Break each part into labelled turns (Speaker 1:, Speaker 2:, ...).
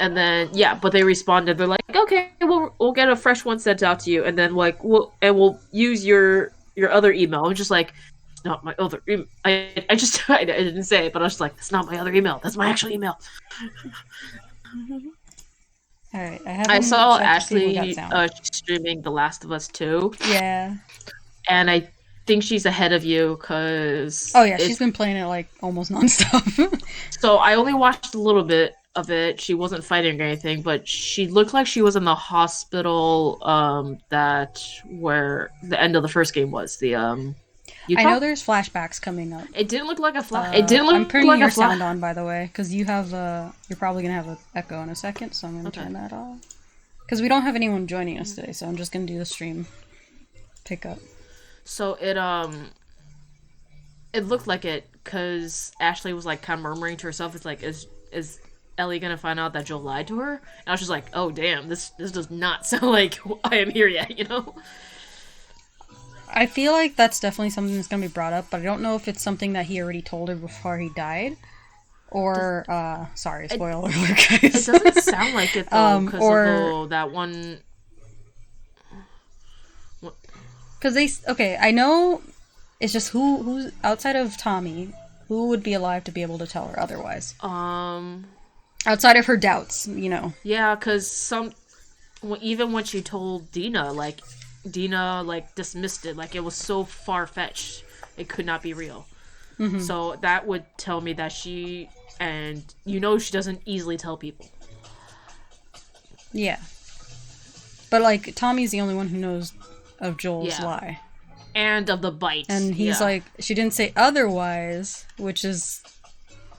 Speaker 1: And then yeah, but they responded. They're like, okay, we'll get a fresh one sent out to you, and then like we'll use your other email. I'm just like, it's not my other email. I just I didn't say it, but I was just like, that's not my other email. That's my actual email.
Speaker 2: Alright, I
Speaker 1: I
Speaker 2: haven't
Speaker 1: saw
Speaker 2: checked to see if we got
Speaker 1: Ashley
Speaker 2: sound.
Speaker 1: streaming The Last of Us 2,
Speaker 2: Yeah.
Speaker 1: and I think she's ahead of you because
Speaker 2: Oh yeah, she's
Speaker 1: it's
Speaker 2: been playing it like almost nonstop.
Speaker 1: so I only watched a little bit of it. She wasn't fighting or anything, but she looked like she was in the hospital that where the end of the first game was. The
Speaker 2: I
Speaker 1: Utah?
Speaker 2: know there's flashbacks coming up.
Speaker 1: It didn't look like a flash. It didn't
Speaker 2: I'm
Speaker 1: look
Speaker 2: turning
Speaker 1: like a
Speaker 2: your
Speaker 1: flash.
Speaker 2: sound on, by the way, because you have you're probably gonna have an echo in a second, so I'm gonna
Speaker 1: Okay.
Speaker 2: turn that off. Because we don't have anyone joining us today, so I'm just gonna do the stream pickup.
Speaker 1: So it looked like it because Ashley was like kind of murmuring to herself. It's like, is Ellie gonna find out that Joel lied to her? And I was just like, oh damn, this does not sound like I am here yet, you know?
Speaker 2: I feel like that's definitely something that's gonna be brought up, but I don't know if it's something that he already told her before he died. Or, sorry, spoiler alert,
Speaker 1: It
Speaker 2: guys.
Speaker 1: doesn't sound like it though, because
Speaker 2: or
Speaker 1: of that one.
Speaker 2: because okay, I know it's just who's outside of Tommy, who would be alive to be able to tell her otherwise, outside of her doubts, you know.
Speaker 1: Yeah, because even when she told Dina, like Dina like dismissed it, like it was so far fetched, it could not be real. So that would tell me that she she doesn't easily tell people.
Speaker 2: Yeah, but like Tommy's the only one who knows of Joel's
Speaker 1: Yeah.
Speaker 2: lie,
Speaker 1: And of the bite.
Speaker 2: and he's
Speaker 1: yeah.
Speaker 2: like, she didn't say otherwise, which is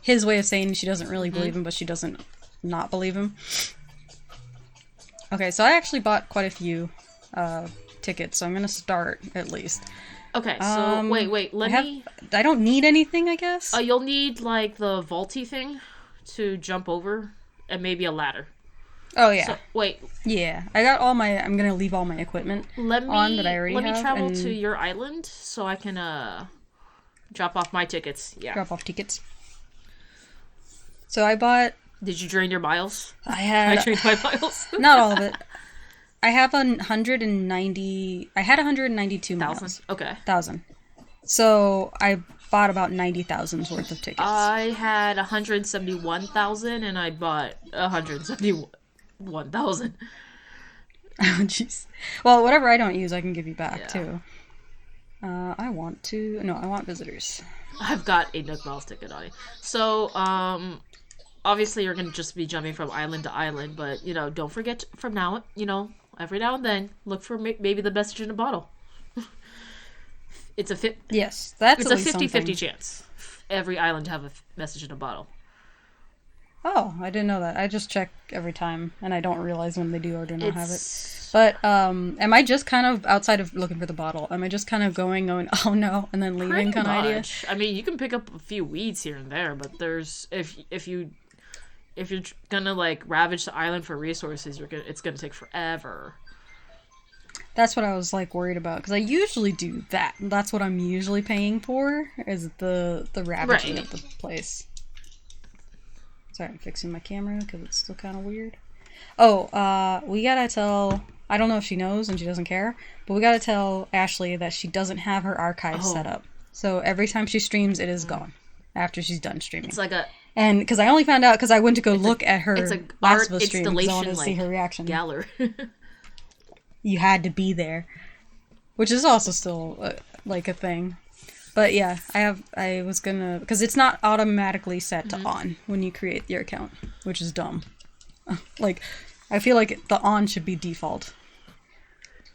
Speaker 2: his way of saying she doesn't really believe him, but she doesn't not believe him. Okay, so I actually bought quite a few tickets, so I'm gonna start at least.
Speaker 1: Okay, so wait,
Speaker 2: I don't need anything, I guess.
Speaker 1: you'll need like the vaulty thing to jump over, and maybe a ladder.
Speaker 2: Oh yeah,
Speaker 1: So wait,
Speaker 2: yeah. I got all my. I'm gonna leave all my equipment on that I already
Speaker 1: let
Speaker 2: have
Speaker 1: me travel
Speaker 2: and
Speaker 1: to your island so I can drop off my tickets. Yeah.
Speaker 2: drop off tickets. So I bought.
Speaker 1: Did you drain your miles?
Speaker 2: I
Speaker 1: I
Speaker 2: had
Speaker 1: drained my miles.
Speaker 2: not all of it. I have 190. I had 192
Speaker 1: Thousand.
Speaker 2: miles.
Speaker 1: Okay.
Speaker 2: Thousand. So I bought about 90,000's worth of tickets.
Speaker 1: I had 171,000 and I bought 171,000.
Speaker 2: Oh jeez. Well, whatever I don't use, I can give you back
Speaker 1: Yeah.
Speaker 2: too. I want visitors.
Speaker 1: I've got a Nook Miles ticket on it. So, obviously you're gonna just be jumping from island to island, but don't forget from now, every now and then look for maybe the message in a bottle. It's a
Speaker 2: Yes, that's
Speaker 1: it's
Speaker 2: at
Speaker 1: a
Speaker 2: least
Speaker 1: 50-50
Speaker 2: something.
Speaker 1: chance every island to have a message in a bottle.
Speaker 2: Oh, I didn't know that. I just check every time, and I don't realize when they do or do not have it.
Speaker 1: It's
Speaker 2: But am I just kind of outside of looking for the bottle? Am I just kind of going, oh no, and then leaving
Speaker 1: pretty
Speaker 2: kind of idea?
Speaker 1: much. I mean, you can pick up a few weeds here and there, but there's if you're gonna like ravage the island for resources, it's gonna take forever.
Speaker 2: That's what I was like worried about because I usually do that. That's what I'm usually paying for is the ravaging
Speaker 1: Right.
Speaker 2: of the place. Sorry, I'm fixing my camera because it's still kind of weird. Oh, we gotta tell. I don't know if she knows and she doesn't care, but we gotta tell Ashley that she doesn't have her archive set up. So every time she streams, it is gone after she's done streaming.
Speaker 1: It's like a
Speaker 2: And because I only found out because I went to go look at her
Speaker 1: it's a
Speaker 2: Last
Speaker 1: art
Speaker 2: of Us stream because I
Speaker 1: installation
Speaker 2: wanted to see her reaction.
Speaker 1: gallery.
Speaker 2: You had to be there, which is also still like a thing. But yeah, I was gonna because it's not automatically set to on when you create your account, which is dumb. Like, I feel like the on should be default.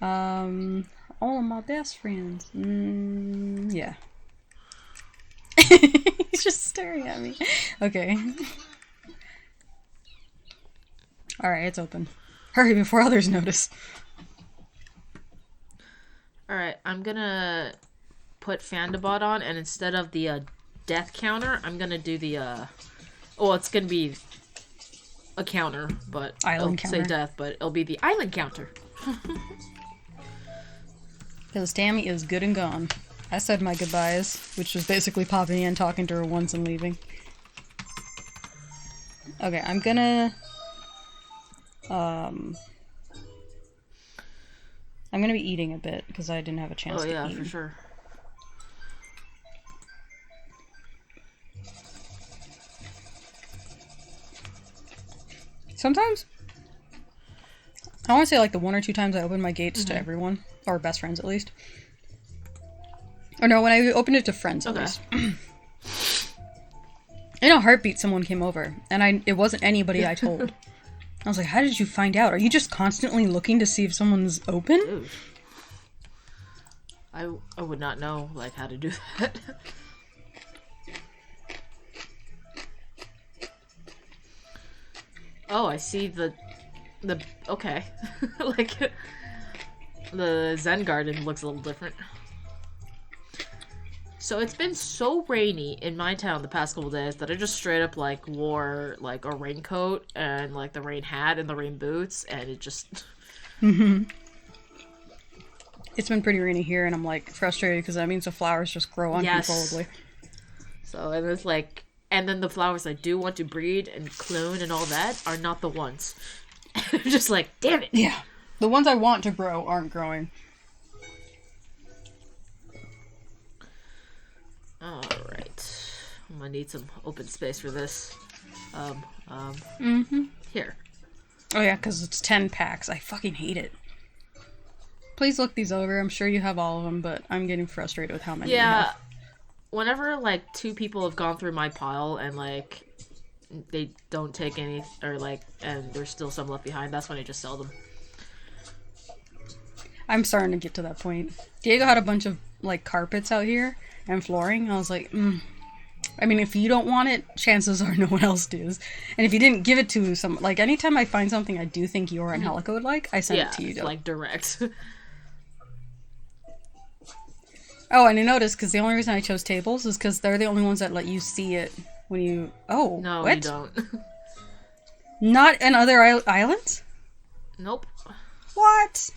Speaker 2: All of my best friends. Yeah. He's just staring at me. Okay. Alright, it's open. Hurry before others notice.
Speaker 1: Alright, I'm gonna put Fandabot on, and instead of the death counter, I'm gonna do the well, it's gonna be a counter, but
Speaker 2: Island
Speaker 1: it'll say
Speaker 2: counter.
Speaker 1: death, but it'll be the island counter.
Speaker 2: Because Tammy is good and gone. I said my goodbyes, which was basically popping in, talking to her once and leaving. Okay, I'm gonna I'm gonna be eating a bit because I didn't have a chance to eat. Oh yeah,
Speaker 1: for sure.
Speaker 2: Sometimes, I want to say like the 1 or 2 times I opened my gates to everyone, or best friends at least. Or no, when I opened it to friends at least. In a heartbeat, someone came over, and it wasn't anybody I told. I was like, how did you find out? Are you just constantly looking to see if someone's open?
Speaker 1: Dude. I would not know, like, how to do that. Oh, I see the okay. Like, the Zen garden looks a little different. So it's been so rainy in my town the past couple days that I just straight up, like, wore, like, a raincoat and, like, the rain hat and the rain boots, and it just...
Speaker 2: It's been pretty rainy here, and I'm, like, frustrated because that means the flowers just grow uncontrollably.
Speaker 1: So, and it's like... And then the flowers I do want to breed and clone and all that are not the ones. Just like, damn it!
Speaker 2: Yeah. The ones I want to grow aren't growing.
Speaker 1: Alright. I'm gonna need some open space for this. Here.
Speaker 2: Oh yeah, because it's 10 packs. I fucking hate it. Please look these over. I'm sure you have all of them, but I'm getting frustrated with how many you have.
Speaker 1: Whenever, like, 2 people have gone through my pile and, like, they don't take any, or, like, and there's still some left behind, that's when I just sell them.
Speaker 2: I'm starting to get to that point. Diego had a bunch of, like, carpets out here and flooring. I was like, I mean, if you don't want it, chances are no one else does. And if you didn't give it to some, like, anytime I find something I do think Yor and Helica would like, I send it to you.
Speaker 1: Yeah, like, direct.
Speaker 2: Oh, and I noticed, because the only reason I chose tables is because they're the only ones that let you see it when you... Oh,
Speaker 1: no,
Speaker 2: what?
Speaker 1: You don't.
Speaker 2: Not in other islands?
Speaker 1: Nope.
Speaker 2: What?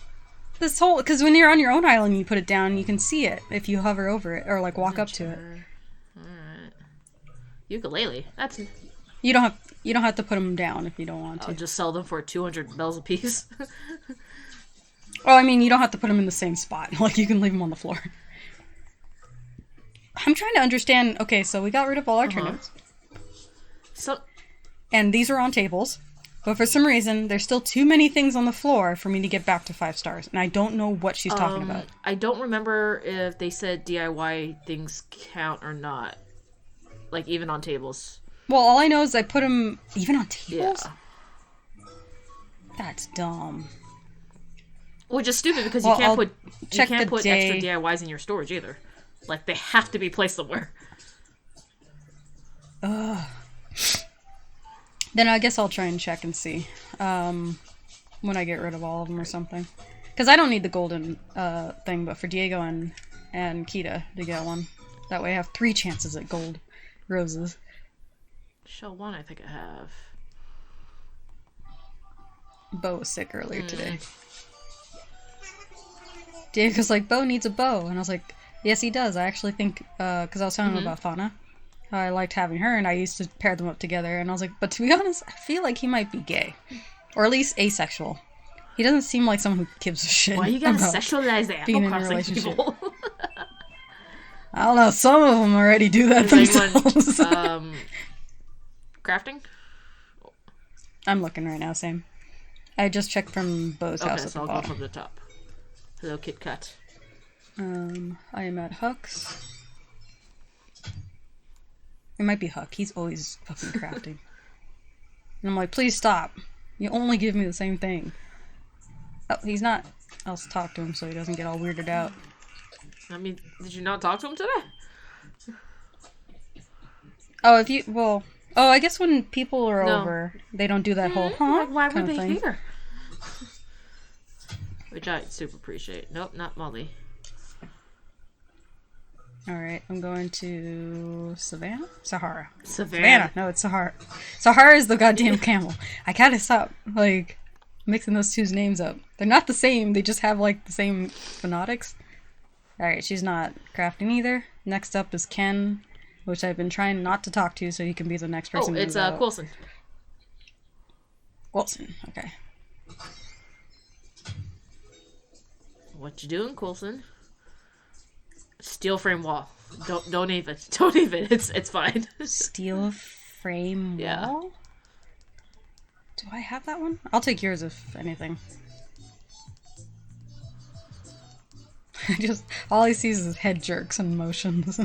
Speaker 2: This whole... Because when you're on your own island, you put it down, you can see it if you hover over it, or, like, walk up to it.
Speaker 1: Alright. Ukulele. That's...
Speaker 2: You don't have to put them down if you don't want to.
Speaker 1: I'll just sell them for 200 bells a piece.
Speaker 2: Oh, I mean, you don't have to put them in the same spot. Like, you can leave them on the floor. I'm trying to understand... Okay, so we got rid of all our turnips.
Speaker 1: So...
Speaker 2: And these are on tables. But for some reason, there's still too many things on the floor for me to get back to 5 stars. And I don't know what she's talking about.
Speaker 1: I don't remember if they said DIY things count or not. Like, even on tables.
Speaker 2: Well, all I know is I put them... Even on tables?
Speaker 1: Yeah.
Speaker 2: That's dumb.
Speaker 1: Which is stupid because you can't put extra DIYs in your storage either. Like, they have to be placed somewhere.
Speaker 2: Ugh. Then I guess I'll try and check and see. When I get rid of all of them or something. Because I don't need the golden thing, but for Diego and Kita to get one. That way I have 3 chances at gold roses.
Speaker 1: Shell 1 I think I have.
Speaker 2: Bo was sick earlier today. Diego's like, Bo needs a bow. And I was like... Yes, he does. I actually think, because I was telling him about Fauna, how I liked having her, and I used to pair them up together, and I was like, but to be honest, I feel like he might be gay. Or at least asexual. He doesn't seem like someone who gives a shit.
Speaker 1: Why you gotta sexualize the
Speaker 2: being
Speaker 1: apple
Speaker 2: in a relationship.
Speaker 1: people?
Speaker 2: I don't know, some of them already do that themselves.
Speaker 1: Crafting?
Speaker 2: I'm looking right now, same. I just checked from Bo's house at
Speaker 1: so
Speaker 2: the
Speaker 1: I'll
Speaker 2: bottom.
Speaker 1: go from the top. Hello, Kit Kat.
Speaker 2: I am at Huck's. It might be Huck. He's always fucking crafting. And I'm like, please stop. You only give me the same thing. Oh, he's not. I'll talk to him so he doesn't get all weirded out.
Speaker 1: I mean, did you not talk to him today?
Speaker 2: Oh, if you... Well... Oh, I guess when people are over, they don't do that whole, huh?
Speaker 1: Like, why
Speaker 2: kind
Speaker 1: were
Speaker 2: of
Speaker 1: they
Speaker 2: thing.
Speaker 1: here? Which I super appreciate. Nope, not Molly.
Speaker 2: Alright, I'm going to... Savannah? Sahara.
Speaker 1: Savannah.
Speaker 2: No, it's Sahara. Sahara is the goddamn camel. I gotta stop, like, mixing those two's names up. They're not the same, they just have, like, the same phonetics. Alright, she's not crafting either. Next up is Ken, which I've been trying not to talk to so he can be the next person.
Speaker 1: Oh, it's Coulson.
Speaker 2: Wilson, okay.
Speaker 1: What you doing, Coulson? Steel frame wall. Don't even. Don't even. It's fine.
Speaker 2: Steel frame
Speaker 1: Yeah.
Speaker 2: wall? Do I have that one? I'll take yours if anything. All he sees is head jerks and motions.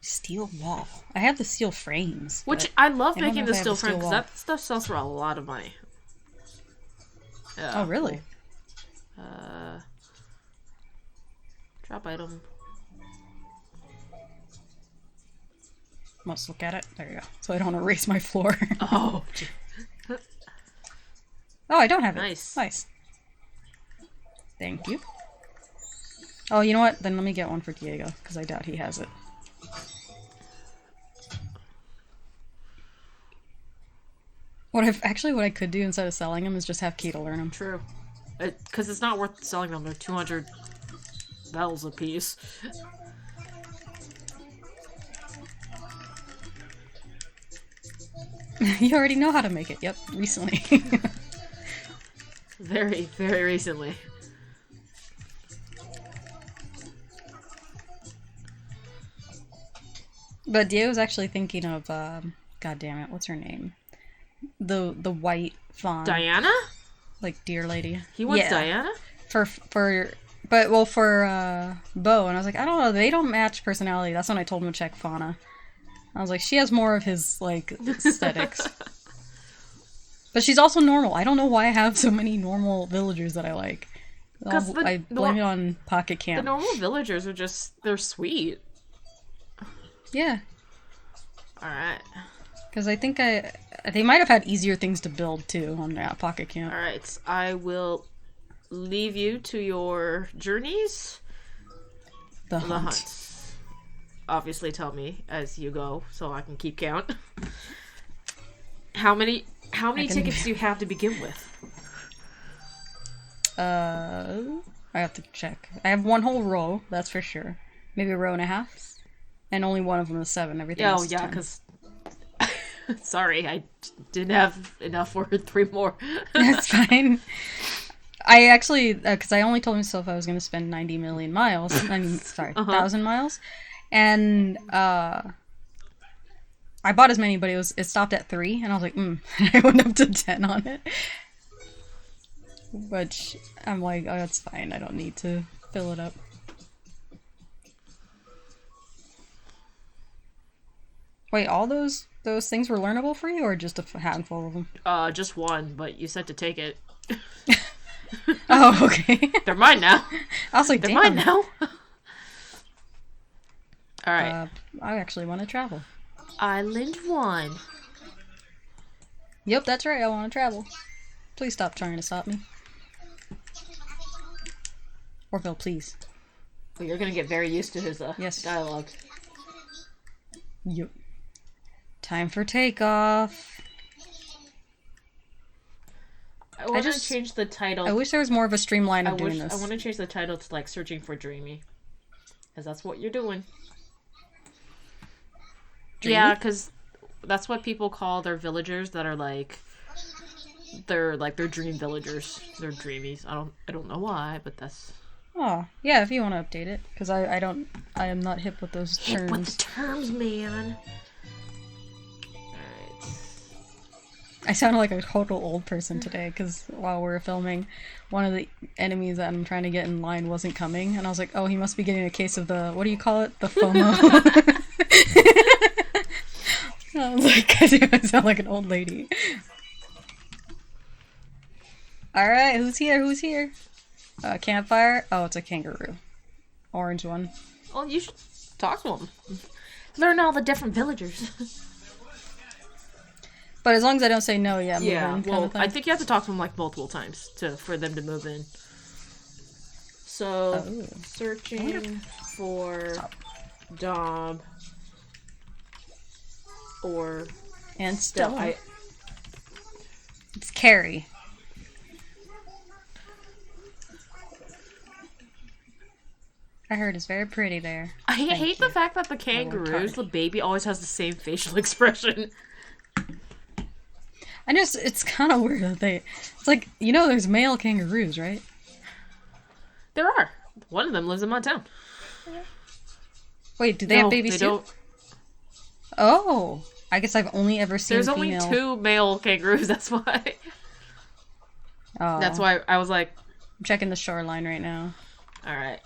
Speaker 2: Steel wall. I have the steel frames.
Speaker 1: Which I love
Speaker 2: I don't
Speaker 1: making
Speaker 2: know
Speaker 1: the
Speaker 2: if I have
Speaker 1: steel
Speaker 2: a steel
Speaker 1: frame because
Speaker 2: wall.
Speaker 1: that stuff sells for a lot of money. Yeah,
Speaker 2: Oh, really?
Speaker 1: Drop item.
Speaker 2: Must look at it. There you go. So I don't erase my floor.
Speaker 1: Oh,
Speaker 2: Oh, I don't have it.
Speaker 1: Nice.
Speaker 2: Nice. Thank you. Oh, you know what? Then let me get one for Diego, because I doubt he has it. What I could do instead of selling them is just have Keto learn them.
Speaker 1: true. Because it's not worth selling them. They're 200 bells a piece.
Speaker 2: You already know how to make it. Yep, recently.
Speaker 1: Very, very recently.
Speaker 2: But Diego's actually thinking of, God damn it, what's her name? The white fawn.
Speaker 1: Diana?
Speaker 2: Like deer lady.
Speaker 1: He wants
Speaker 2: Yeah.
Speaker 1: Diana?
Speaker 2: For Bo, and I was like, I don't know, they don't match personality. That's when I told him to check Fauna. I was like, she has more of his, like, aesthetics. But she's also normal. I don't know why I have so many normal villagers that I like. I blame it on Pocket
Speaker 1: The
Speaker 2: Camp.
Speaker 1: normal villagers are just, they're sweet.
Speaker 2: Yeah.
Speaker 1: Alright.
Speaker 2: Because I think they might have had easier things to build, too, on Pocket Camp.
Speaker 1: Alright, I will leave you to your journeys.
Speaker 2: The
Speaker 1: The
Speaker 2: hunt.
Speaker 1: hunts. Obviously tell me as you go, so I can keep count. How many tickets do you have to begin with?
Speaker 2: I have to check. I have one whole row, that's for sure. Maybe a row and a half. And only one of them is 7. Everything else is 10.
Speaker 1: Because... Sorry, I didn't have enough for 3 more.
Speaker 2: That's fine. I actually, because I only told myself I was going to spend 90 million miles. I mean, sorry, 1,000 miles. And I bought as many, but it stopped at 3, and I was like, I went up to 10 on it. Which I'm like, oh, that's fine. I don't need to fill it up. Wait, all those things were learnable for you, or just a handful of them?
Speaker 1: Just one, but you said to take it.
Speaker 2: Oh, okay.
Speaker 1: They're mine now.
Speaker 2: I was like,
Speaker 1: They're
Speaker 2: damn.
Speaker 1: mine now. Alright.
Speaker 2: I actually want to travel.
Speaker 1: Island 1.
Speaker 2: Yep, that's right. I want to travel. Please stop trying to stop me. Orville, please.
Speaker 1: Well, you're gonna get very used to his
Speaker 2: Yes.
Speaker 1: dialogue.
Speaker 2: Yep. Time for takeoff.
Speaker 1: I want to change the title.
Speaker 2: I wish there was more of a streamline of doing this.
Speaker 1: I want to change the title to like Searching for Dreamy. Because that's what you're doing.
Speaker 2: Dreamy?
Speaker 1: Yeah, because that's what people call their villagers that are like... They're dream villagers. They're dreamies. I don't know why, but that's...
Speaker 2: Oh, yeah, if you want to update it. Because I am not hip with those terms.
Speaker 1: Hip with the terms, man. Alright.
Speaker 2: I sounded like a total old person today, because while we were filming, one of the enemies that I'm trying to get in line wasn't coming, and I was like, oh, he must be getting a case of the, what do you call it? The FOMO. I was like, I sound like an old lady. Alright, who's here? Campfire? Oh, it's a kangaroo. Orange one.
Speaker 1: Well, you should talk to them. Learn all the different villagers.
Speaker 2: But as long as I don't say no, yeah, move
Speaker 1: Yeah,
Speaker 2: in kind
Speaker 1: well,
Speaker 2: of thing.
Speaker 1: I think you have to talk to them like multiple times for them to move in. So, searching for Dom or
Speaker 2: And Stella.
Speaker 1: Stella.
Speaker 2: It's Carrie. I heard it's very pretty there.
Speaker 1: I hate the fact that the kangaroos, the baby, always has the same facial expression.
Speaker 2: it's kind of weird that it's like, there's male kangaroos, right?
Speaker 1: There are. One of them lives in my town.
Speaker 2: Wait, do they have babies
Speaker 1: they
Speaker 2: too?
Speaker 1: Don't.
Speaker 2: Oh, I guess I've only ever seen
Speaker 1: There's
Speaker 2: female.
Speaker 1: only 2 male kangaroos, that's why.
Speaker 2: Oh.
Speaker 1: That's why I was like...
Speaker 2: I'm checking the shoreline right now.
Speaker 1: Alright.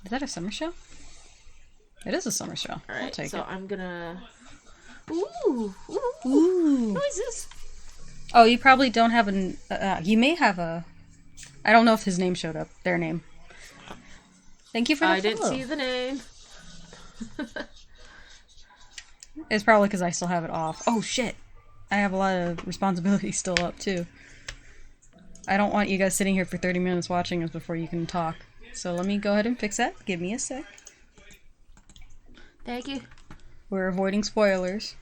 Speaker 2: Is that a summer show? It is a summer show.
Speaker 1: Alright,
Speaker 2: I'll take
Speaker 1: so
Speaker 2: it.
Speaker 1: I'm gonna... Ooh!
Speaker 2: Ooh.
Speaker 1: What is this?
Speaker 2: Oh, you probably don't have an... you may have a... I don't know if his name showed up. Their name. Thank you for the
Speaker 1: I didn't
Speaker 2: follow.
Speaker 1: see the name.
Speaker 2: It's probably because I still have it off. Oh, shit. I have a lot of responsibilities still up, too. I don't want you guys sitting here for 30 minutes watching us before you can talk. So let me go ahead and fix that. Give me a sec.
Speaker 1: Thank you.
Speaker 2: We're avoiding spoilers.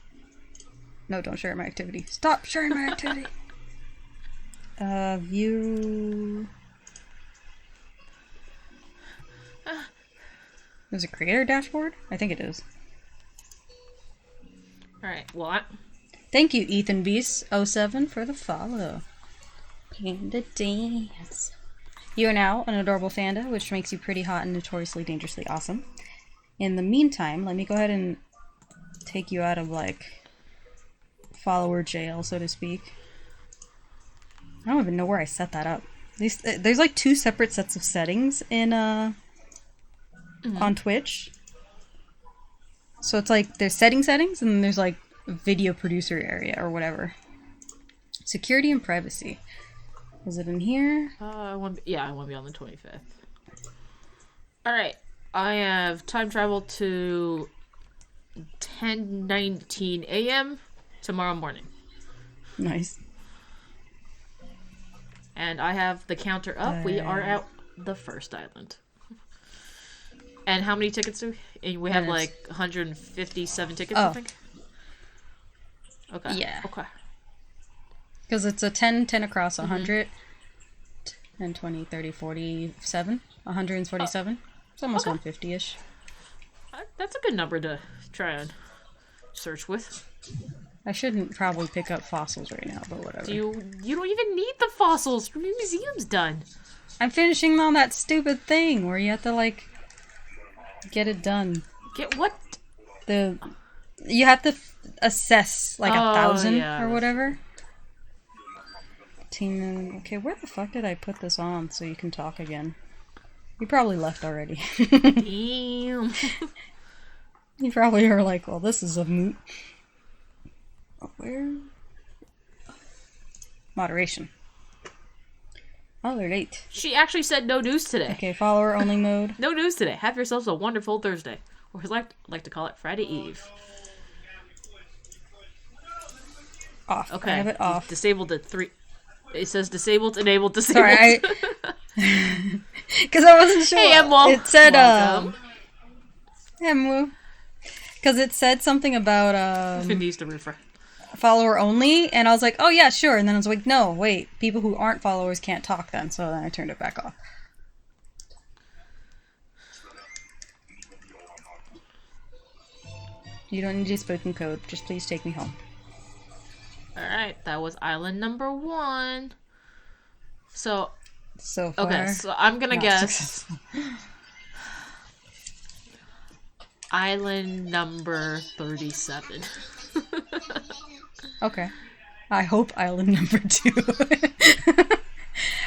Speaker 2: No, don't share my activity. Stop sharing my activity. View... Is it creator dashboard? I think it is.
Speaker 1: Alright, what?
Speaker 2: Thank you, Ethan Beast 07 for the follow. Panda dance. You are now an adorable Fanda, which makes you pretty hot and notoriously dangerously awesome. In the meantime, let me go ahead and take you out of, like, follower jail, so to speak. I don't even know where I set that up. There's like 2 separate sets of settings in, on Twitch. So it's like, there's settings, and then there's like video producer area or whatever. Security and privacy. Is it in here?
Speaker 1: I want to be on the 25th. Alright, I have time travel to 10:19 a.m. tomorrow morning.
Speaker 2: Nice.
Speaker 1: And I have the counter up. We are at the first island. And how many tickets do we have? Like 157 tickets, I think. Okay.
Speaker 2: Yeah.
Speaker 1: Okay.
Speaker 2: Because it's a 10 across 100. 10, 20, 30, 47. 147. It's almost 150-ish.
Speaker 1: That's a good number to try and search with.
Speaker 2: I shouldn't probably pick up fossils right now, but whatever.
Speaker 1: You don't even need the fossils. Your museum's done.
Speaker 2: I'm finishing on that stupid thing where you have to, like, get it done.
Speaker 1: Get what?
Speaker 2: You have to assess, like, 1,000 or whatever. Okay, where the fuck did I put this on so you can talk again? You probably left already.
Speaker 1: Damn.
Speaker 2: You probably are like, well, this is a moot. Where? Moderation. Oh, they're late.
Speaker 1: She actually said no news today.
Speaker 2: Okay, follower only mode.
Speaker 1: No news today. Have yourselves a wonderful Thursday. Or as I like to call it, Friday Eve.
Speaker 2: Off.
Speaker 1: Okay.
Speaker 2: I have it off.
Speaker 1: Disabled at 3. It says disabled, enabled, disabled.
Speaker 2: Sorry, because I wasn't sure.
Speaker 1: Hey, Emma.
Speaker 2: It said,
Speaker 1: Welcome.
Speaker 2: because it said something about,
Speaker 1: It needs to refresh.
Speaker 2: follower only, and I was like, oh yeah, sure, and then I was like, no, wait, people who aren't followers can't talk then, so then I turned it back off. You don't need a spoken code, just please take me home.
Speaker 1: Alright, that was island number 1. So
Speaker 2: far,
Speaker 1: okay, so I'm gonna guess
Speaker 2: successful.
Speaker 1: island number 37.
Speaker 2: Okay. I hope island number 2.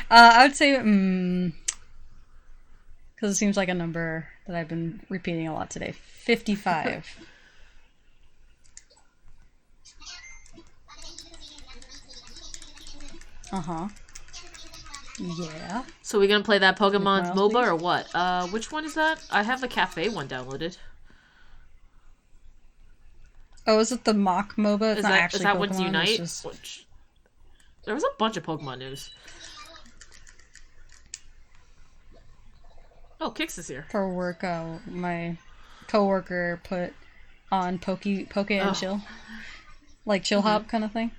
Speaker 2: I would say, because it seems like a number that I've been repeating a lot today. 55. Uh-huh. Yeah.
Speaker 1: So we're gonna play that Pokemon
Speaker 2: Miles,
Speaker 1: MOBA or what? Which one is that? I have the cafe one downloaded.
Speaker 2: Oh, is it the mock MOBA? It's
Speaker 1: Is
Speaker 2: not
Speaker 1: that
Speaker 2: actually
Speaker 1: what's
Speaker 2: Pokemon,
Speaker 1: Unite?
Speaker 2: it's just...
Speaker 1: There was a bunch of Pokemon news. Oh, Kix is here.
Speaker 2: For work, my coworker put on Poke and Chill. Like Chill Hop kind of thing.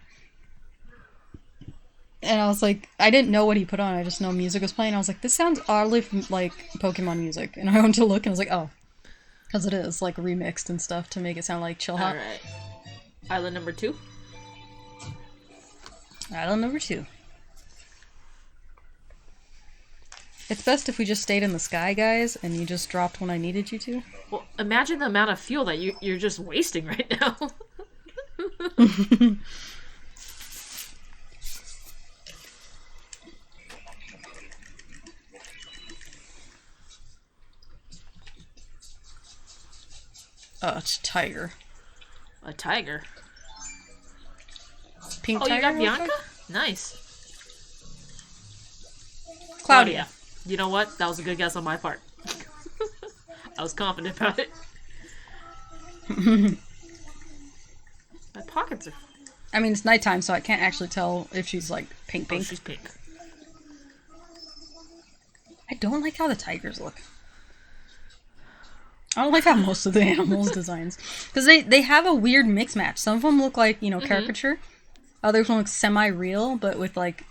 Speaker 2: And I was like, I didn't know what he put on, I just know music was playing. I was like, this sounds oddly like Pokemon music. And I went to look and I was like, oh. Because it is, like, remixed and stuff to make it sound like Chill Hop.
Speaker 1: Alright. Island number 2?
Speaker 2: Island number 2. It's best if we just stayed in the sky, guys, and you just dropped when I needed you to.
Speaker 1: Well, imagine the amount of fuel that you're just wasting right now.
Speaker 2: Oh, it's a tiger.
Speaker 1: A tiger?
Speaker 2: Pink
Speaker 1: Oh,
Speaker 2: tiger?
Speaker 1: you got
Speaker 2: real
Speaker 1: Bianca?
Speaker 2: quick?
Speaker 1: Nice.
Speaker 2: Claudia.
Speaker 1: You know what? That was a good guess on my part. I was confident about it. My pockets are...
Speaker 2: I mean, it's nighttime, so I can't actually tell if she's, like, pink.
Speaker 1: Oh, she's pink.
Speaker 2: I don't like how the tigers look. I don't like how most of the animals' designs... Because they have a weird mix match. Some of them look like, you know, caricature. Others look semi-real, but with, like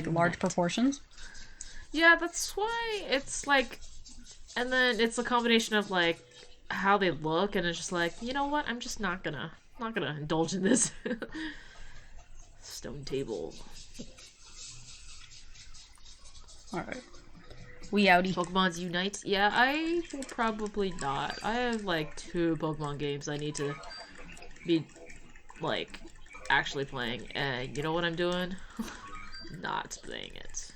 Speaker 2: large proportions.
Speaker 1: Yeah, that's why it's like... And then it's a combination of, like, how they look, and it's just like, you know what? I'm just not gonna indulge in this. Stone table.
Speaker 2: Alright. We outie.
Speaker 1: Pokemon's Unite? Yeah, I will probably not. I have, like, 2 Pokemon games I need to be, like, actually playing. And you know what I'm doing? Not playing it.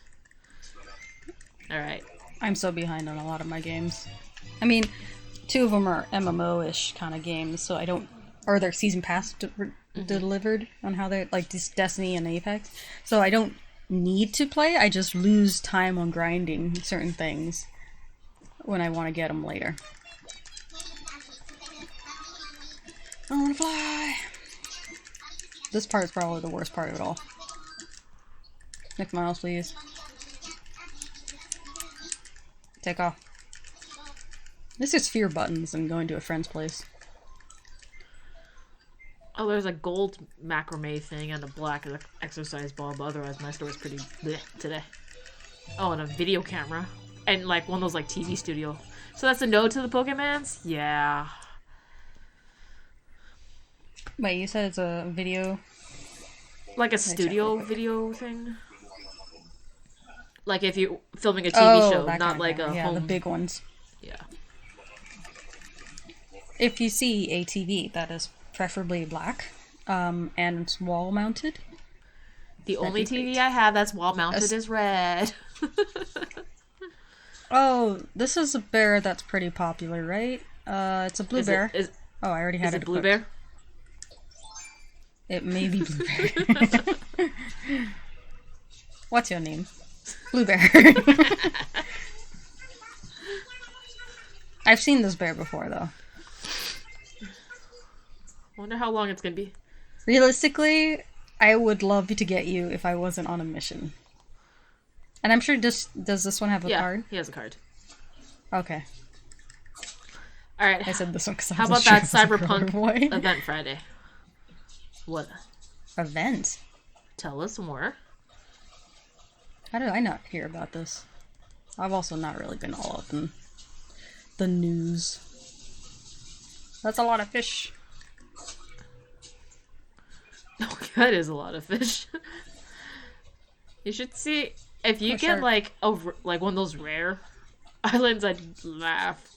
Speaker 1: Alright.
Speaker 2: I'm so behind on a lot of my games. I mean, 2 of them are MMO-ish kind of games, so I don't... Or they're season pass delivered on how they're... Like, Destiny and Apex. So I don't need to play, I just lose time on grinding certain things when I want to get them later. I want to fly! This part is probably the worst part of it all. Nick Miles, please. Take off. This is fear buttons and going to a friend's place.
Speaker 1: Oh, there's a gold macrame thing and a black exercise ball, but otherwise my store is pretty bleh today. Oh, and a video camera. And, like, one of those, like, TV studio. So that's a no to the Pokemans? Yeah.
Speaker 2: Wait, you said it's a video?
Speaker 1: Like a studio video thing? Like if you're filming a TV show, not like a home...
Speaker 2: the big ones.
Speaker 1: Yeah.
Speaker 2: If you see a TV that is preferably black, and it's wall mounted.
Speaker 1: The only TV I have that's wall mounted is red.
Speaker 2: Oh, this is a bear that's pretty popular, right? It's a blue bear. Oh, I already had it.
Speaker 1: Is it blue bear?
Speaker 2: It may be blue bear. What's your name? Blue bear. I've seen this bear before, though.
Speaker 1: Wonder how long it's gonna be.
Speaker 2: Realistically, I would love to get you if I wasn't on a mission. And I'm sure does this one have a card?
Speaker 1: He has a card.
Speaker 2: Okay.
Speaker 1: Alright.
Speaker 2: I said this one because I
Speaker 1: how
Speaker 2: wasn't
Speaker 1: about
Speaker 2: sure
Speaker 1: that Cyberpunk event Friday? What?
Speaker 2: Event?
Speaker 1: Tell us more.
Speaker 2: How did I not hear about this? I've also not really been all up in the news. That's a lot of fish.
Speaker 1: Oh, that is a lot of fish. You should see if you get like one of those rare islands. I'd laugh.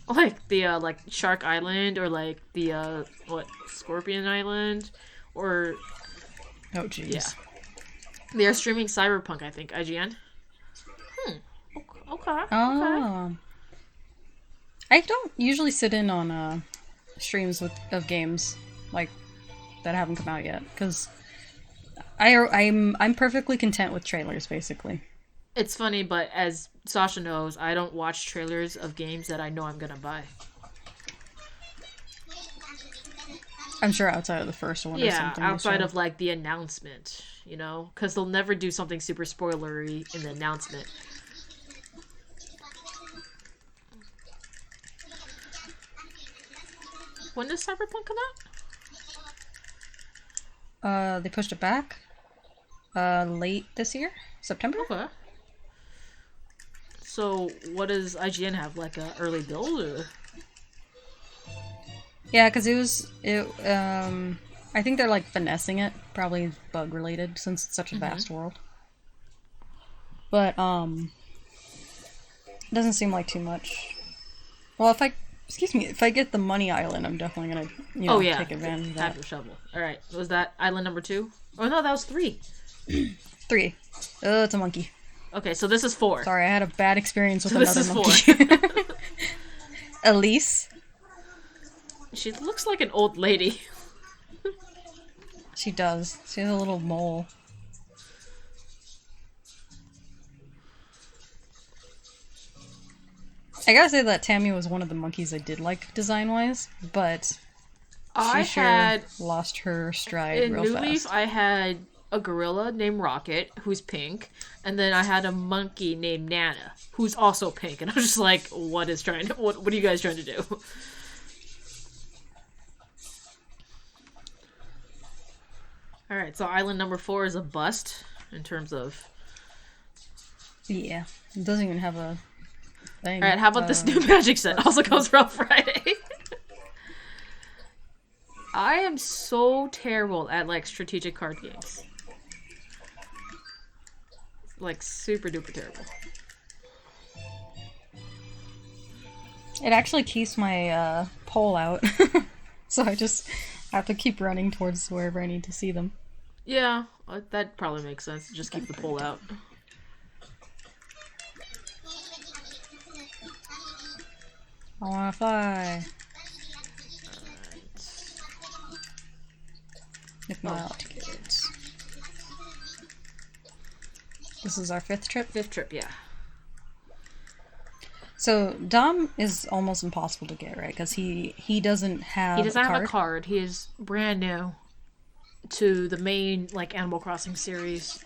Speaker 1: Like the like Shark Island or like the Scorpion Island or
Speaker 2: oh jeez.
Speaker 1: Yeah. They are streaming Cyberpunk, I think. IGN. Okay.
Speaker 2: Oh. Okay. I don't usually sit in on streams of games like that haven't come out yet because I'm perfectly content with trailers basically.
Speaker 1: It's funny, but as Sasha knows, I don't watch trailers of games that I know I'm gonna buy.
Speaker 2: I'm sure outside of the first one.
Speaker 1: Yeah,
Speaker 2: or something
Speaker 1: outside of like the announcement, you know, because they'll never do something super spoilery in the announcement. When does Cyberpunk come
Speaker 2: out? They pushed it back. Late this year, September.
Speaker 1: Okay. So, what does IGN have? Like a early build, or?
Speaker 2: Yeah, because it I think they're like finessing it, probably bug related since it's such a vast world. But it doesn't seem like too much. Well, if I get the money island, I'm definitely gonna take advantage of that.
Speaker 1: Have your shovel. All right, was that island number 2? Oh no, that was 3.
Speaker 2: 3. Oh, it's a monkey.
Speaker 1: Okay, so this is 4.
Speaker 2: Sorry, I had a bad experience with
Speaker 1: this
Speaker 2: another
Speaker 1: is
Speaker 2: monkey.
Speaker 1: 4.
Speaker 2: Elise.
Speaker 1: She looks like an old lady.
Speaker 2: She does. She has a little mole. I gotta say that Tammy was one of the monkeys I did like design-wise, but she lost her stride real fast. In New Leaf,
Speaker 1: I had a gorilla named Rocket, who's pink, and then I had a monkey named Nana, who's also pink, and I was just like, what are you guys trying to do? Alright, so island number 4 is a bust, in terms of...
Speaker 2: Yeah, it doesn't even have a thing.
Speaker 1: Alright, how about this new magic set? Also comes from Friday. I am so terrible at, like, strategic card games. Like, super duper terrible.
Speaker 2: It actually keeps my pole out. So I just have to keep running towards wherever I need to see them.
Speaker 1: Yeah, that probably makes sense. Just keep the pole out.
Speaker 2: I wanna fly. If not, tickets. This is our 5th trip?
Speaker 1: 5th trip, yeah.
Speaker 2: So, Dom is almost impossible to get, right? Because he doesn't have
Speaker 1: a card. He is brand new to the main, like, Animal Crossing series.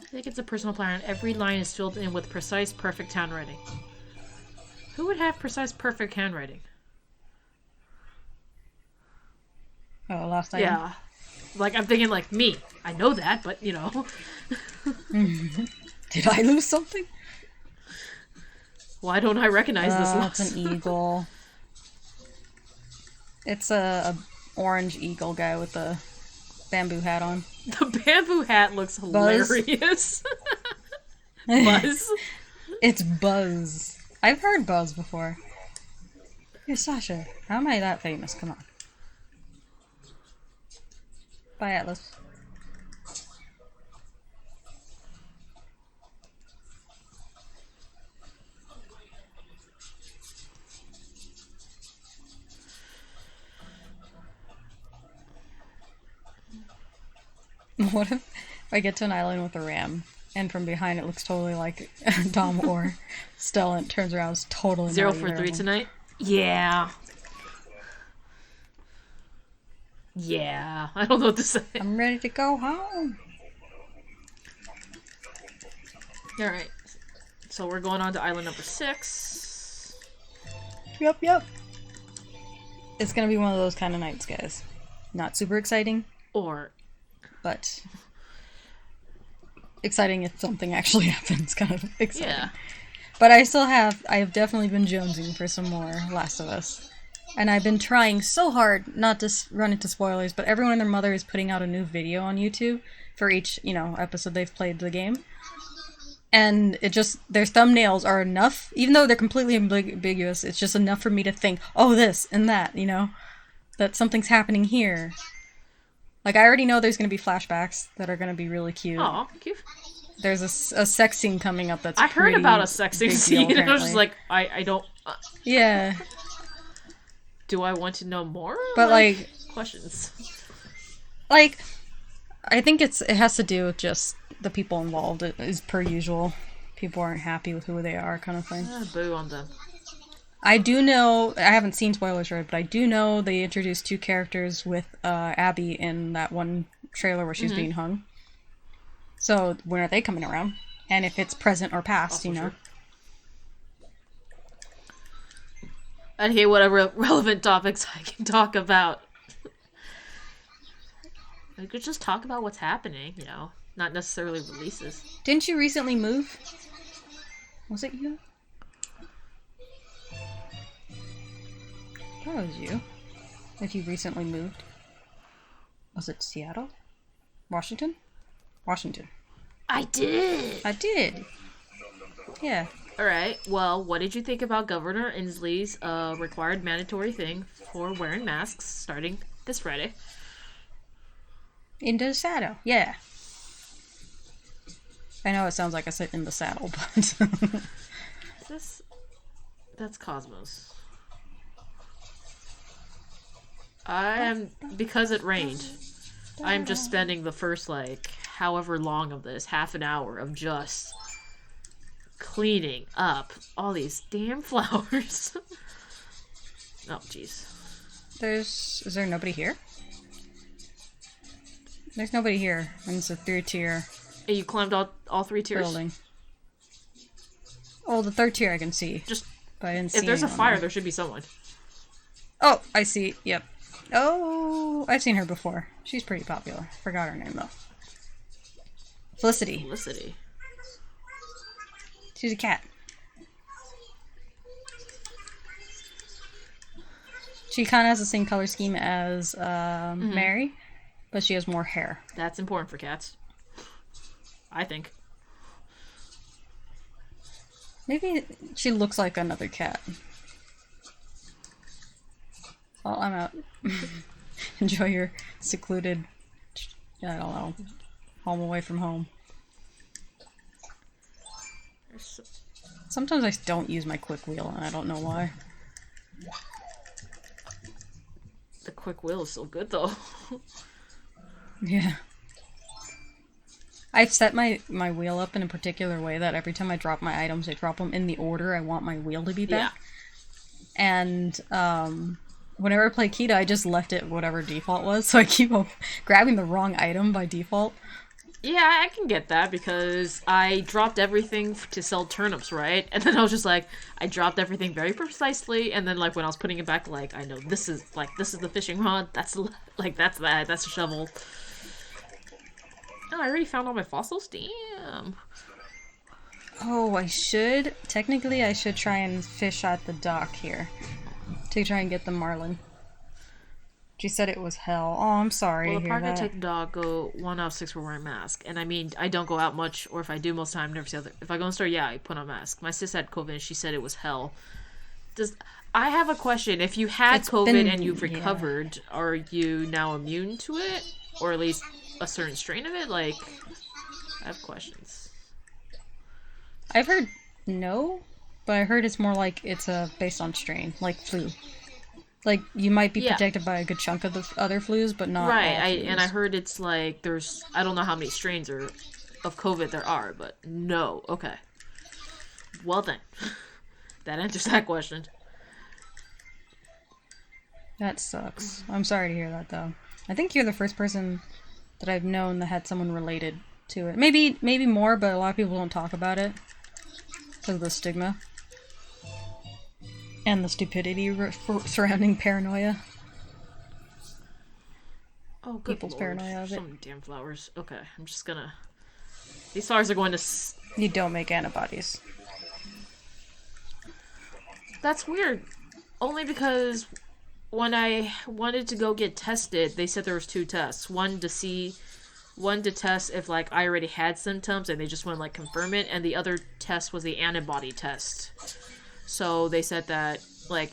Speaker 1: I think it's a personal plan. Every line is filled in with precise, perfect handwriting. Who would have precise, perfect handwriting?
Speaker 2: Oh, last item?
Speaker 1: Yeah. Like, I'm thinking, like, me. I know that, but, you know.
Speaker 2: Did I lose something?
Speaker 1: Why don't I recognize this loss?
Speaker 2: It's an eagle. It's a orange eagle guy with a bamboo hat on.
Speaker 1: The bamboo hat looks hilarious. Buzz?
Speaker 2: It's Buzz. I've heard Buzz before. Hey, Sasha, how am I that famous? Come on. Bye, Atlas. What if I get to an island with a ram, and from behind it looks totally like Dom or Stellan turns around, it's totally
Speaker 1: 0 for 3 tonight? Yeah. Yeah. I don't know what to say.
Speaker 2: I'm ready to go home.
Speaker 1: Alright. So we're going on to island number 6.
Speaker 2: Yep. It's gonna be one of those kind of nights, guys. Not super exciting. But exciting if something actually happens, kind of exciting. Yeah. But I have definitely been jonesing for some more Last of Us. And I've been trying so hard not to run into spoilers, but everyone and their mother is putting out a new video on YouTube for each, episode they've played the game. And their thumbnails are enough, even though they're completely ambiguous, it's just enough for me to think, oh, this and that, that something's happening here. Like, I already know there's going to be flashbacks that are going to be really cute.
Speaker 1: Aw, cute.
Speaker 2: There's a sex scene coming up that's
Speaker 1: I heard about a sex scene, and I was just like, I don't...
Speaker 2: Yeah.
Speaker 1: Do I want to know more?
Speaker 2: But,
Speaker 1: questions.
Speaker 2: I think it has to do with just the people involved. It is per usual. People aren't happy with who they are, kind of thing.
Speaker 1: Boo on them.
Speaker 2: I do know, I haven't seen spoilers yet, but I do know they introduced 2 characters with Abby in that one trailer where she's being hung. So, when are they coming around? And if it's present or past,
Speaker 1: Sure. I'd hate whatever relevant topics I can talk about. I could just talk about what's happening, not necessarily releases.
Speaker 2: Didn't you recently move? Was it you? That was you. If you recently moved. Was it Seattle? Washington? Washington.
Speaker 1: I did!
Speaker 2: I did. Yeah.
Speaker 1: Alright, well, what did you think about Governor Inslee's required mandatory thing for wearing masks starting this Friday?
Speaker 2: In the saddle, yeah. I know it sounds like I said in the saddle, but...
Speaker 1: That's Cosmos. Because it rained, I'm just spending the first, however long of this, half an hour of just cleaning up all these damn flowers. Oh, jeez.
Speaker 2: Is there nobody here? There's nobody here, and it's a 3-tier.
Speaker 1: And you climbed all 3 tiers?
Speaker 2: Building. Oh, the 3rd tier I can see. But I didn't see
Speaker 1: if there's a fire,
Speaker 2: there
Speaker 1: should be someone.
Speaker 2: Oh, I see. Yep. Oh, I've seen her before. She's pretty popular. Forgot her name, though. Felicity. She's a cat. She kind of has the same color scheme as Mary, but she has more hair.
Speaker 1: That's important for cats. I think.
Speaker 2: Maybe she looks like another cat. Well, I'm out. Enjoy your secluded, I don't know, home away from home. Sometimes I don't use my quick wheel, and I don't know why.
Speaker 1: The quick wheel is so good, though.
Speaker 2: Yeah. I've set my wheel up in a particular way that every time I drop my items, I drop them in the order I want my wheel to be back. Yeah. And whenever I play Kita, I just left it whatever default was, so I keep grabbing the wrong item by default.
Speaker 1: Yeah, I can get that because I dropped everything to sell turnips, right? And then I was just like, I dropped everything very precisely, and then when I was putting it back, I know this is the fishing rod, that's a shovel. Oh, I already found all my fossils? Damn.
Speaker 2: Oh, I should try and fish at the dock here to try and get the marlin. She said it was hell. Oh, I'm sorry.
Speaker 1: Well, the park I take the dog go 1 out of 6 for wearing a mask. And I mean, I don't go out much, or if I do most of the time, never see other. If I go in the store, yeah, I put on a mask. My sis had COVID and she said it was hell. I have a question. If you had COVID and you've recovered, are you now immune to it? Or at least a certain strain of it? I have questions.
Speaker 2: I've heard no, but I heard it's more it's based on strain, like flu. You might be protected by a good chunk of the other flus, but not
Speaker 1: right.
Speaker 2: all flus.
Speaker 1: And I heard it's there's, I don't know how many strains of COVID there are, but no. Okay. Well then, that answers that question.
Speaker 2: That sucks. I'm sorry to hear that, though. I think you're the first person that I've known that had someone related to it. Maybe more, but a lot of people don't talk about it because of the stigma. And the stupidity surrounding paranoia.
Speaker 1: Oh, good
Speaker 2: People's
Speaker 1: Lord.
Speaker 2: paranoia of it.
Speaker 1: So many damn flowers. Okay, I'm just gonna... These flowers are going to...
Speaker 2: You don't make antibodies.
Speaker 1: That's weird. Only because when I wanted to go get tested, they said there was 2 tests. One to test if I already had symptoms and they just want to confirm it, and the other test was the antibody test. So they said that,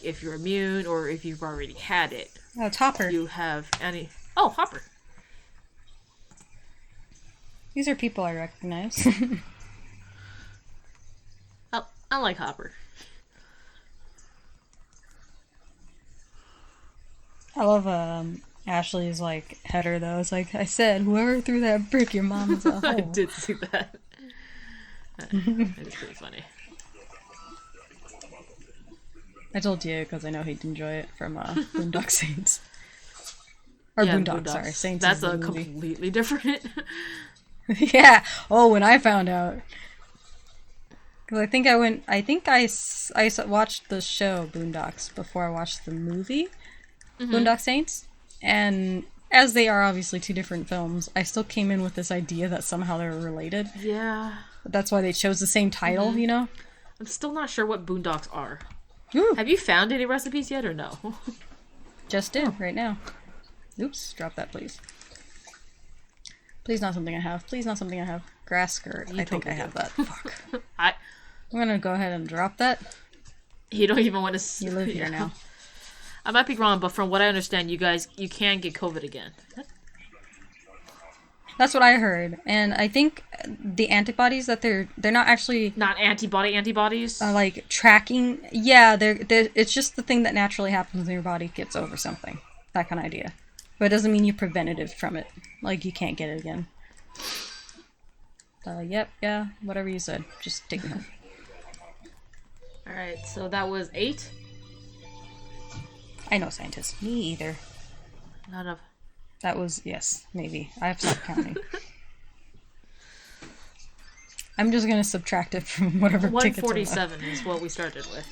Speaker 1: if you're immune or if you've already had it.
Speaker 2: Oh, it's Hopper.
Speaker 1: You have any... Oh, Hopper.
Speaker 2: These are people I recognize.
Speaker 1: I like Hopper.
Speaker 2: I love Ashley's header though. It's I said, whoever threw that brick, your mama's a hoe.
Speaker 1: I did see that. It's pretty funny.
Speaker 2: I told you because I know he'd enjoy it from Boondock Saints. Or Boondocks, sorry. Saints.
Speaker 1: That's a completely different.
Speaker 2: Yeah. Oh, when I found out. Because I think I watched the show Boondocks before I watched the movie Boondock Saints. And as they are obviously 2 different films, I still came in with this idea that somehow they were related.
Speaker 1: Yeah.
Speaker 2: That's why they chose the same title, you know?
Speaker 1: I'm still not sure what Boondocks are.
Speaker 2: Ooh.
Speaker 1: Have you found any recipes yet or no?
Speaker 2: Just did, right now. Oops, drop that please. Please not something I have. Please not something I have. Grass skirt.
Speaker 1: You
Speaker 2: I think I
Speaker 1: totally
Speaker 2: have
Speaker 1: do.
Speaker 2: that. Fuck.
Speaker 1: I.
Speaker 2: I'm gonna go ahead and drop that.
Speaker 1: You don't even want to.
Speaker 2: You live here now.
Speaker 1: I might be wrong, but from what I understand, you can get COVID again.
Speaker 2: That's what I heard, and I think the antibodies that they're not actually
Speaker 1: Not antibodies.
Speaker 2: like tracking. Yeah, they're it's just the thing that naturally happens when your body gets over something. That kind of idea, but it doesn't mean you're preventative from it. Like you can't get it again. Yep, yeah, whatever you said. Just take it home.
Speaker 1: All right, so that was 8.
Speaker 2: I know scientists. Me either.
Speaker 1: None of.
Speaker 2: That was, yes, maybe. I have to stop counting. I'm just going to subtract it from whatever tickets are left.
Speaker 1: 147 is what we started with.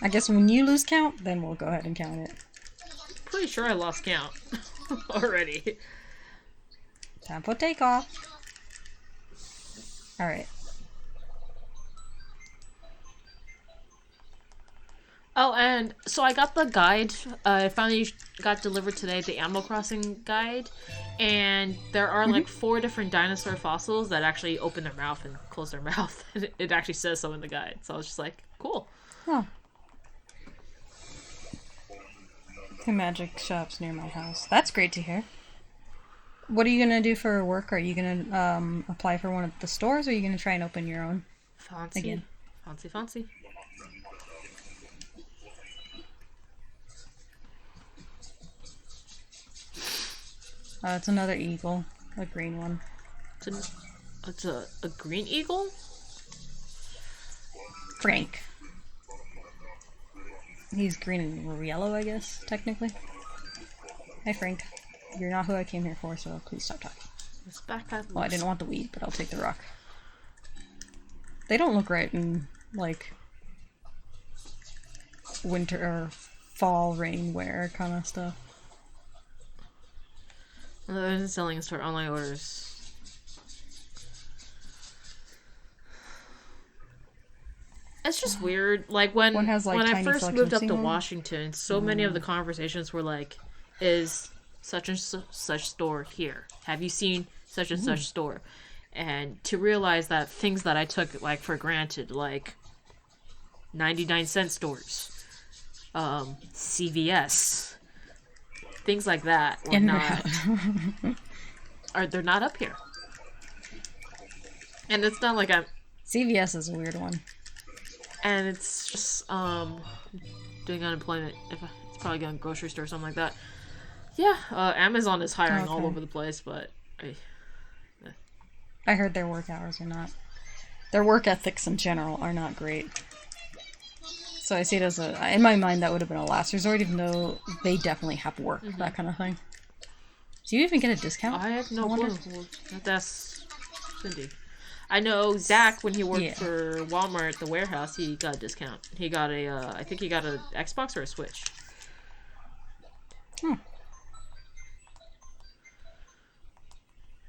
Speaker 2: I guess when you lose count, then we'll go ahead and count it.
Speaker 1: Pretty sure I lost count already.
Speaker 2: Time for takeoff. Alright.
Speaker 1: Oh, and so I got the guide. I finally got delivered today, the Animal Crossing guide. And there are like 4 different dinosaur fossils that actually open their mouth and close their mouth. It actually says so in the guide. So I was just like, cool.
Speaker 2: Huh. The magic shops near my house. That's great to hear. What are you going to do for work? Are you going to apply for one of the stores, or are you going to try and open your own?
Speaker 1: Fancy.
Speaker 2: Again.
Speaker 1: Fancy.
Speaker 2: It's another eagle. A green one.
Speaker 1: It's a green eagle?
Speaker 2: Frank. He's green and yellow, I guess, technically. Hi, Frank. You're not who I came here for, so please stop talking.
Speaker 1: This backpack.
Speaker 2: Well, I didn't want the weed, but I'll take the rock. They don't look right in, like, winter or fall rain wear kind of stuff.
Speaker 1: They're selling store online orders. It's just weird. Like when
Speaker 2: has, like,
Speaker 1: when I
Speaker 2: tiny
Speaker 1: first
Speaker 2: selections
Speaker 1: moved up to
Speaker 2: seen one?
Speaker 1: Washington, so many of the conversations were like, "Is such and such store here? Have you seen such and such store?" And to realize that things that I took like for granted, like 99-cent stores, CVS, things like that, were they're not up here. And it's not like I'm.
Speaker 2: CVS is a weird one.
Speaker 1: And it's just doing unemployment. It's probably going to grocery store or something like that. Yeah, Amazon is hiring all over the place, but
Speaker 2: I heard their work hours are not. Their work ethics in general are not great. So I see it as in my mind, that would have been a last resort, even though they definitely have work, that kind of thing. Do you even get a discount?
Speaker 1: I have no clue. That's Cindy. I know Zach, when he worked for Walmart at the warehouse, he got a discount. He got I think he got an Xbox or a Switch.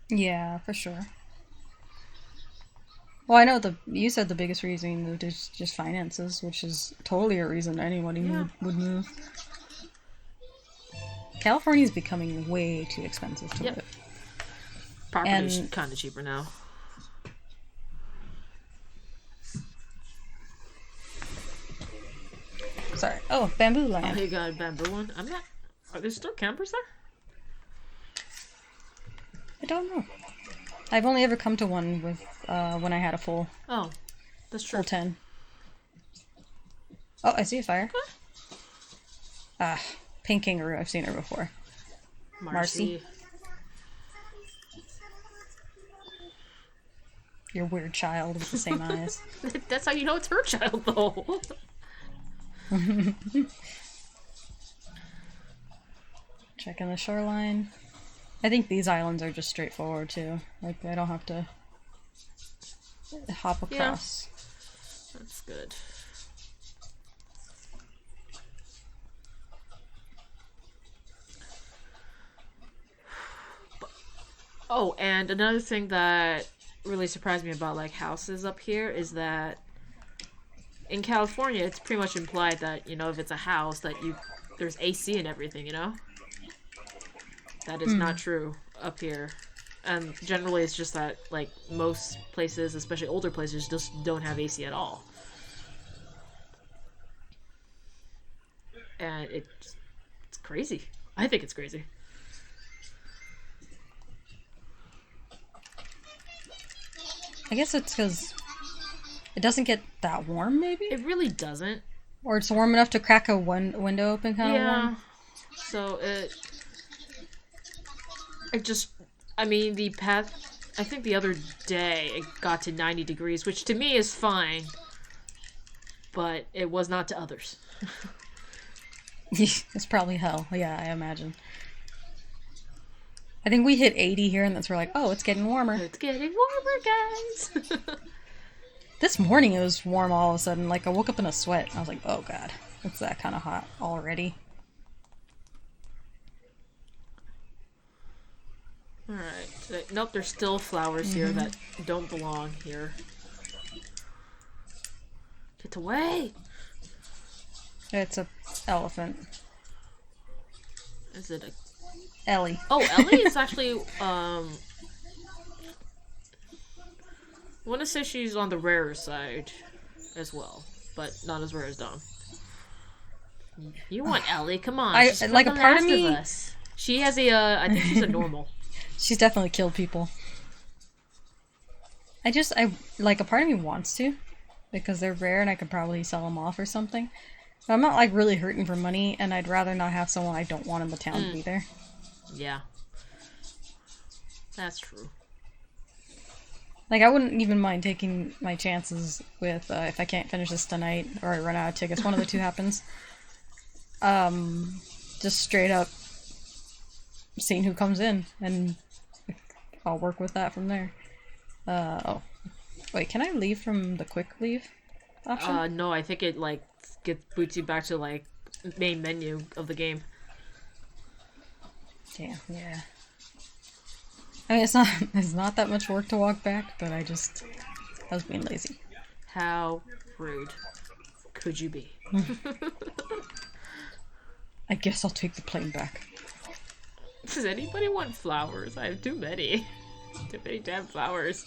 Speaker 2: Yeah, for sure. Well, I know you said the biggest reason you moved is just finances, which is totally a reason anybody would move. California is becoming way too expensive to live.
Speaker 1: Property's kind of cheaper now.
Speaker 2: Sorry. Oh, bamboo land.
Speaker 1: Oh, you got a bamboo one? I'm not. Are there still campers there?
Speaker 2: I don't know. I've only ever come to one with when I had a full.
Speaker 1: Oh, that's true.
Speaker 2: Full 10. Oh, I see a fire. Pink kangaroo. I've seen her before. Marcy. Your weird child with the same eyes.
Speaker 1: That's how you know it's her child, though.
Speaker 2: Checking the shoreline. I think these islands are just straightforward too. Like I don't have to hop across.
Speaker 1: Yeah. That's good. Oh, and another thing that really surprised me about like houses up here is that in California, it's pretty much implied that, you know, if it's a house that there's AC and everything, you know? That is not true up here. And generally it's just that, like, most places, especially older places, just don't have AC at all. And it's crazy. I think it's crazy.
Speaker 2: I guess it's because it doesn't get that warm, maybe?
Speaker 1: It really doesn't.
Speaker 2: Or it's warm enough to crack a window open kind of warm?
Speaker 1: So it just, I mean, I think the other day it got to 90 degrees, which to me is fine, but it was not to others.
Speaker 2: It's probably hell. Yeah, I imagine. I think we hit 80 here, and that's we're like, oh, it's getting warmer.
Speaker 1: It's getting warmer, guys.
Speaker 2: This morning it was warm all of a sudden. Like, I woke up in a sweat. I was like, oh, God. It's that kind of hot already.
Speaker 1: Alright. Nope, there's still flowers here that don't belong here. Get away!
Speaker 2: It's a elephant.
Speaker 1: Is it a...
Speaker 2: Ellie.
Speaker 1: Oh, Ellie is actually, I want to say she's on the rarer side as well, but not as rare as Dawn. You want Ellie? Come on. She's
Speaker 2: like a
Speaker 1: from The
Speaker 2: part of
Speaker 1: Last
Speaker 2: me.
Speaker 1: Us. She has a, I think she's a normal.
Speaker 2: She's definitely killed people. I like a part of me wants to, because they're rare and I could probably sell them off or something. But I'm not like really hurting for money, and I'd rather not have someone I don't want in the town to be there.
Speaker 1: Yeah. That's true.
Speaker 2: Like, I wouldn't even mind taking my chances with, if I can't finish this tonight, or I run out of tickets, one of the two happens. Just straight up seeing who comes in, and I'll work with that from there. Oh. Wait, can I leave from the quick leave option?
Speaker 1: No, I think it, like, boots you back to, like, main menu of the game.
Speaker 2: Damn, yeah. I mean, it's not that much work to walk back, but I was being lazy.
Speaker 1: How rude could you be?
Speaker 2: I guess I'll take the plane back.
Speaker 1: Does anybody want flowers? I have too many. Too many damn flowers.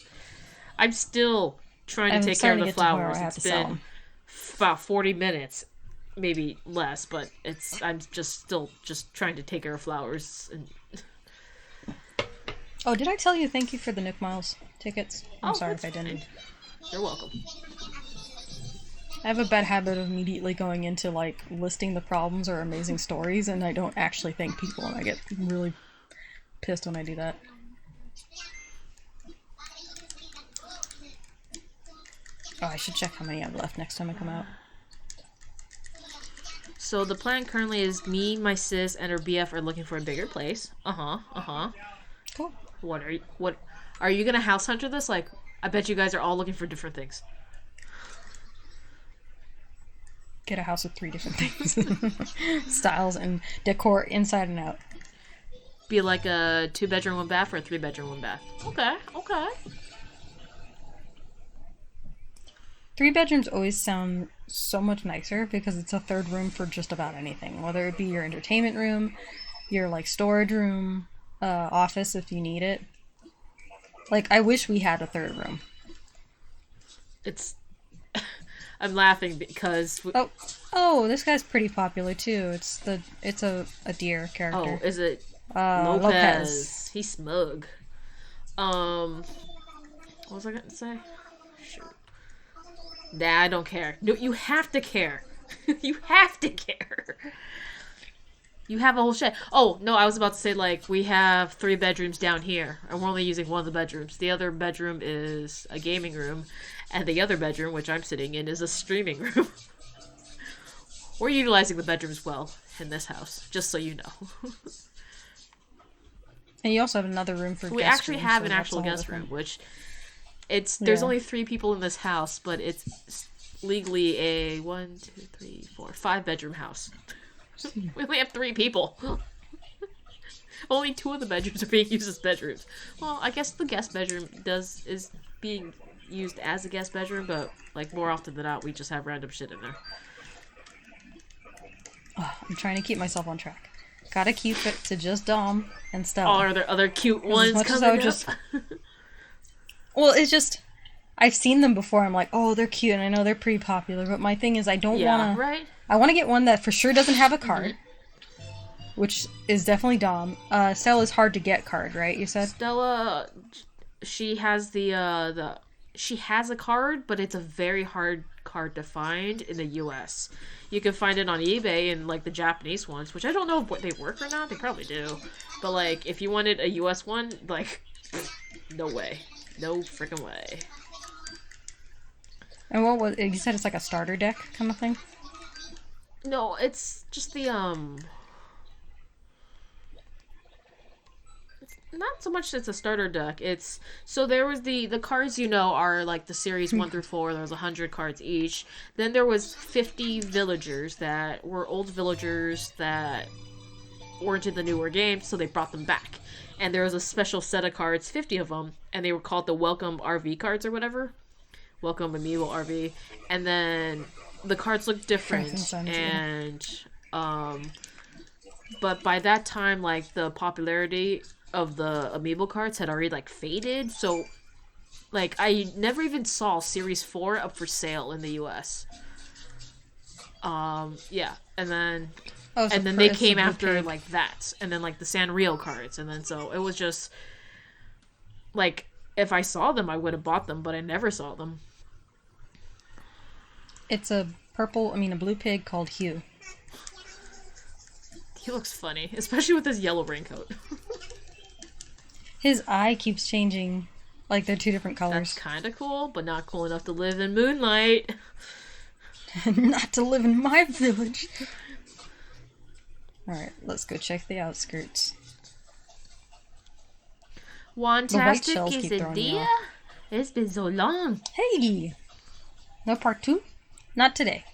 Speaker 1: I'm still trying to take care of the flowers. It's been about 40 minutes. Maybe less, but I'm still trying to take care of flowers. And...
Speaker 2: Oh, did I tell you thank you for the Nook Miles tickets? I'm sorry if I didn't.
Speaker 1: You're welcome.
Speaker 2: I have a bad habit of immediately going into, like, listing the problems or amazing stories, and I don't actually thank people, and I get really pissed when I do that. Oh, I should check how many I have left next time I come out.
Speaker 1: So the plan currently is me, my sis, and her BF are looking for a bigger place.
Speaker 2: Cool.
Speaker 1: What are you gonna house hunter this? Like, I bet you guys are all looking for different things.
Speaker 2: Get a house with 3 different things. Styles and decor inside and out.
Speaker 1: Be like a 2-bedroom, 1 bath, or a 3-bedroom, 1 bath. Okay.
Speaker 2: 3 bedrooms always sound so much nicer because it's a third room for just about anything. Whether it be your entertainment room, your, like, storage room, office if you need it. Like, I wish we had a third room.
Speaker 1: I'm laughing because...
Speaker 2: Oh, this guy's pretty popular too. It's a deer character.
Speaker 1: Oh, is it
Speaker 2: Lopez?
Speaker 1: He's smug. What was I gonna say? Shoot. Nah, I don't care. No, you have to care. You have to care. You have a whole shed. Oh, no, I was about to say, like, we have 3 bedrooms down here, and we're only using one of the bedrooms. The other bedroom is a gaming room, and the other bedroom, which I'm sitting in, is a streaming room. We're utilizing the bedrooms well in this house, just so you know.
Speaker 2: And you also have another room for guest
Speaker 1: We actually
Speaker 2: room,
Speaker 1: have
Speaker 2: so
Speaker 1: an
Speaker 2: that's
Speaker 1: actual
Speaker 2: a whole
Speaker 1: guest
Speaker 2: different-
Speaker 1: room, which... There's only 3 people in this house, but it's legally a 1, 2, 3, 4, 5-bedroom house. We only have 3 people. Only 2 of the bedrooms are being used as bedrooms. Well, I guess the guest bedroom is being used as a guest bedroom, but, like, more often than not, we just have random shit in there.
Speaker 2: Oh, I'm trying to keep myself on track. Gotta keep it to just Dom and
Speaker 1: Oh,
Speaker 2: Stella.
Speaker 1: are there other cute ones
Speaker 2: much as
Speaker 1: coming
Speaker 2: I would
Speaker 1: up?
Speaker 2: just- Well, it's just I've seen them before. I'm like, oh, they're cute, and I know they're pretty popular. But my thing is, I don't
Speaker 1: Yeah,
Speaker 2: want to.
Speaker 1: right?
Speaker 2: I want to get one that for sure doesn't have a card, which is definitely Dom. Stella's hard to get card, right? You said.
Speaker 1: Stella, she has she has a card, but it's a very hard card to find in the U.S. You can find it on eBay and like the Japanese ones, which I don't know if they work or not. They probably do, but like if you wanted a U.S. one, like no way, no freaking way.
Speaker 2: And what was you said? It's like a starter deck kind of thing.
Speaker 1: No, it's just the not so much it's a starter deck. It's so there was the cards are like the series 1 through 4. There was 100 cards each. Then there was 50 villagers that were old villagers that weren't in the newer game, so they brought them back. And there was a special set of cards, 50 of them, and they were called the Welcome RV cards or whatever. Welcome Amiibo RV. And then the cards looked different, and but by that time, like, the popularity of the Amiibo cards had already, like, faded, so, like, I never even saw Series 4 up for sale in the US. Yeah, and then...
Speaker 2: Oh, so
Speaker 1: and then they came after, like, that, and then, like, the Sanrio cards, and then, so, it was just, like, if I saw them, I would have bought them, but I never saw them.
Speaker 2: It's a blue pig called Hugh.
Speaker 1: He looks funny, especially with his yellow raincoat.
Speaker 2: His eye keeps changing, like they're two different colors.
Speaker 1: That's kind of cool, but not cool enough to live in moonlight.
Speaker 2: Not to live in my village. Alright, let's go check the outskirts.
Speaker 1: Fantastic quesadilla? It's been so long.
Speaker 2: Hey! No part 2? Not today.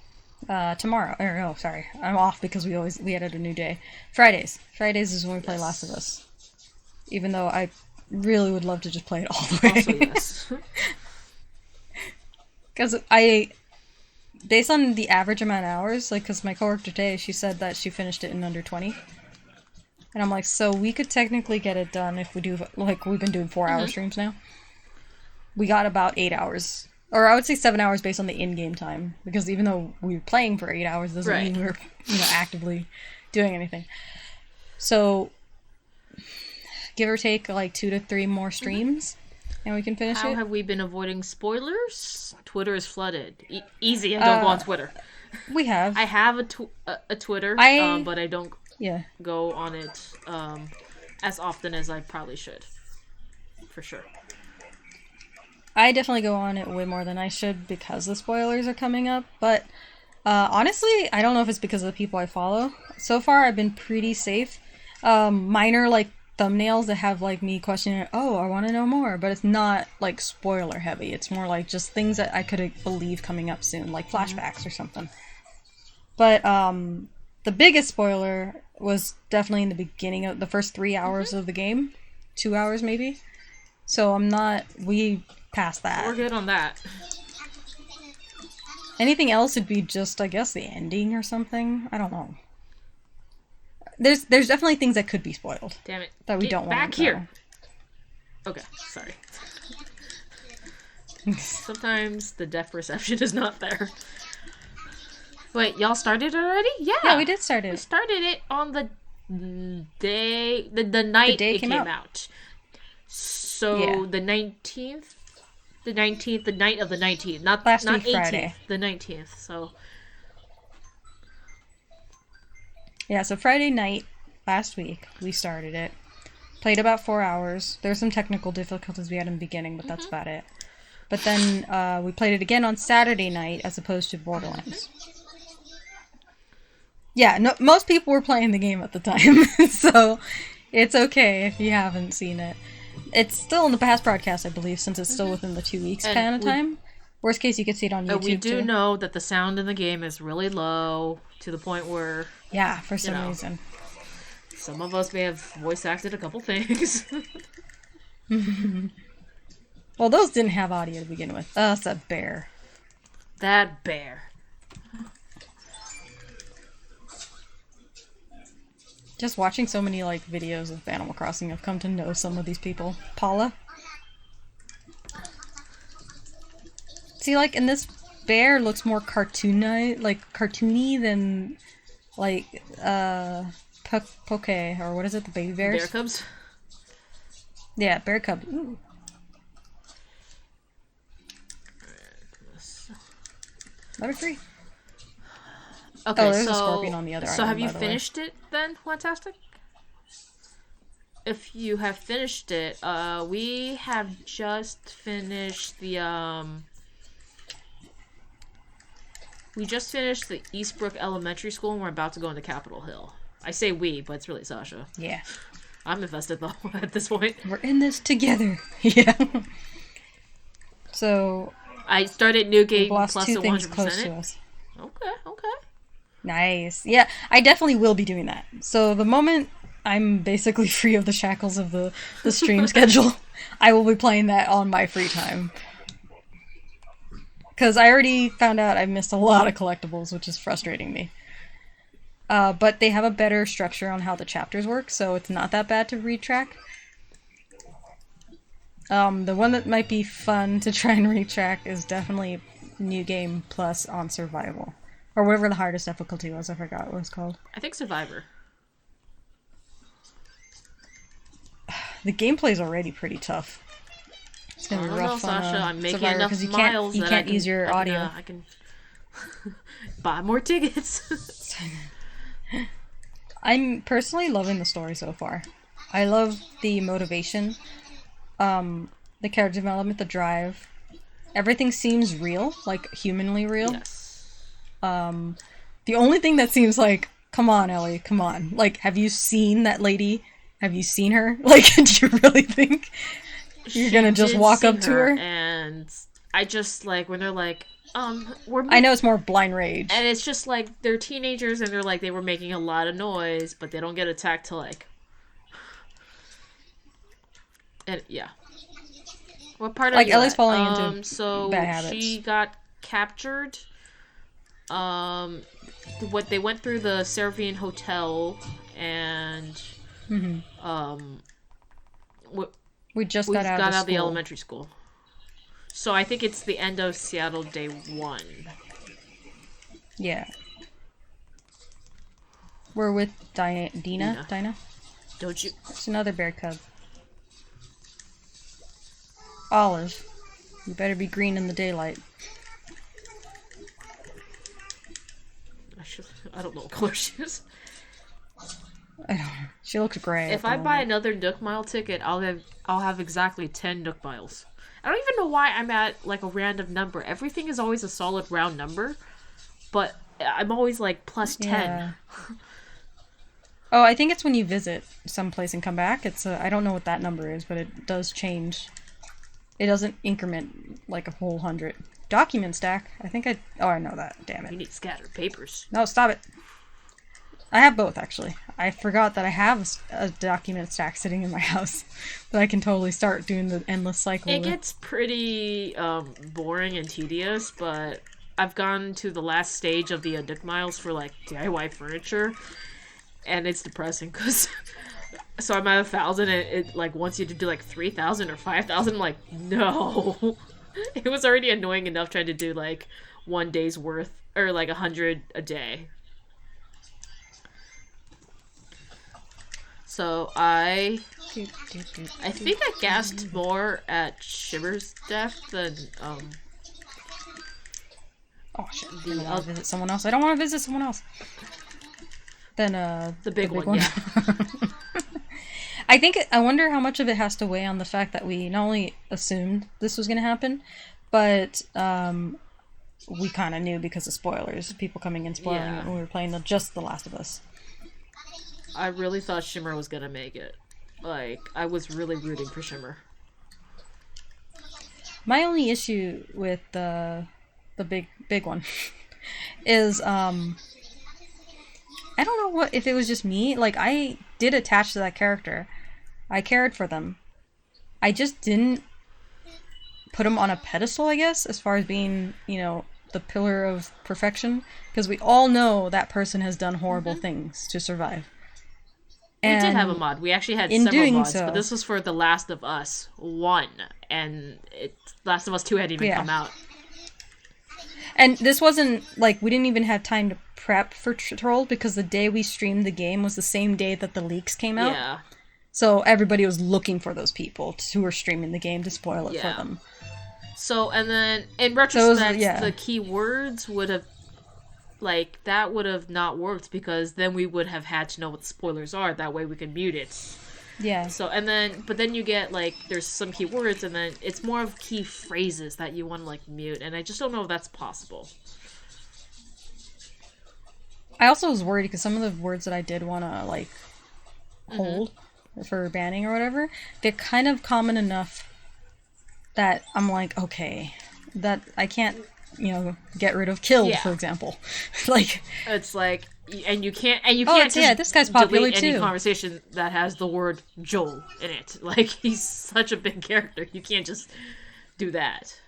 Speaker 2: Tomorrow. Or no, sorry. I'm off because we added a new day. Fridays. Fridays is when we play Last of Us. Even though I really would love to just play it all the way.
Speaker 1: Also, yes.
Speaker 2: Because based on the average amount of hours, like, because my coworker today, she said that she finished it in under 20. And I'm like, so we could technically get it done if we do, like, we've been doing 4-hour streams now. We got about 8 hours. Or I would say 7 hours based on the in-game time. Because even though we were playing for 8 hours, doesn't mean we were, actively doing anything. So, give or take, like, 2 to 3 more streams. And we can finish it.
Speaker 1: How have we been avoiding spoilers? Twitter is flooded. Easy, I don't go on Twitter.
Speaker 2: We have.
Speaker 1: I have a Twitter, but I don't go on it as often as I probably should. For sure.
Speaker 2: I definitely go on it way more than I should because the spoilers are coming up. But honestly, I don't know if it's because of the people I follow. So far, I've been pretty safe. Minor, like, thumbnails that have, like, me questioning, oh, I want to know more. But it's not, like, spoiler heavy. It's more like just things that I could believe coming up soon, like flashbacks or something. But the biggest spoiler was definitely in the beginning of the first 3 hours of the game. 2 hours, maybe. So we passed that.
Speaker 1: We're good on that.
Speaker 2: Anything else would be just, I guess, the ending or something. I don't know. There's definitely things that could be spoiled.
Speaker 1: Damn it.
Speaker 2: That we don't want
Speaker 1: back
Speaker 2: to know.
Speaker 1: here. Okay, sorry. Sometimes the depth perception is not there. Wait, y'all started already?
Speaker 2: Yeah, we did start it.
Speaker 1: We started it on the day, the night it came out. So the 19th? The 19th, the night of the 19th. Not 18th, Friday. The 19th, so...
Speaker 2: Yeah, so Friday night, last week, we started it. Played about 4 hours. There were some technical difficulties we had in the beginning, but that's about it. But then we played it again on Saturday night as opposed to Borderlands. Yeah, no, most people were playing the game at the time, so it's okay if you haven't seen it. It's still in the past broadcast, I believe, since it's still within the 2 weeks kind of time. Worst case, you could see it on YouTube,
Speaker 1: we do know that the sound in the game is really low, to the point where...
Speaker 2: Yeah, for some reason.
Speaker 1: Some of us may have voice acted a couple things.
Speaker 2: Well, those didn't have audio to begin with. That's a bear.
Speaker 1: That bear.
Speaker 2: Just watching so many like videos of Animal Crossing, I've come to know some of these people. Paula. See, like, and this bear looks more cartoony than, like, Poke, or what is it, the baby bears?
Speaker 1: Bear cubs?
Speaker 2: Yeah, bear cub. Ooh. Level 3.
Speaker 1: Okay,
Speaker 2: there's
Speaker 1: so,
Speaker 2: a scorpion on the other
Speaker 1: so
Speaker 2: island,
Speaker 1: have you
Speaker 2: by the way.
Speaker 1: finished it then, Fantastic? If you have finished it, we have just finished the, we just finished the Eastbrook Elementary School, and we're about to go into Capitol Hill. I say we, but it's really Sasha.
Speaker 2: Yeah.
Speaker 1: I'm invested, though, at this point.
Speaker 2: We're in this together. Yeah. So...
Speaker 1: I started New Game
Speaker 2: lost
Speaker 1: plus
Speaker 2: 2
Speaker 1: a
Speaker 2: things
Speaker 1: 100%.
Speaker 2: close to us.
Speaker 1: Okay.
Speaker 2: Nice. Yeah, I definitely will be doing that. So the moment I'm basically free of the shackles of the stream schedule, I will be playing that on my free time. Because I already found out I missed a lot of collectibles, which is frustrating me. But they have a better structure on how the chapters work, so it's not that bad to retrack. The one that might be fun to try and retrack is definitely New Game Plus on Survival. Or whatever the hardest difficulty was, I forgot what it was called.
Speaker 1: I think Survivor.
Speaker 2: The gameplay's already pretty tough. It's gonna be rough on
Speaker 1: Sasha. I'm making
Speaker 2: Survivor,
Speaker 1: enough
Speaker 2: 'cause you
Speaker 1: miles
Speaker 2: you
Speaker 1: that
Speaker 2: can't use your audio.
Speaker 1: I can buy more tickets.
Speaker 2: I'm personally loving the story so far. I love the motivation, the character development, the drive. Everything seems real, like humanly real.
Speaker 1: Yes.
Speaker 2: The only thing that seems like, come on, Ellie, come on. Like, have you seen that lady? Have you seen her? Like, do you really think you're gonna just walk up to her?
Speaker 1: And I just, like, when they're like,
Speaker 2: I know it's more blind rage.
Speaker 1: And it's just, like, they're teenagers and they're like, they were making a lot of noise, but they don't get attacked till, like... And, yeah. What part of
Speaker 2: Ellie's falling into
Speaker 1: so
Speaker 2: bad habits.
Speaker 1: She got captured. What they went through the Seraphine Hotel, and
Speaker 2: we just got out of
Speaker 1: the elementary school. So I think it's the end of Seattle Day 1.
Speaker 2: Yeah. We're with Dinah.
Speaker 1: Don't you?
Speaker 2: It's another bear cub. Olive. You better be green in the daylight.
Speaker 1: I don't know what color she is.
Speaker 2: I don't know. She looks gray.
Speaker 1: If I buy another Nook Mile ticket, I'll have exactly 10 Nook Miles. I don't even know why I'm at, like, a random number. Everything is always a solid round number, but I'm always, like, plus 10.
Speaker 2: Yeah. Oh, I think it's when you visit someplace and come back. I don't know what that number is, but it does change. It doesn't increment, like, a whole 100. Document stack. I know that. Damn it.
Speaker 1: You need scattered papers.
Speaker 2: No, stop it. I have both, actually. I forgot that I have a document stack sitting in my house that I can totally start doing the endless cycle
Speaker 1: It
Speaker 2: with.
Speaker 1: gets pretty boring and tedious, but I've gone to the last stage of the Nook Miles for, like, DIY furniture, and it's depressing, because... So I'm at 1,000, and it, like, wants you to do, like, 3,000 or 5,000. I'm like, no. It was already annoying enough trying to do, like, 1 day's worth, or, like, 100 a day. So I think I gassed more at Shimmer's death than,
Speaker 2: Oh, shit. I don't want to visit someone else. I don't want to visit someone else. Then,
Speaker 1: the big one, yeah.
Speaker 2: I wonder how much of it has to weigh on the fact that we not only assumed this was going to happen, but we kind of knew because of spoilers. People coming in spoiling it when we were playing just The Last of Us.
Speaker 1: I really thought Shimmer was going to make it. Like, I was really rooting for Shimmer.
Speaker 2: My only issue with the big one is I don't know if it was just me. Like, I did attach to that character. I cared for them. I just didn't put him on a pedestal, I guess, as far as being, the pillar of perfection. Because we all know that person has done horrible things to survive.
Speaker 1: We did have a mod. We actually had
Speaker 2: in
Speaker 1: several
Speaker 2: doing
Speaker 1: mods,
Speaker 2: so,
Speaker 1: but this was for The Last of Us 1, and Last of Us 2 hadn't even come out.
Speaker 2: And this wasn't, like, we didn't even have time to prep for Troll, because the day we streamed the game was the same day that the leaks came out.
Speaker 1: Yeah.
Speaker 2: So everybody was looking for those people who were streaming the game to spoil it for them.
Speaker 1: So, and then, in retrospect, the keywords would have, like, that would have not worked, because then we would have had to know what the spoilers are. That way we could mute it.
Speaker 2: Yeah.
Speaker 1: So, and then, but then you get, like, there's some keywords, and then it's more of key phrases that you want to, like, mute, and I just don't know if that's possible.
Speaker 2: I also was worried, because some of the words that I did want to, like, hold for banning or whatever, they're kind of common enough that I'm like, okay, that I can't, get rid of killed, for example. Like,
Speaker 1: it's like, and you can't just
Speaker 2: this guy's popular
Speaker 1: delete any
Speaker 2: too.
Speaker 1: conversation that has the word Joel in it. Like, he's such a big character. You can't just do that.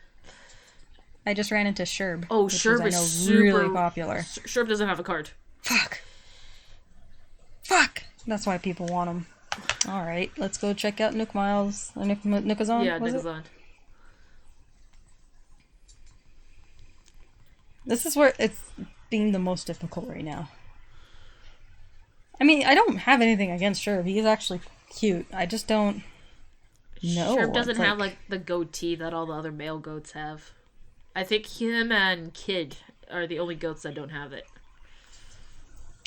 Speaker 2: I just ran into Sherb.
Speaker 1: Oh, Sherb is super
Speaker 2: really popular.
Speaker 1: Sherb doesn't have a card.
Speaker 2: Fuck. That's why people want him. All right, let's go check out Nook Miles. Nook is on.
Speaker 1: Yeah, Nook is on.
Speaker 2: This is where it's being the most difficult right now. I mean, I don't have anything against Sherb. He's actually cute. I just don't know.
Speaker 1: Sherb doesn't have, like, the goatee that all the other male goats have. I think him and Kid are the only goats that don't have it.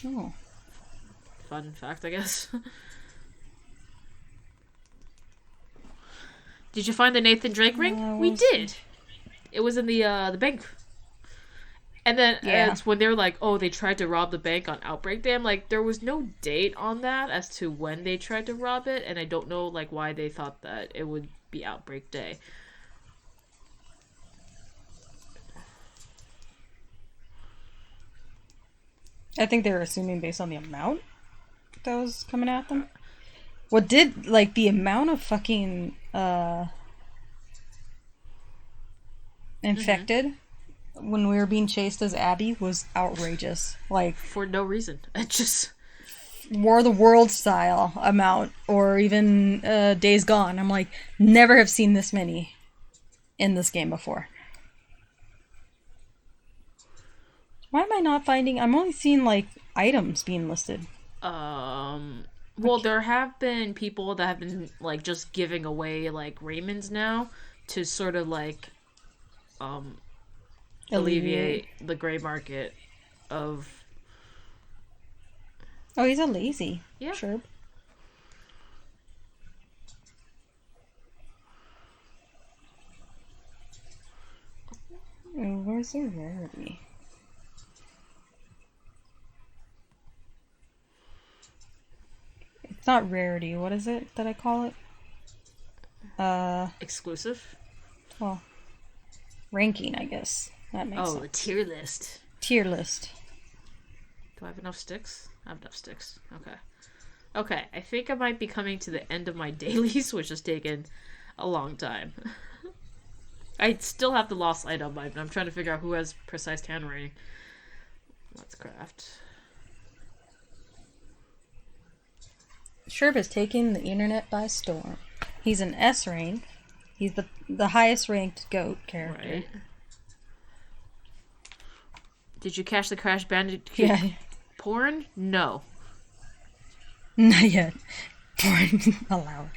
Speaker 2: Oh.
Speaker 1: Fun fact, I guess. Did you find the Nathan Drake ring? We did. It was in the bank. And then it's when they were like, oh, they tried to rob the bank on Outbreak Day. I'm like, there was no date on that as to when they tried to rob it, and I don't know, like, why they thought that it would be Outbreak Day.
Speaker 2: I think they were assuming based on the amount that was coming at them. What did, like, the amount of fucking infected when we were being chased as Abby was outrageous. Like,
Speaker 1: for no reason. It just
Speaker 2: War of the World style amount, or even Days Gone. I'm like, never have seen this many in this game before. Why am I not finding? I'm only seeing, like, items being listed.
Speaker 1: Well, there have been people that have been, like, just giving away, like, Raymonds now to sort of, like, alleviate the gray market of...
Speaker 2: Oh, he's a lazy.
Speaker 1: Yeah.
Speaker 2: Sure. Oh, where's the rarity? It's not rarity. What is it that I call it?
Speaker 1: Exclusive?
Speaker 2: Well, ranking, I guess. That makes sense.
Speaker 1: Oh, the tier list.
Speaker 2: Tier list.
Speaker 1: Do I have enough sticks? I have enough sticks. Okay. Okay, I think I might be coming to the end of my dailies, which has taken a long time. I still have the lost item, but I'm trying to figure out who has precise handwriting. Let's craft.
Speaker 2: Sherb is taking the internet by storm. He's an S rank. He's the highest ranked goat character.
Speaker 1: Right. Did you catch the Crash Bandicoot porn? No.
Speaker 2: Not yet. Porn allowed.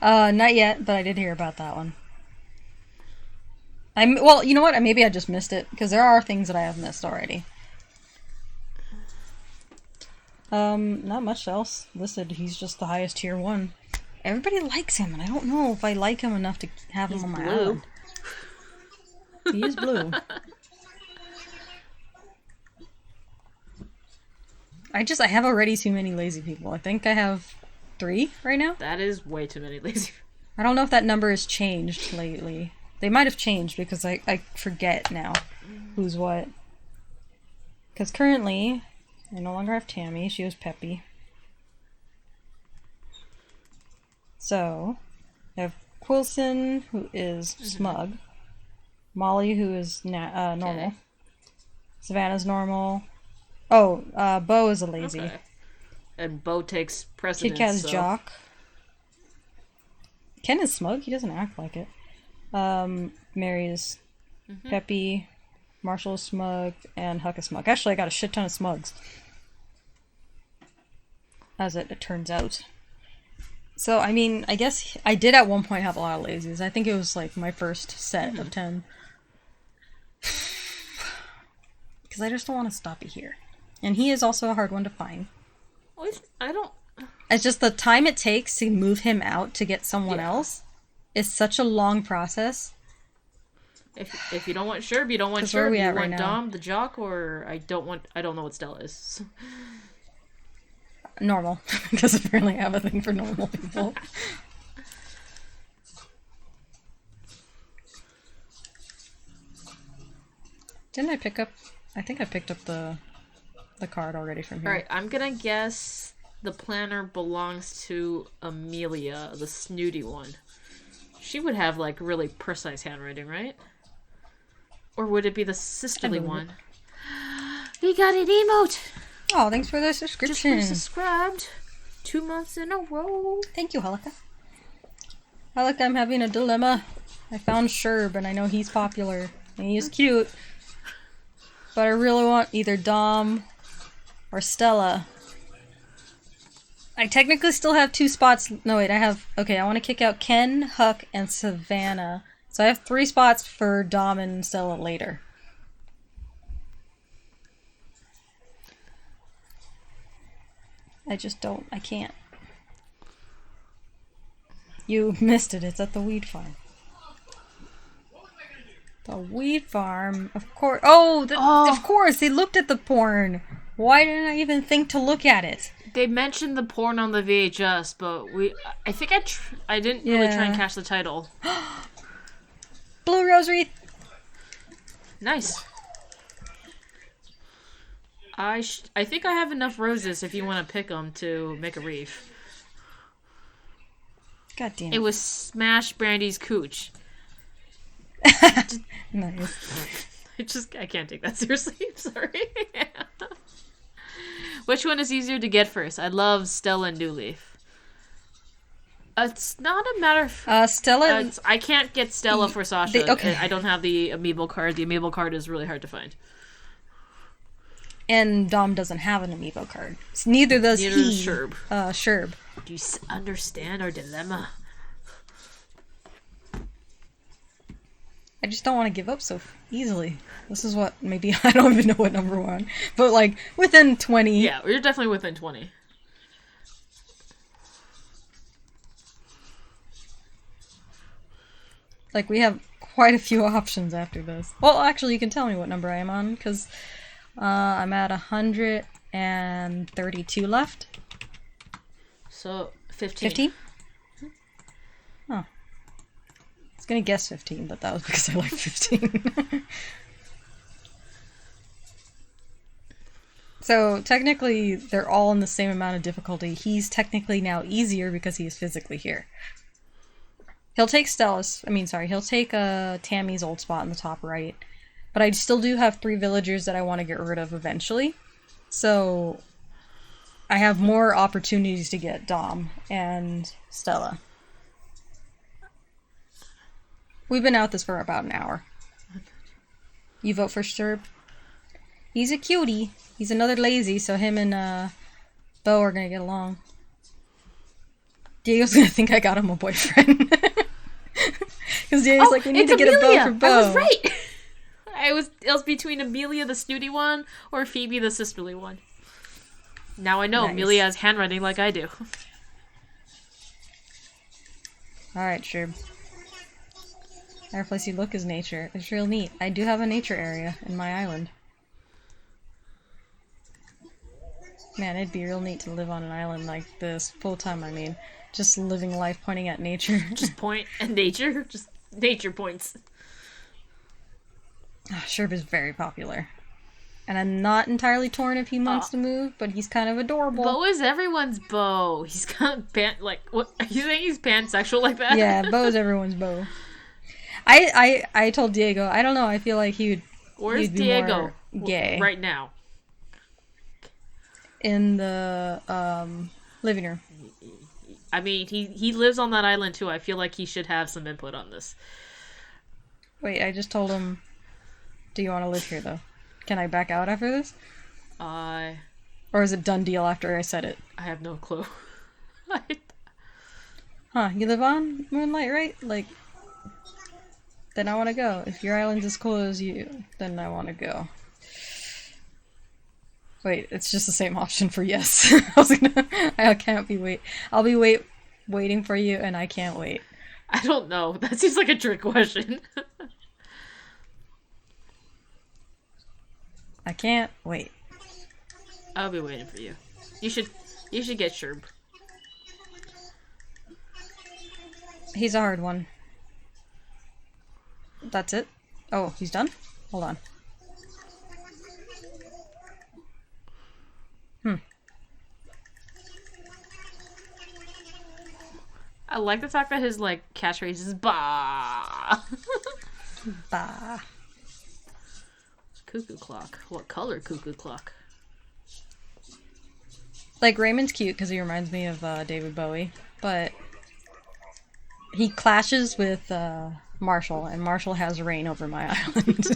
Speaker 2: Not yet, but I did hear about that one. Well, you know what? Maybe I just missed it, because there are things that I have missed already. Not much else listed. He's just the highest tier 1. Everybody likes him, and I don't know if I like him enough to have him on my island. He is blue. I have already too many lazy people. I think I have 3 right now.
Speaker 1: That is way too many lazy people.
Speaker 2: I don't know if that number has changed lately. They might have changed, because I forget now who's what. Because currently, I no longer have Tammy. She was Peppy. So, I have Quilson, who is smug. Molly, who is normal.
Speaker 1: Okay.
Speaker 2: Savannah's normal. Oh, Bo is a lazy.
Speaker 1: Okay. and Bo takes
Speaker 2: Kit
Speaker 1: precedence.
Speaker 2: Kat is
Speaker 1: so.
Speaker 2: Jock. Ken is Smug. He doesn't act like it. Mary is Peppy. Marshall is Smug, and Huck is Smug. Actually, I got a shit ton of Smugs. As it turns out. So, I mean, I guess I did at one point have a lot of lazies. I think it was like my first set of 10. Because I just don't want to stop it here. And he is also a hard one to find.
Speaker 1: I don't...
Speaker 2: It's just the time it takes to move him out to get someone else is such a long process.
Speaker 1: If you don't want Sherb, you don't want
Speaker 2: Where are
Speaker 1: Sherb.
Speaker 2: we
Speaker 1: You
Speaker 2: at
Speaker 1: want
Speaker 2: right now?
Speaker 1: Dom, the Jock, or I don't know what Stella is.
Speaker 2: Normal. Because apparently I have a thing for normal people. Didn't I pick up... I think I picked up the card already from here.
Speaker 1: Alright, I'm gonna guess the planner belongs to Amelia, the snooty one. She would have, like, really precise handwriting, right? Or would it be the sisterly one? We got an emote!
Speaker 2: Oh, thanks for the
Speaker 1: Just
Speaker 2: subscription.
Speaker 1: subscribed 2 months in a row.
Speaker 2: Thank you, Halika. Halika, I'm having a dilemma. I found Sherb, and I know he's popular, and he is cute. But I really want either Dom or Stella. I technically still have 2 spots. No, wait, I have... Okay, I want to kick out Ken, Huck, and Savannah. So I have 3 spots for Dom and Stella later. I just don't... I can't. You missed it. It's at the weed farm. The weed farm. Of course. Oh, of course. They looked at the porn. Why didn't I even think to look at it?
Speaker 1: They mentioned the porn on the VHS, but I think I didn't really try and catch the title.
Speaker 2: Blue rosary.
Speaker 1: Nice. I think I have enough roses if you want to pick them to make a wreath.
Speaker 2: God damn it.
Speaker 1: It was Smash Brandy's cooch.
Speaker 2: Nice.
Speaker 1: I can't take that seriously. I'm sorry. Which one is easier to get first? I love Stella and New Leaf. It's not a matter of...
Speaker 2: Stella...
Speaker 1: I can't get Stella for Sasha.
Speaker 2: Okay.
Speaker 1: I don't have the amiibo card. The amiibo card is really hard to find.
Speaker 2: And Dom doesn't have an amiibo card. Neither does
Speaker 1: Sherb.
Speaker 2: Sherb.
Speaker 1: Do you understand our dilemma?
Speaker 2: I just don't want to give up so easily. This is what, maybe, I don't even know what number one. But, like, within 20.
Speaker 1: Yeah, you're definitely within 20.
Speaker 2: Like, we have quite a few options after this. Well, actually, you can tell me what number I am on, because I'm at 132 left.
Speaker 1: So, 15.
Speaker 2: 15? Oh. I was gonna guess 15, but that was because I like 15. So, technically, they're all in the same amount of difficulty. He's technically now easier because he is physically here. He'll take he'll take Tammy's old spot in the top right. But I still do have 3 villagers that I want to get rid of eventually. So, I have more opportunities to get Dom and Stella. We've been out this for about an hour. You vote for Sturb? He's a cutie. He's another lazy, so him and Bo are gonna get along. Diego's gonna think I got him a boyfriend. Because Diego's like, we need to get a Bo for Bo.
Speaker 1: I was right. It was between Amelia, the snooty one, or Phoebe, the sisterly one. Now I know
Speaker 2: Nice.
Speaker 1: Amelia has handwriting like I do.
Speaker 2: Alright, sure. Every place you look is nature. It's real neat. I do have a nature area in my island. Man, it'd be real neat to live on an island like this. Full time, I mean. Just living life pointing at nature.
Speaker 1: Just point at nature. Just nature points.
Speaker 2: Sherb is very popular. And I'm not entirely torn if he wants to move, but he's kind of adorable.
Speaker 1: Bo is everyone's Bo. He's kind of what? Are you saying he's pansexual like that?
Speaker 2: Yeah, Bo is everyone's Bo. I told Diego, I don't know, I feel like he'd
Speaker 1: Where's
Speaker 2: be
Speaker 1: Diego?
Speaker 2: more gay.
Speaker 1: Right now.
Speaker 2: in the living room.
Speaker 1: I mean, he lives on that island too. I feel like he should have some input on this.
Speaker 2: Wait, I just told him, do you want to live here, though? Can I back out after this? Or is it done deal after I said it?
Speaker 1: I have no clue.
Speaker 2: Huh, you live on Moonlight, right? Like, then I want to go. If your island's as cool as you, then I want to go. Wait, it's just the same option for yes. I can't be I'll be waiting for you, and I can't wait.
Speaker 1: I don't know. That seems like a trick question.
Speaker 2: I can't wait.
Speaker 1: I'll be waiting for you. You should get Sherb.
Speaker 2: He's a hard one. That's it? Oh, he's done? Hold on.
Speaker 1: I like the fact that his, like, catchphrase is bah.
Speaker 2: Bah.
Speaker 1: Cuckoo clock. What color cuckoo clock?
Speaker 2: Like, Raymond's cute because he reminds me of David Bowie, but he clashes with Marshall, and Marshall has reign over my island.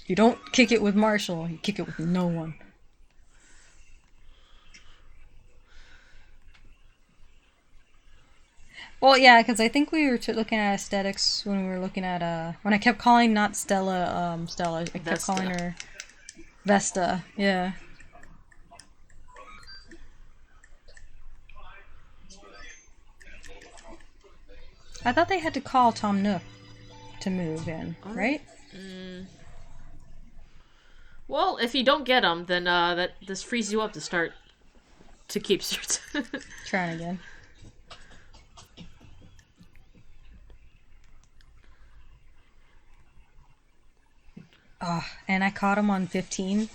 Speaker 2: You don't kick it with Marshall, you kick it with no one. Well, yeah, because I think we were looking at aesthetics when we were looking at, when I kept calling not Stella, Stella, I kept calling her Vesta, yeah. I thought they had to call Tom Nook to move in, right?
Speaker 1: Well, if you don't get him, then this frees you up to keep
Speaker 2: Trying again. And I caught him on 15.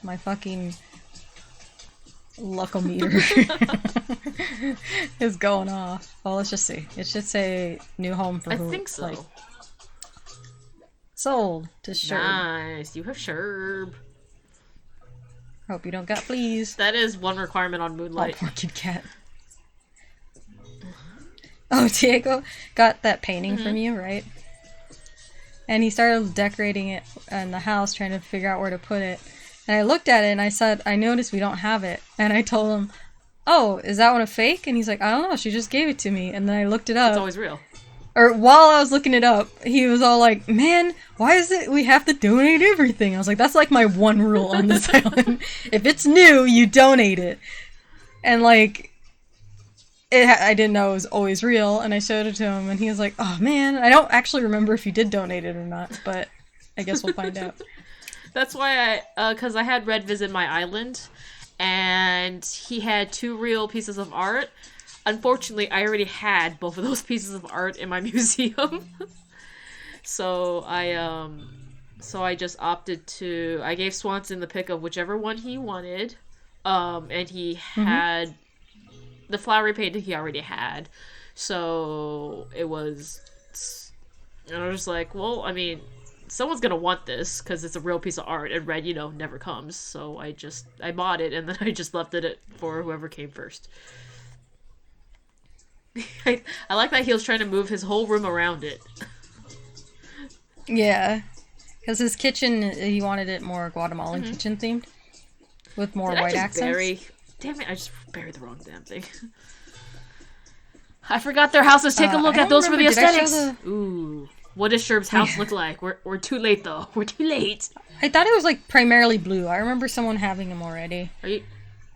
Speaker 2: My fucking luckometer is going off. Well, let's just see. It should say new home for who.
Speaker 1: I think so.
Speaker 2: Like, sold to Sherb.
Speaker 1: Nice. You have Sherb.
Speaker 2: Hope you don't got fleas.
Speaker 1: That is one requirement on Moonlight.
Speaker 2: Oh, poor Kid Cat. Oh, Diego got that painting from you, right? And he started decorating it in the house, trying to figure out where to put it. And I looked at it and I said, I noticed we don't have it. And I told him, oh, is that one a fake? And he's like, I don't know, she just gave it to me. And then I looked it up.
Speaker 1: It's always real.
Speaker 2: Or while I was looking it up, he was all like, man, why is it we have to donate everything? I was like, that's like my one rule on this island. If it's new, you donate it. And like, I didn't know it was always real, and I showed it to him, and he was like, oh man, I don't actually remember if you did donate it or not, but I guess we'll find out.
Speaker 1: That's why because I had Red visit my island, and he had 2 real pieces of art. Unfortunately, I already had both of those pieces of art in my museum. So I just opted to, I gave Swanson the pick of whichever one he wanted, and he had the flowery painting he already had. So it was, and I was just like, well, I mean, someone's gonna want this because it's a real piece of art, and Red, never comes. So I bought it, and then I just left it for whoever came first. I like that he was trying to move his whole room around it.
Speaker 2: Yeah, because his kitchen, he wanted it more Guatemalan kitchen themed, with more white accents.
Speaker 1: Damn it, I just buried the wrong damn thing. I forgot their houses. Take a look at those for the aesthetics. Ooh. What does Sherb's house look like? We're too late, though. We're too late.
Speaker 2: I thought it was, like, primarily blue. I remember someone having them already.
Speaker 1: Are you...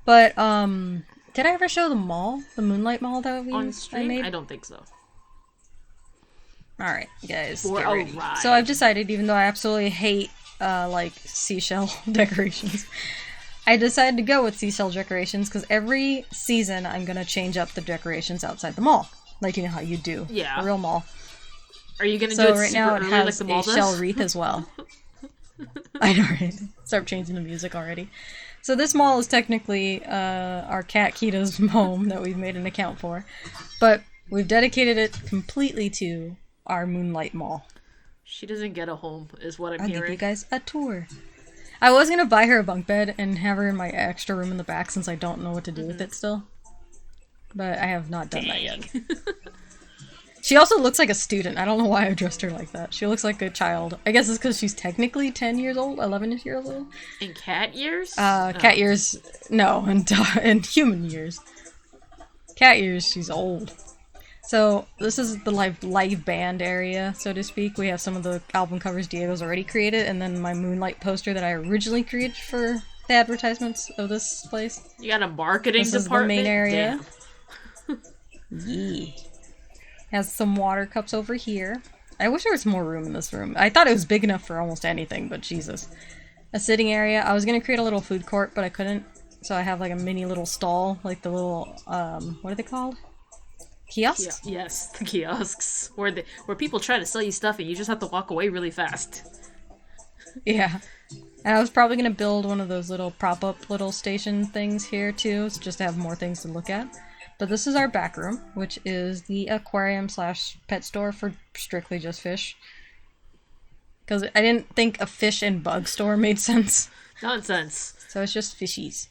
Speaker 2: But, did I ever show the mall? The Moonlight Mall that
Speaker 1: on stream?
Speaker 2: I made?
Speaker 1: I don't think so.
Speaker 2: Alright, guys.
Speaker 1: Right.
Speaker 2: So I've decided, even though I absolutely hate, seashell decorations, I decided to go with seashell decorations because every season I'm going to change up the decorations outside the mall. Like, you know how you do.
Speaker 1: Yeah.
Speaker 2: A real mall.
Speaker 1: Are you going to do
Speaker 2: so
Speaker 1: it
Speaker 2: right
Speaker 1: super
Speaker 2: now it
Speaker 1: early
Speaker 2: has
Speaker 1: like the mall
Speaker 2: a
Speaker 1: does?
Speaker 2: shell wreath as well. I know, right? Start changing the music already. So this mall is technically our cat Kita's home that we've made an account for. But we've dedicated it completely to our Moonlight Mall.
Speaker 1: She doesn't get a home, is what I'm
Speaker 2: I'll
Speaker 1: hearing.
Speaker 2: give you guys a tour. I was gonna buy her a bunk bed and have her in my extra room in the back since I don't know what to do with it still. But I have not done that yet. She also looks like a student. I don't know why I dressed her like that. She looks like a child. I guess it's because she's technically 10 years old, 11 years old.
Speaker 1: In cat years?
Speaker 2: Cat years, no, in human years. Cat years, she's old. So this is the live band area, so to speak. We have some of the album covers Diego's already created, and then my Moonlight poster that I originally created for the advertisements of this place.
Speaker 1: You got a marketing
Speaker 2: this
Speaker 1: department?
Speaker 2: This is the main area.
Speaker 1: Damn.
Speaker 2: Yeah. Has some water cups over here. I wish there was more room in this room. I thought it was big enough for almost anything, but Jesus. A sitting area. I was gonna create a little food court, but I couldn't. So I have like a mini little stall, like the little, what are they called? Kiosks?
Speaker 1: Yes, the kiosks. Where people try to sell you stuff and you just have to walk away really fast.
Speaker 2: Yeah. And I was probably gonna build one of those little prop-up little station things here too, just to have more things to look at. But this is our back room, which is the aquarium / pet store for strictly just fish. Because I didn't think a fish and bug store made sense.
Speaker 1: Nonsense.
Speaker 2: So it's just fishies.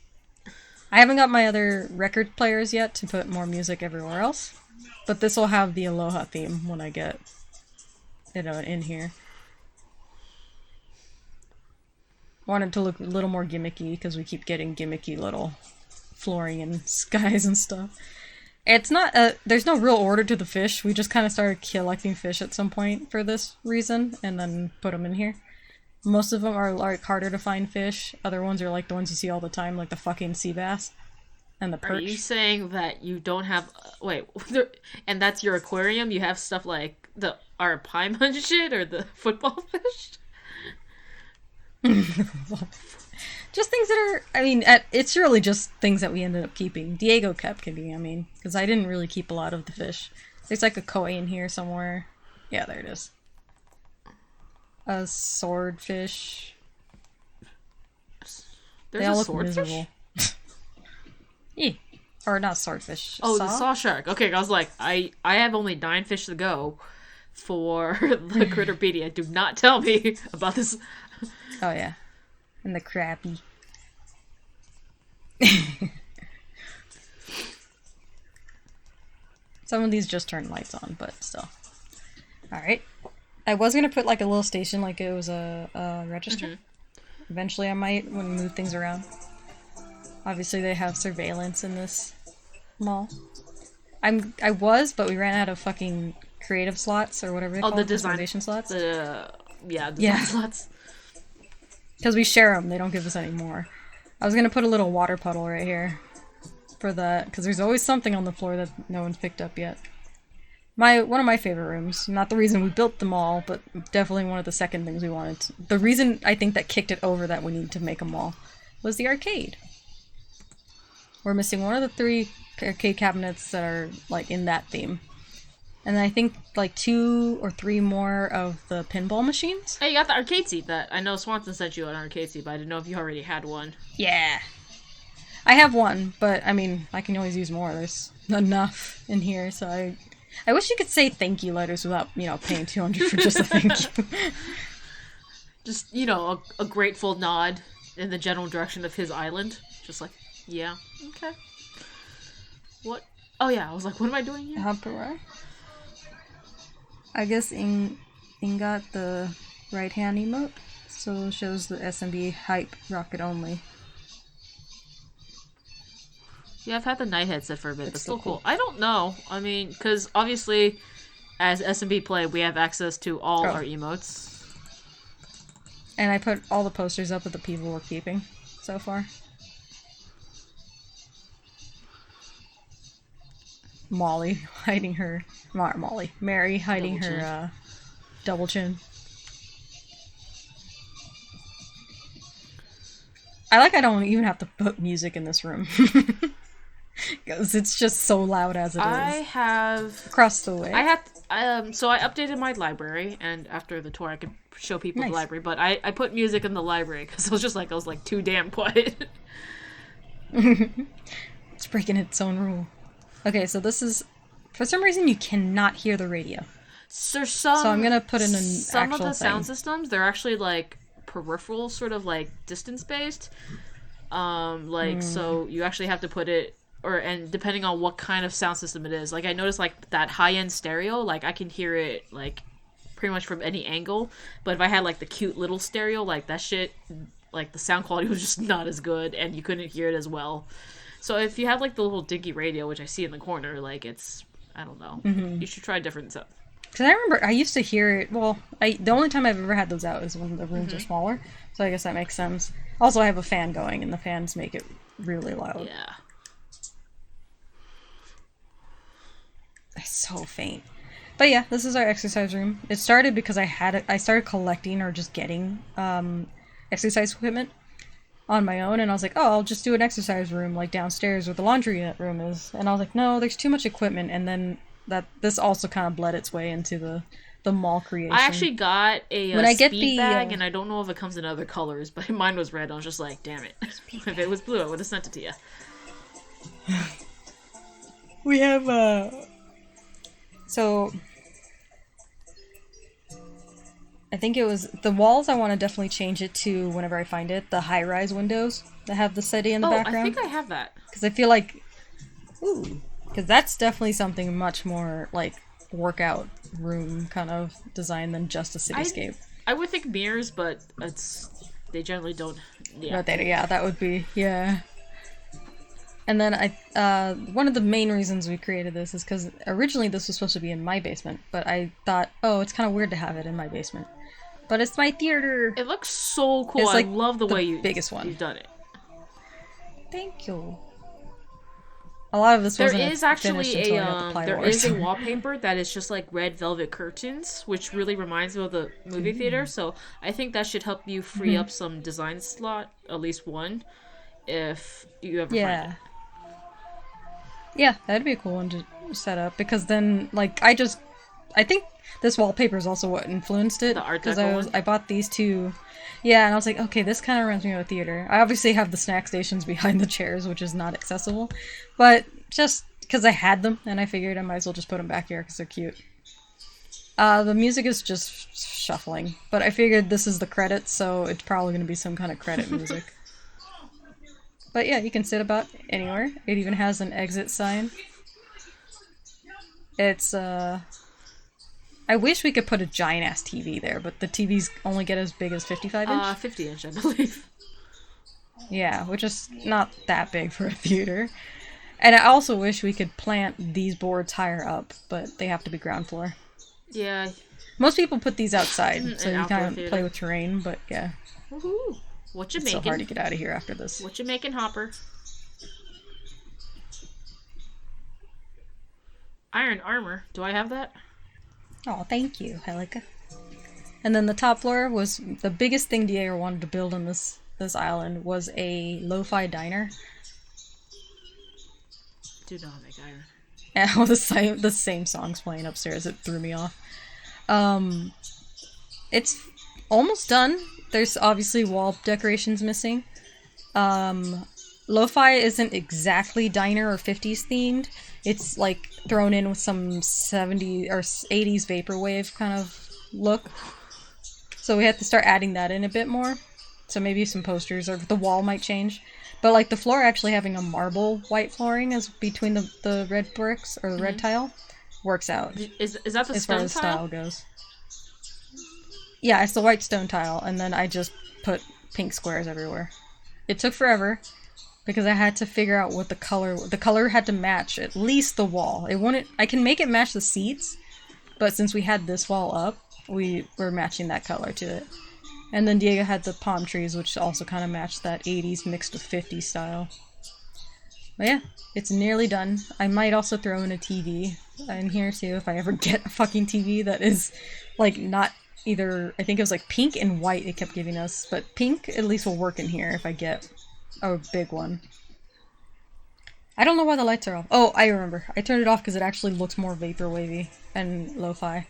Speaker 2: I haven't got my other record players yet to put more music everywhere else. But this will have the Aloha theme when I get it in here. Wanted to look a little more gimmicky because we keep getting gimmicky little flooring and skies and stuff. It's not there's no real order to the fish. We just kind of started collecting fish at some point for this reason and then put them in here. Most of them are like harder to find fish. Other ones are like the ones you see all the time, like the fucking sea bass and the perch.
Speaker 1: Are you saying that you don't have and that's your aquarium? You have stuff like the our paimon shit or the football fish?
Speaker 2: Just things that are, I mean, it's really just things that we ended up keeping. Diego kept keeping, I mean, because I didn't really keep a lot of the fish. There's like a koi in here somewhere. Yeah, there it is. A swordfish.
Speaker 1: There's a swordfish?
Speaker 2: Yeah. Or not swordfish.
Speaker 1: Oh, the saw shark. Okay, I was like, I have only 9 fish to go for the Critterpedia. Do not tell me about this.
Speaker 2: Oh, yeah. And the crappie. Some of these just turn lights on, but still. Alright. I was going to put like a little station like it was a register. Mm-hmm. Eventually I might when we move things around. Obviously they have surveillance in this mall. I was, but we ran out of fucking creative slots or whatever they call
Speaker 1: the
Speaker 2: it.
Speaker 1: design
Speaker 2: slots.
Speaker 1: Design slots.
Speaker 2: Because we share them, they don't give us any more. I was gonna put a little water puddle right here for that, because there's always something on the floor that no one's picked up yet. One of my favorite rooms. Not the reason we built the mall, but definitely one of the second things we wanted. The reason I think that kicked it over that we need to make a mall was the arcade. We're missing one of the 3 arcade cabinets that are like in that theme. And I think like 2 or 3 more of the pinball machines.
Speaker 1: Hey, you got the arcade seat that I know Swanson sent you an arcade seat, but I didn't know if you already had one.
Speaker 2: Yeah. I have one, but I mean, I can always use more. There's enough in here, so I wish you could say thank you letters without, paying $200 for just a thank you.
Speaker 1: Just, a grateful nod in the general direction of his island. Just like, yeah, okay. What? Oh yeah, I was like, what am I doing here?
Speaker 2: Hopper. I guess Ing got the right hand emote, so it shows the SMB hype rocket only.
Speaker 1: Yeah, I've had the night headset for a bit, but still cool. I don't know. I mean, because obviously, as SMB play, we have access to all our emotes.
Speaker 2: And I put all the posters up of the people we're keeping so far. Mary hiding her double chin. I don't even have to put music in this room. Because it's just so loud as it is.
Speaker 1: I have...
Speaker 2: Across the way.
Speaker 1: So I updated my library, and after the tour I could show people the library, but I put music in the library, because I was too damn quiet.
Speaker 2: It's breaking its own rule. Okay, so this is... For some reason, you cannot hear the radio.
Speaker 1: So
Speaker 2: I'm gonna put in an
Speaker 1: some
Speaker 2: actual
Speaker 1: of the sound systems, they're actually peripheral, sort of like distance based. So you actually have to put it, and depending on what kind of sound system it is. Like I noticed like that high end stereo, like I can hear it like pretty much from any angle. But if I had like the cute little stereo, like that shit, like the sound quality was just not as good, and you couldn't hear it as well. So if you have like the little dinky radio, which I see in the corner, like it's, I don't know, you should try different stuff.
Speaker 2: Because I remember I used to hear it. Well, the only time I've ever had those out is when the rooms are smaller. So I guess that makes sense. Also, I have a fan going, and the fans make it really loud.
Speaker 1: Yeah.
Speaker 2: It's so faint. But yeah, this is our exercise room. It started because I started collecting or just getting exercise equipment on my own, and I was like, oh, I'll just do an exercise room like downstairs where the laundry room is. And I was like, no, there's too much equipment. And then this also kind of bled its way into the mall creation.
Speaker 1: I actually got a speed bag, and I don't know if it comes in other colors, but mine was red. I was just like, damn it. If it was blue, I would have sent it to you.
Speaker 2: We have, so, I think it was, the walls I want to definitely change it to, whenever I find it, the high-rise windows that have the SETI in the background.
Speaker 1: I think I have that.
Speaker 2: Because I feel like, because that's definitely something much more, like, workout room kind of design than just a cityscape.
Speaker 1: I would think mirrors, but they generally don't. Yeah,
Speaker 2: that would be, yeah. And then one of the main reasons we created this is because originally this was supposed to be in my basement, but I thought, oh, it's kind of weird to have it in my basement. But it's my theater.
Speaker 1: It looks so cool.
Speaker 2: It's like
Speaker 1: I love the way you've done it.
Speaker 2: Thank you. A lot of this wasn't
Speaker 1: there is actually
Speaker 2: there
Speaker 1: is a wallpaper that is just like red velvet curtains, which really reminds me of the movie theater. So I think that should help you free up some design slot, at least one, if you ever find it.
Speaker 2: Yeah, that'd be a cool one to set up, because then, like, I think this wallpaper is also what influenced it.
Speaker 1: The Art Deco one?
Speaker 2: I bought these two. Yeah, and I was like, okay, this kind of reminds me of a theater. I obviously have the snack stations behind the chairs, which is not accessible. But just because I had them, and I figured I might as well just put them back here because they're cute. The music is just shuffling. But I figured this is the credits, so it's probably going to be some kind of credit music. But yeah, you can sit about anywhere. It even has an exit sign. It's, I wish we could put a giant-ass TV there, but the TVs only get as big as 55-inch?
Speaker 1: 50-inch, I believe.
Speaker 2: Yeah, which is not that big for a theater. And I also wish we could plant these boards higher up, but they have to be ground floor.
Speaker 1: Yeah.
Speaker 2: Most people put these outside, so you kind of play with terrain, but yeah.
Speaker 1: Woohoo! What you making?
Speaker 2: It's so hard to get out of here after this.
Speaker 1: What you making, Hopper? Iron armor. Do I have that?
Speaker 2: Oh, thank you, Helika. And then the top floor was the biggest thing Diego wanted to build on this island was a lo-fi diner.
Speaker 1: Do not make iron.
Speaker 2: And all the same songs playing upstairs. It threw me off. It's almost done. There's obviously wall decorations missing. Lo-fi isn't exactly diner or 50s themed. It's like thrown in with some 70s or 80s vaporwave kind of look. So we have to start adding that in a bit more. So maybe some posters, or the wall might change. But like the floor actually having a marble white flooring as between the red bricks or the red tile works out.
Speaker 1: Is that the
Speaker 2: as
Speaker 1: stone
Speaker 2: far as
Speaker 1: tile?
Speaker 2: Style goes? Yeah, it's the white stone tile, and then I just put pink squares everywhere. It took forever because I had to figure out what the color had to match at least the wall. I can make it match the seats, but since we had this wall up, we were matching that color to it. And then Diego had the palm trees, which also kind of matched that 80s mixed with 50s style. But yeah, it's nearly done. I might also throw in a TV in here too if I ever get a fucking TV that is like not either, I think it was like pink and white it kept giving us, but pink at least will work in here if I get a big one. I don't know why the lights are off. Oh, I remember. I turned it off because it actually looks more vaporwavy and lo-fi.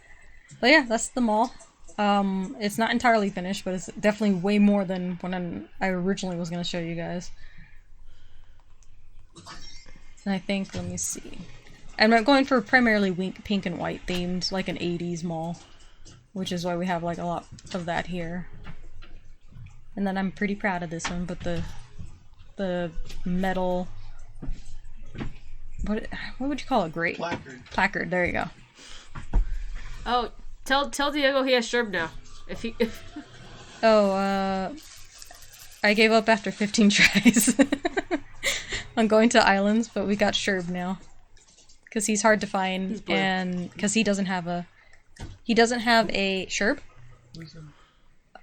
Speaker 2: But yeah, that's the mall. It's not entirely finished, but it's definitely way more than when I originally was going to show you guys. And I think, let me see. And I'm going for primarily pink and white themed, like an 80s mall. Which is why we have like a lot of that here. And then I'm pretty proud of this one, but the metal, what would you call it? Great placard. There you go.
Speaker 1: Oh, tell Diego he has Sherb now.
Speaker 2: I gave up after 15 tries on going to islands, but we got Sherb now because he's hard to find, and because he doesn't have a Sherb.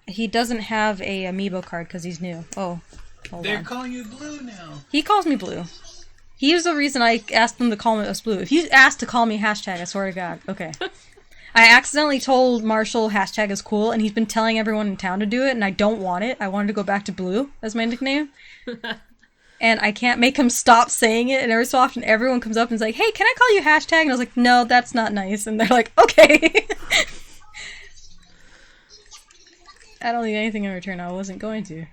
Speaker 2: He doesn't have a amiibo card because he's new. Oh,
Speaker 3: they're calling you Blue now.
Speaker 2: He calls me Blue. He was the reason I asked him to call us Blue. If you asked to call me hashtag, I swear to God. Okay. I accidentally told Marshall hashtag is cool, and he's been telling everyone in town to do it, and I don't want it. I wanted to go back to Blue as my nickname. And I can't make him stop saying it, and every so often everyone comes up and is like, hey, can I call you hashtag? And I was like, no, that's not nice. And they're like, okay. I don't need anything in return. I wasn't going to.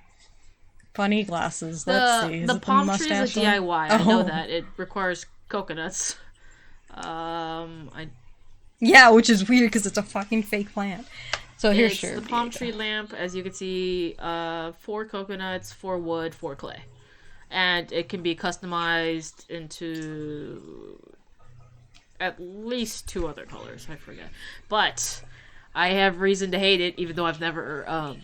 Speaker 2: Funny glasses. Let's see.
Speaker 1: The palm tree is a DIY. I know that. It requires coconuts.
Speaker 2: Yeah, which is weird because it's a fucking fake plant. So here's
Speaker 1: Sherb. It's the palm tree lamp. As you can see, 4 coconuts, 4 wood, 4 clay. And it can be customized into at least 2 other colors. I forget. But I have reason to hate it, even though I've never...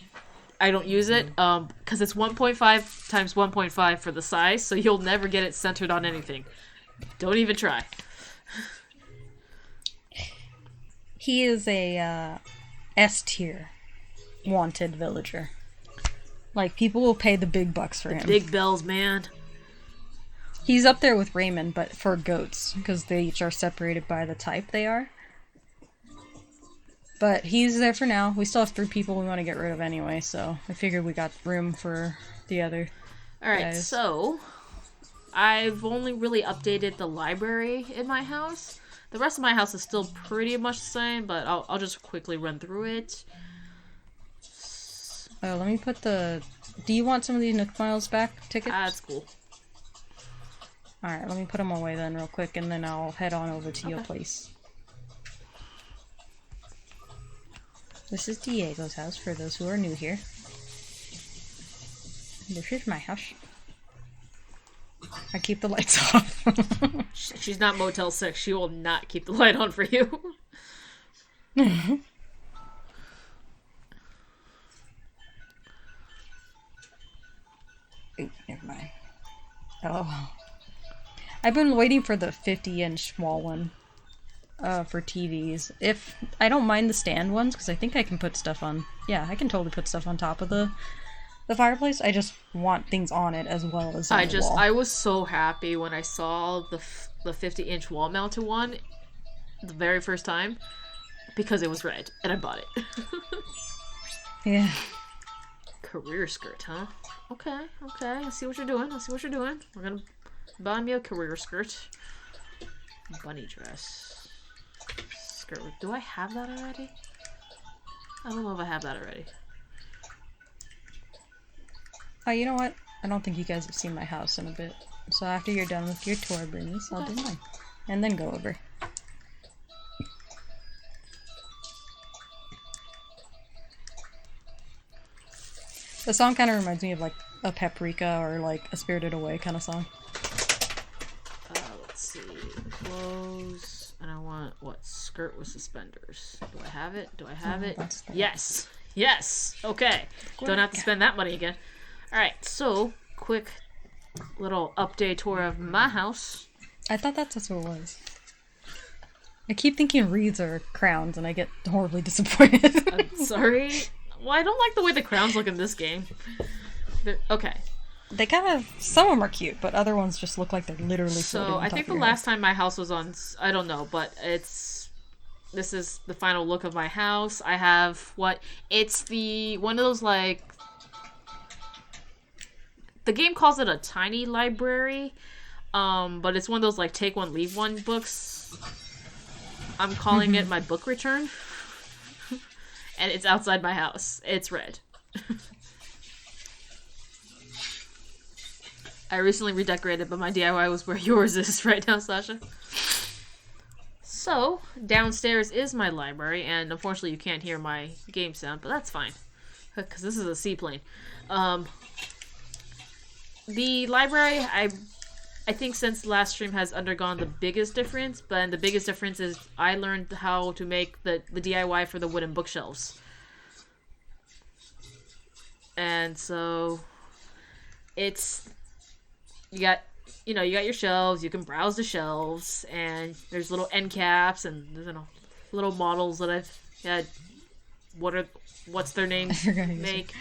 Speaker 1: I don't use it, because it's 1.5 times 1.5 for the size, so you'll never get it centered on anything. Don't even try.
Speaker 2: He is a S tier wanted villager. Like, people will pay the big bucks for him.
Speaker 1: Big bells, man.
Speaker 2: He's up there with Raymond, but for goats, because they each are separated by the type they are. But he's there for now. We still have 3 people we want to get rid of anyway, so I figured we got room for the other
Speaker 1: Alright,
Speaker 2: guys.
Speaker 1: So I've only really updated the library in my house. The rest of my house is still pretty much the same, but I'll just quickly run through it.
Speaker 2: Oh, let me put the... Do you want some of these Nook Miles back tickets?
Speaker 1: That's cool.
Speaker 2: Alright, let me put them away then real quick, and then I'll head on over to your place. This is Diego's house, for those who are new here. This is my house. I keep the lights off.
Speaker 1: She's not Motel 6. She will not keep the light on for you.
Speaker 2: Ooh, never mind. Oh. I've been waiting for the 50-inch small one. For TVs. If I don't mind the stand ones, because I think I can put stuff on. Yeah, I can totally put stuff on top of the fireplace. I just want things on it as well as on the wall.
Speaker 1: I was so happy when I saw the 50-inch wall mounted one the very first time because it was red and I bought it.
Speaker 2: Yeah.
Speaker 1: Career skirt, huh? Okay. I see what you're doing. We're gonna buy me a career skirt. Bunny dress. Skirt. Do I have that already? I don't know if I have that already.
Speaker 2: Oh, you know what? I don't think you guys have seen my house in a bit. So after you're done with your tour, Bernice, I'll do mine. And then go over. The song kind of reminds me of like a Paprika or like a Spirited Away kind of song.
Speaker 1: Let's see. Clothes. And I want, what? Skirt with suspenders. Do I have it? Yes. Okay. Don't have to spend that money again. Alright, so, quick little update tour of my house.
Speaker 2: I thought that's what it was. I keep thinking wreaths are crowns, and I get horribly disappointed.
Speaker 1: I'm sorry. Well, I don't like the way the crowns look in this game. Okay.
Speaker 2: They kind of, some of them are cute, but other ones just look like they're literally floating on
Speaker 1: I
Speaker 2: top
Speaker 1: think
Speaker 2: of
Speaker 1: the
Speaker 2: your
Speaker 1: last
Speaker 2: head.
Speaker 1: time my house was on, I don't know, but this is the final look of my house. I have it's one of those like, the game calls it a tiny library, but it's one of those like take one, leave one books. I'm calling it my book return. And it's outside my house. It's red. I recently redecorated, but my DIY was where yours is right now, Sasha. So, downstairs is my library, and unfortunately you can't hear my game sound, but that's fine. because this is a seaplane. The library, I think since last stream has undergone the biggest difference, but the biggest difference is I learned how to make the DIY for the wooden bookshelves. And so it's you got your shelves, you can browse the shelves, and there's little end caps and little models that I've had what's their names make.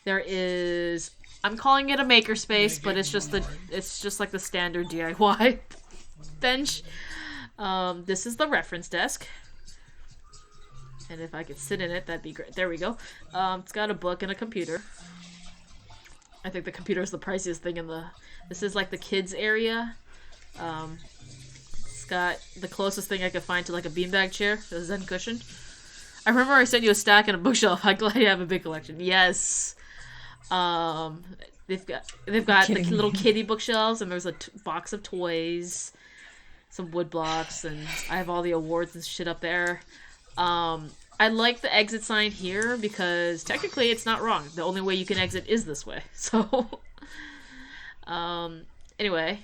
Speaker 1: There is, I'm calling it a makerspace, but it's just like the standard DIY bench. This is the reference desk. And if I could sit in it, that'd be great. There we go. It's got a book and a computer. I think the computer is the priciest thing in the... This is like the kids area. It's got the closest thing I could find to like a beanbag chair, a Zen cushion. I remember I sent you a stack and a bookshelf. I'm glad you have a big collection. Yes. They've got the little kitty bookshelves, and there's a box of toys, some wood blocks, and I have all the awards and shit up there. I like the exit sign here because technically it's not wrong. The only way you can exit is this way. So, anyway,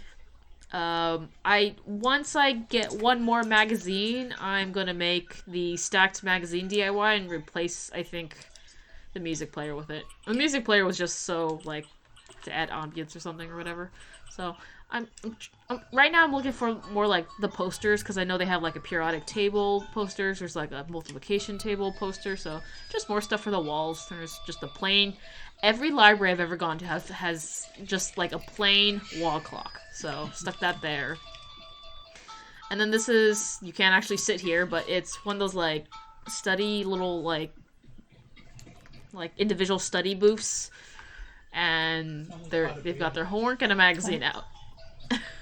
Speaker 1: once I get one more magazine, I'm gonna make the stacked magazine DIY and replace, I think, the music player with it. The music player was just so like to add ambience or something or whatever. So I'm right now I'm looking for more like the posters, because I know they have like a periodic table posters. There's like a multiplication table poster. So just more stuff for the walls. There's just a plain. Every library I've ever gone to has just like a plain wall clock. So stuck that there. And then this is, you can't actually sit here, but it's one of those like study little like individual study booths, and they've got their homework and a magazine out.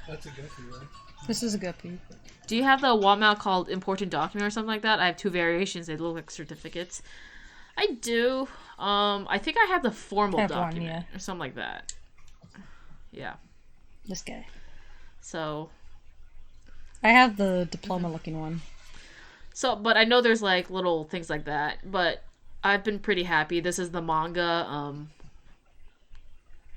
Speaker 3: That's a guppy, right?
Speaker 2: This is a guppy.
Speaker 1: Do you have the wall mount called important document or something like that? I have two variations. They look like certificates. I do. I think I have the formal document or something like that. Yeah.
Speaker 2: This guy.
Speaker 1: So.
Speaker 2: I have the diploma looking one.
Speaker 1: So, but I know there's like little things like that, but I've been pretty happy. This is the manga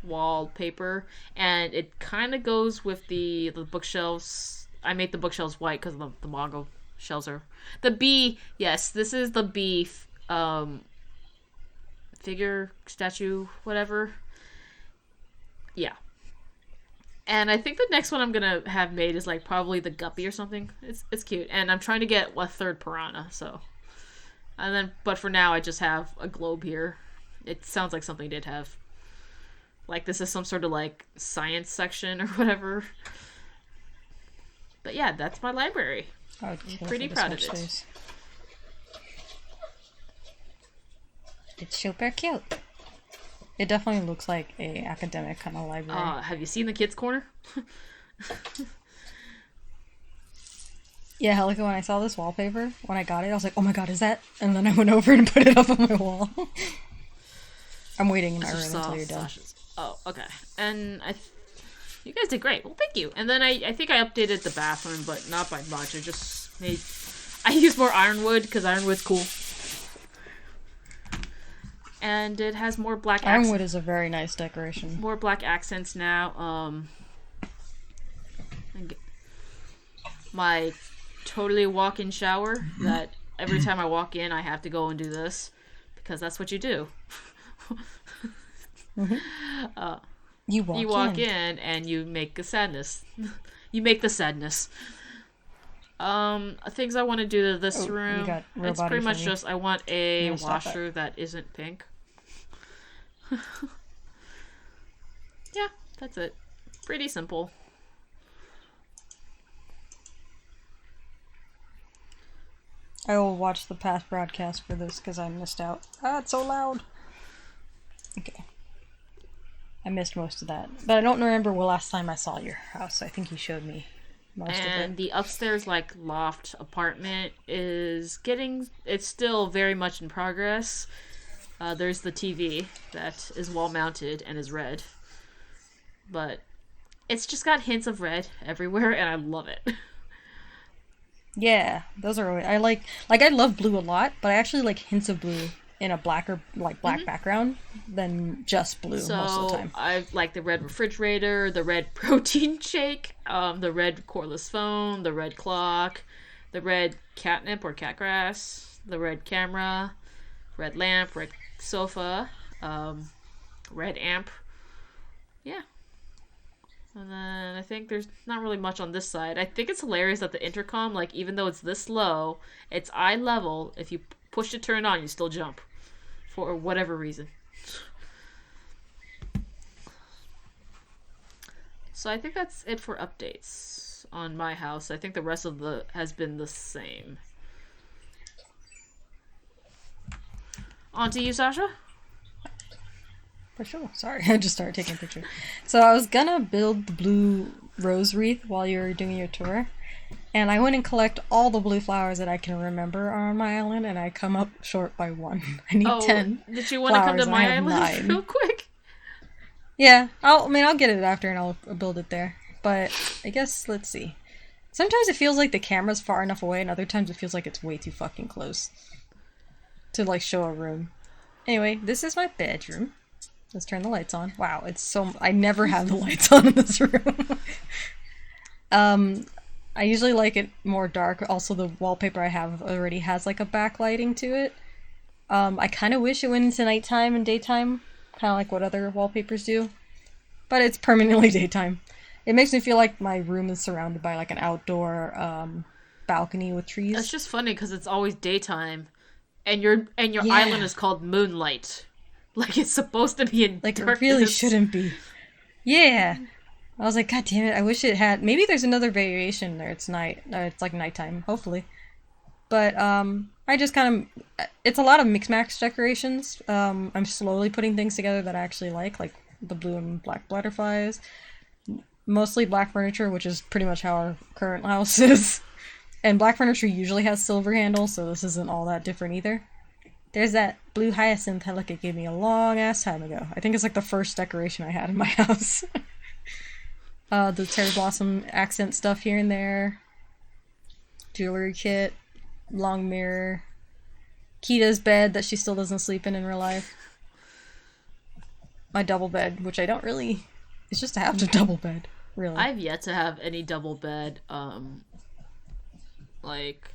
Speaker 1: wallpaper, and it kind of goes with the bookshelves. I made the bookshelves white because the manga shelves are the B. Yes, this is the B figure, statue, whatever. Yeah. And I think the next one I'm gonna have made is like probably the guppy or something. It's cute, and I'm trying to get a third piranha. So, and then but for now I just have a globe here. It sounds like something did have. Like this is some sort of like science section or whatever. But yeah, that's my library. I'm pretty proud of it.
Speaker 2: It's super cute. It definitely looks like a academic kind of library.
Speaker 1: Have you seen the kids' corner?
Speaker 2: Yeah, like when I saw this wallpaper, when I got it, I was like, oh my god, is that? And then I went over and put it up on my wall. I'm waiting in my room until you're done.
Speaker 1: Sasha's. Oh, okay. And you guys did great. Well, thank you. And then I think I updated the bathroom, but not by much. I used more ironwood because ironwood's cool. And it has more black accents.
Speaker 2: Ironwood is a very nice decoration.
Speaker 1: More black accents now. My totally walk-in shower that every time I walk in, I have to go and do this because that's what you do.
Speaker 2: Mm-hmm. You walk
Speaker 1: in and you make a sadness. You make the sadness. Things I want to do to this room. It's pretty much just I want a washer that isn't pink. Yeah, that's it. Pretty simple.
Speaker 2: I will watch the past broadcast for this because I missed out. It's so loud. Okay. I missed most of that. But I don't remember the last time I saw your house. I think you showed me most of it.
Speaker 1: And the upstairs, like, loft apartment is it's still very much in progress. There's the TV that is wall-mounted and is red. But it's just got hints of red everywhere, and I love it.
Speaker 2: Yeah, those are always... I love blue a lot, but I actually like hints of blue in a black background than just blue most of the
Speaker 1: So
Speaker 2: time.
Speaker 1: I like the red refrigerator, the red protein shake, the red cordless phone, the red clock, the red catnip or cat grass, the red camera, red lamp, red sofa, red amp. Yeah. And then I think there's not really much on this side. I think it's hilarious that the intercom, like, even though it's this low, it's eye level. If you push to turn it on, you still jump. For whatever reason. So I think that's it for updates on my house. I think the rest of the has been the same. On to you, Sasha?
Speaker 2: For sure. Sorry, I just started taking a picture. So I was gonna build the blue rose wreath while you were doing your tour. And I went and collect all the blue flowers that I can remember are on my island, and I come up short by 1. I need 10.
Speaker 1: Did you want to come to my island
Speaker 2: 9.
Speaker 1: real quick?
Speaker 2: Yeah, I'll get it after and I'll build it there. But I guess, let's see. Sometimes it feels like the camera's far enough away, and other times it feels like it's way too fucking close to, like, show a room. Anyway, this is my bedroom. Let's turn the lights on. Wow, it's so... I never have the lights on in this room. I usually like it more dark. Also, the wallpaper I have already has, like, a backlighting to it. I kind of wish it went into nighttime and daytime. Kind of like what other wallpapers do. But it's permanently daytime. It makes me feel like my room is surrounded by, like, an outdoor balcony with trees.
Speaker 1: It's just funny because it's always daytime. And your
Speaker 2: Yeah.
Speaker 1: island is called Moonlight. Like, it's supposed to be in
Speaker 2: Like,
Speaker 1: darkness.
Speaker 2: it really shouldn't be. Yeah. I was like, God damn it, I wish it had... Maybe there's another variation there. It's night. It's like nighttime, hopefully. But, I just kind of... It's a lot of mix-match decorations. I'm slowly putting things together that I actually like the blue and black butterflies. Mostly black furniture, which is pretty much how our current house is. And black furniture usually has silver handles, so this isn't all that different either. There's that blue hyacinth Helika gave me a long-ass time ago. I think it's like the first decoration I had in my house. The cherry blossom accent stuff here and there. Jewelry kit. Long mirror. Kita's bed that she still doesn't sleep in real life. My double bed, which I don't really... It's just to have a double bed, really.
Speaker 1: I've yet to have any double bed, like,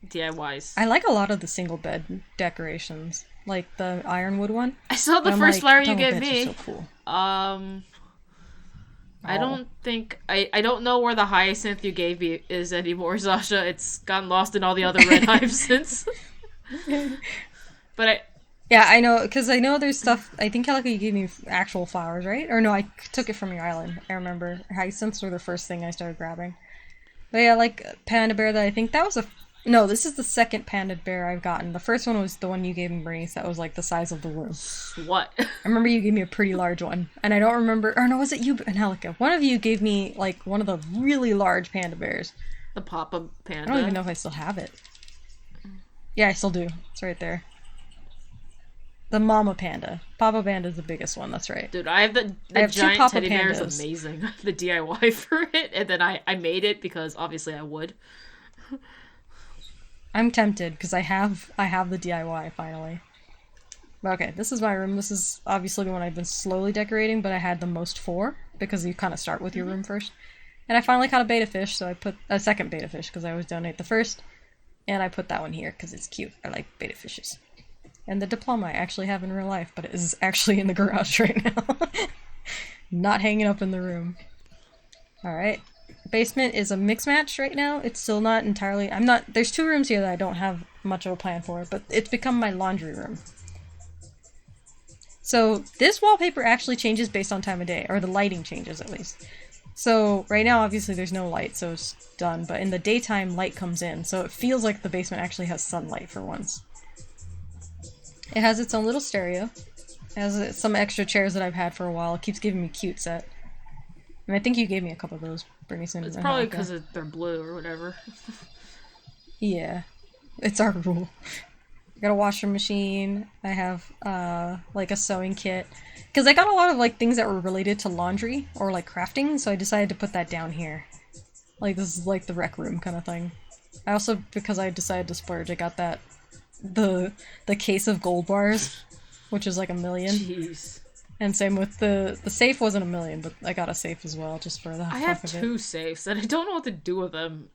Speaker 1: DIYs.
Speaker 2: I like a lot of the single bed decorations. Like the ironwood one.
Speaker 1: I saw the
Speaker 2: I'm
Speaker 1: first
Speaker 2: like,
Speaker 1: flower you
Speaker 2: double
Speaker 1: gave
Speaker 2: beds are
Speaker 1: me.
Speaker 2: so cool.
Speaker 1: I don't think I don't know where the hyacinth you gave me is anymore, Sasha. It's gotten lost in all the other red hives since. But
Speaker 2: Yeah, I know, because I know there's stuff... I think, Calico, you gave me actual flowers, right? Or no, I took it from your island. I remember. Hyacinths were the first thing I started grabbing. But yeah, like, panda bear that I think... That was a... No, this is the second panda bear I've gotten. The first one was the one you gave me, Bernice. That was, like, the size of the room.
Speaker 1: what?
Speaker 2: I remember you gave me a pretty large one. And I don't remember... Or no, was it you, Angelica? One of you gave me, like, one of the really large panda bears.
Speaker 1: The Papa Panda.
Speaker 2: I don't even know if I still have it. Yeah, I still do. It's right there. The mama panda. Papa panda is the biggest one, that's right.
Speaker 1: Dude, I have the
Speaker 2: I have two
Speaker 1: giant
Speaker 2: Papa
Speaker 1: teddy bear is
Speaker 2: pandas.
Speaker 1: amazing. The DIY for it, and then I made it because obviously I would.
Speaker 2: I'm tempted because I have the DIY finally. But okay, this is my room. This is obviously the one I've been slowly decorating, but I had the most for because you kind of start with your room first. And I finally caught a betta fish, so I put a second betta fish because I always donate the first. And I put that one here because it's cute. I like betta fishes. And the diploma I actually have in real life, but it is actually in the garage right now. Not hanging up in the room. Alright. Basement is a mix match right now. It's still not entirely... There's 2 rooms here that I don't have much of a plan for, but it's become my laundry room. So this wallpaper actually changes based on time of day, or the lighting changes at least. So right now obviously there's no light, so it's done, but in the daytime light comes in, so it feels like the basement actually has sunlight for once. It has its own little stereo. It has some extra chairs that I've had for a while. It keeps giving me cute set. And I think you gave me a couple of those, Bernice.
Speaker 1: It's probably because they're blue or whatever.
Speaker 2: Yeah. It's our rule. I got a washer machine. I have, like a sewing kit. Because I got a lot of, like, things that were related to laundry or, like, crafting, so I decided to put that down here. Like, this is, like, the rec room kind of thing. I also, because I decided to splurge, I got that the case of gold bars, which is like 1,000,000.
Speaker 1: Jeez.
Speaker 2: And same with the safe wasn't 1,000,000, but I got a safe as well just for the
Speaker 1: I
Speaker 2: fuck
Speaker 1: have
Speaker 2: of it.
Speaker 1: 2 safes, and I don't know what to do with them.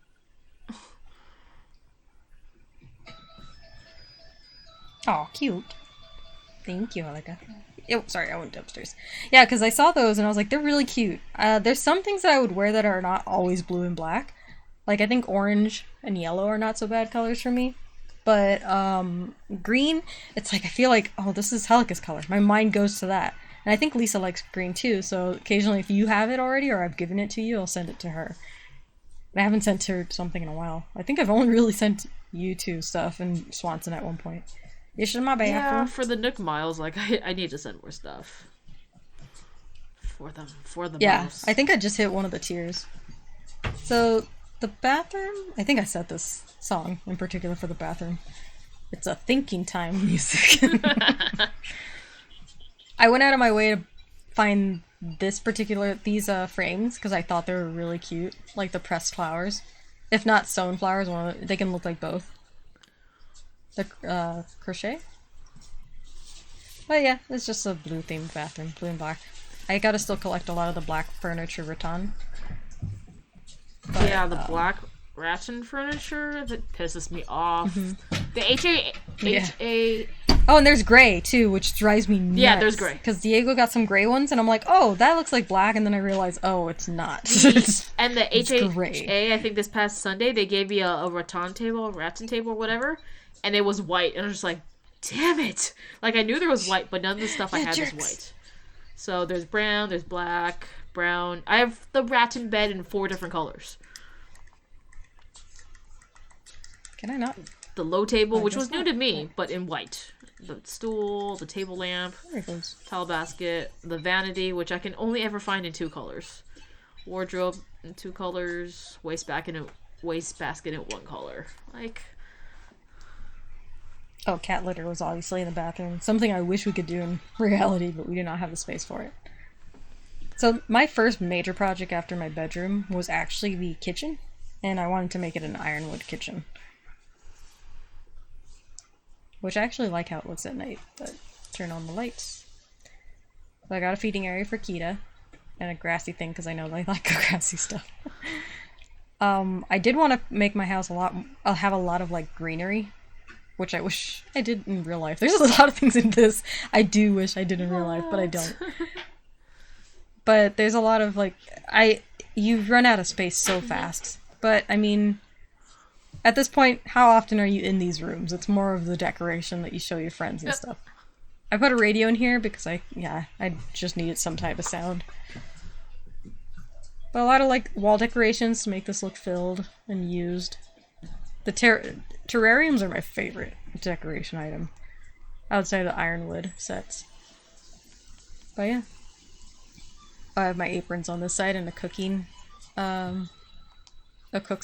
Speaker 2: Oh, cute. Thank you, Alika. Oh, sorry, I went upstairs. Yeah, because I saw those and I was like, they're really cute. There's some things that I would wear that are not always blue and black. Like, I think orange and yellow are not so bad colors for me. But, green, it's like, I feel like, oh, this is Helika's color. My mind goes to that. And I think Lisa likes green too, so occasionally if you have it already or I've given it to you, I'll send it to her. I haven't sent her something in a while. I think I've only really sent you two stuff and Swanson at one point. This is my bathroom.
Speaker 1: Yeah, for the Nook Miles, like, I need to send more stuff. For the
Speaker 2: Yeah,
Speaker 1: mouse.
Speaker 2: I think I just hit one of the tiers. So, the bathroom, I think I set this song in particular for the bathroom. It's a thinking time music. I went out of my way to find these frames because I thought they were really cute, like the pressed flowers. If not sewn flowers, they can look like both. The crochet. But yeah, it's just a blue themed bathroom, blue and black. I gotta still collect a lot of the black furniture rattan. But,
Speaker 1: yeah, the black rattan furniture that pisses me off. The HA.
Speaker 2: Oh, and there's gray too, which drives me nuts.
Speaker 1: Yeah, there's gray.
Speaker 2: Because Diego got some gray ones, and I'm like, oh, that looks like black, and then I realize, oh, it's not.
Speaker 1: And the HA,
Speaker 2: gray.
Speaker 1: I think this past Sunday, they gave me a rattan table, or whatever, and it was white, and I was just like, damn it! Like, I knew there was white, but none of the stuff I had was white. So there's brown, there's black, brown. I have the rattan bed in 4 different colors.
Speaker 2: Can I not?
Speaker 1: The low table, which was new to me, but in white. The stool, the table lamp,
Speaker 2: There it goes.
Speaker 1: towel basket, the vanity, which I can only ever find in 2 colors. Wardrobe in 2 colors, wastebasket in 1 color. Like,
Speaker 2: Oh, cat litter was obviously in the bathroom. Something I wish we could do in reality, but we do not have the space for it. So my first major project after my bedroom was actually the kitchen, and I wanted to make it an ironwood kitchen. Which I actually like how it looks at night, but turn on the lights. So I got a feeding area for Kita, and a grassy thing, because I know they like grassy stuff. I did want to make my house have a lot of, like, greenery, which I wish I did in real life. There's a lot of things in this I do wish I did in real life, but I don't. But there's a lot of, like, you run out of space so fast. But, I mean, at this point, how often are you in these rooms? It's more of the decoration that you show your friends and stuff. I put a radio in here because I just needed some type of sound. But a lot of, like, wall decorations to make this look filled and used. The terrariums are my favorite decoration item outside of the ironwood sets. But yeah. I have my aprons on this side and a cook's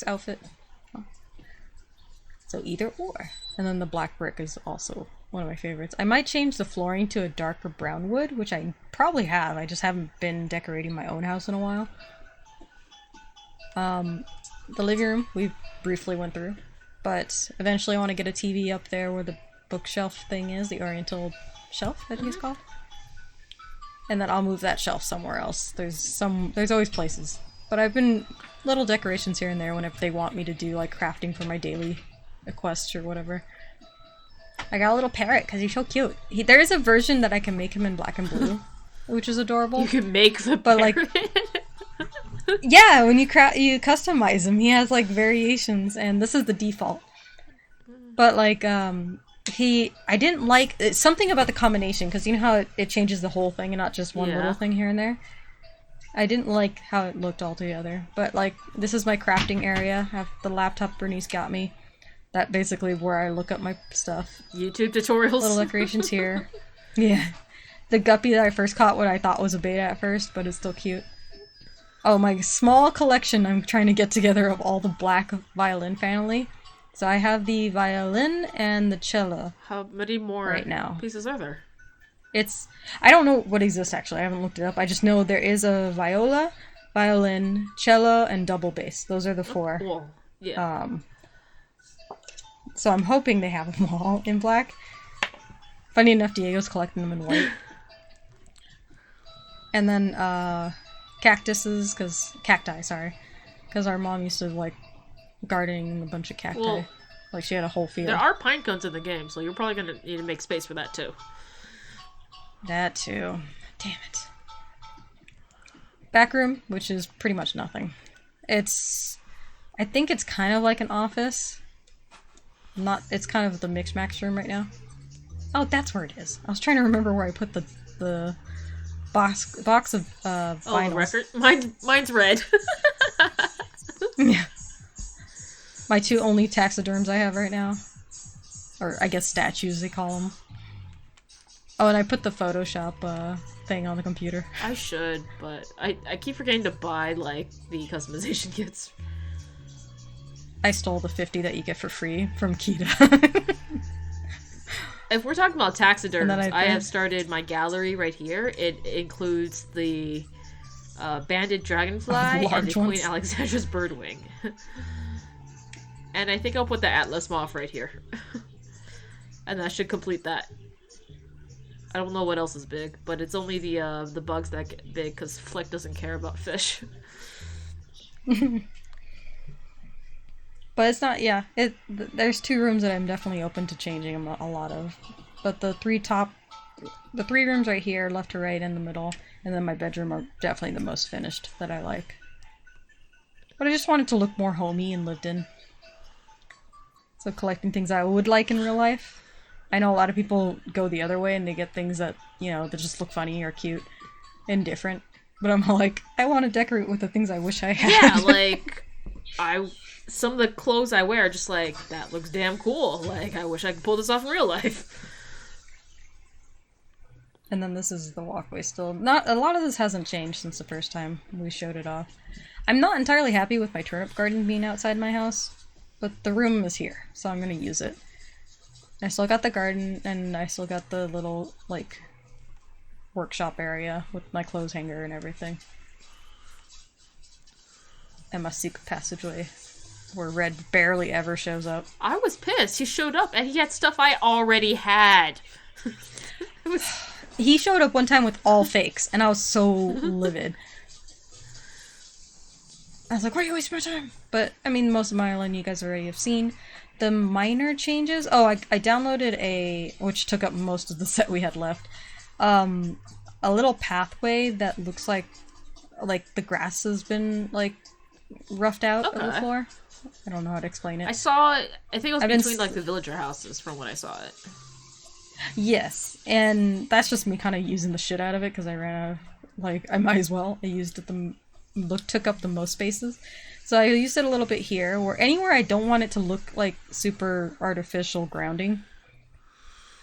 Speaker 2: outfit. So either or. And then the black brick is also one of my favorites. I might change the flooring to a darker brown wood, which I probably have. I just haven't been decorating my own house in a while. The living room, we briefly went through. But eventually I want to get a TV up there where the bookshelf thing is, the oriental shelf, I think it's called. And then I'll move that shelf somewhere else. There's always places. But I've been little decorations here and there whenever they want me to do, like, crafting for my daily quest or whatever. I got a little parrot because he's so cute. There is a version that I can make him in black and blue, which is adorable.
Speaker 1: you can make the
Speaker 2: But, like, yeah, when you you customize him, he has, like, variations, and this is the default. But, like, I didn't like, it's something about the combination, because you know how it changes the whole thing and not just one little thing here and there? I didn't like how it looked altogether. But, like, this is my crafting area. I have the laptop Bernice got me. That basically where I look up my stuff.
Speaker 1: YouTube tutorials.
Speaker 2: Little decorations here. Yeah. The guppy that I first caught, what I thought was a beta at first, but it's still cute. Oh, my small collection I'm trying to get together of all the black violin family. So I have the violin and the cello.
Speaker 1: How many more
Speaker 2: right now
Speaker 1: pieces are there?
Speaker 2: I don't know what exists actually. I haven't looked it up. I just know there is a viola, violin, cello, and double bass. Those are the 4.
Speaker 1: Well, yeah.
Speaker 2: So I'm hoping they have them all in black. Funny enough, Diego's collecting them in white. And then cactuses, cacti, sorry. Because our mom used to like gardening a bunch of cacti.
Speaker 1: Well,
Speaker 2: like she had a whole field.
Speaker 1: there are pine cones in the game, so you're probably going to need to make space for that too.
Speaker 2: That too. Damn it. Back room, which is pretty much nothing. I think it's kind of like an office. It's kind of the mix-max room right now. Oh, that's where it is. I was trying to remember where I put the box of vinyls.
Speaker 1: Oh, record? Mine's red.
Speaker 2: Yeah. My two only taxiderms I have right now. Or I guess statues they call them. Oh, and I put the Photoshop thing on the computer.
Speaker 1: I should, but I keep forgetting to buy, like, the customization kits.
Speaker 2: I stole the 50 that you get for free from Kita.
Speaker 1: If we're talking about taxiderms, I
Speaker 2: think-
Speaker 1: have started my gallery right here. It includes the banded dragonfly and
Speaker 2: large
Speaker 1: the
Speaker 2: ones.
Speaker 1: Queen Alexandra's birdwing. And I think I'll put the Atlas moth right here. And that should complete that. I don't know what else is big, but it's only the bugs that get big because Flick doesn't care about fish.
Speaker 2: But it's not, yeah. There's two rooms that I'm definitely open to changing a lot of. But the three rooms right here, left to right, and the middle, and then my bedroom are definitely the most finished that I like. But I just wanted to look more homey and lived in. So collecting things I would like in real life. I know a lot of people go the other way and they get things that, that just look funny or cute and different. But I'm like, I want to decorate with the things I wish I had.
Speaker 1: Yeah, like, some of the clothes I wear are just like, that looks damn cool. Like, I wish I could pull this off in real life.
Speaker 2: And then this is the walkway still. Not a lot of this hasn't changed since the first time we showed it off. I'm not entirely happy with my turnip garden being outside my house, but the room is here, so I'm going to use it. I still got the garden, and I still got the little, like, workshop area with my clothes hanger and everything. And my secret passageway, where Red barely ever shows up.
Speaker 1: I was pissed. He showed up, and he had stuff I already had.
Speaker 2: He showed up one time with all fakes, and I was so livid. I was like, why are you wasting my time? But, I mean, most of my island you guys already have seen. The minor changes... Oh, I downloaded which took up most of the set we had left. A little pathway that looks like the grass has been, like, roughed out of the floor. I don't know how to explain it.
Speaker 1: I saw it. I think it was between, like, the villager houses from when I saw it.
Speaker 2: Yes, and that's just me kind of using the shit out of it because I ran out of... Like, I might as well. I used it took up the most spaces. So I used it a little bit here, or anywhere I don't want it to look like super artificial grounding.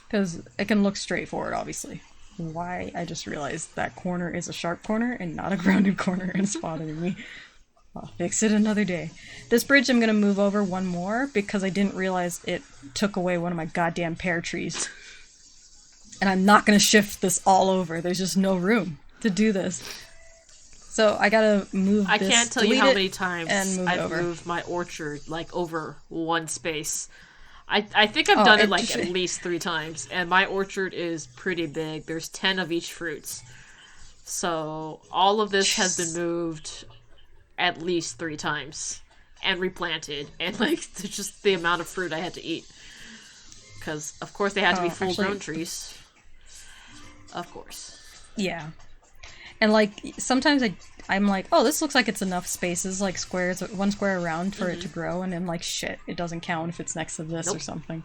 Speaker 2: Because it can look straightforward, obviously. Why? I just realized that corner is a sharp corner and not a grounded corner, and it's bothering me. I'll fix it another day. This bridge I'm going to move over one more because I didn't realize it took away one of my goddamn pear trees. And I'm not going to shift this all over. There's just no room to do this. So I gotta move this,
Speaker 1: I can't tell you how many times I've
Speaker 2: over.
Speaker 1: moved my orchard, like, over one space. I think I've done it, like, at least 3 times, and my orchard is pretty big. There's 10 of each fruits. So all of this has been moved at least 3 times and replanted, and, like, just the amount of fruit I had to eat. Because, of course, they had to be full-grown trees. Of course.
Speaker 2: Yeah. And, like, sometimes I'm like, oh, this looks like it's enough spaces, like squares, 1 square around for it to grow, and then, like, shit, it doesn't count if it's next to this or something.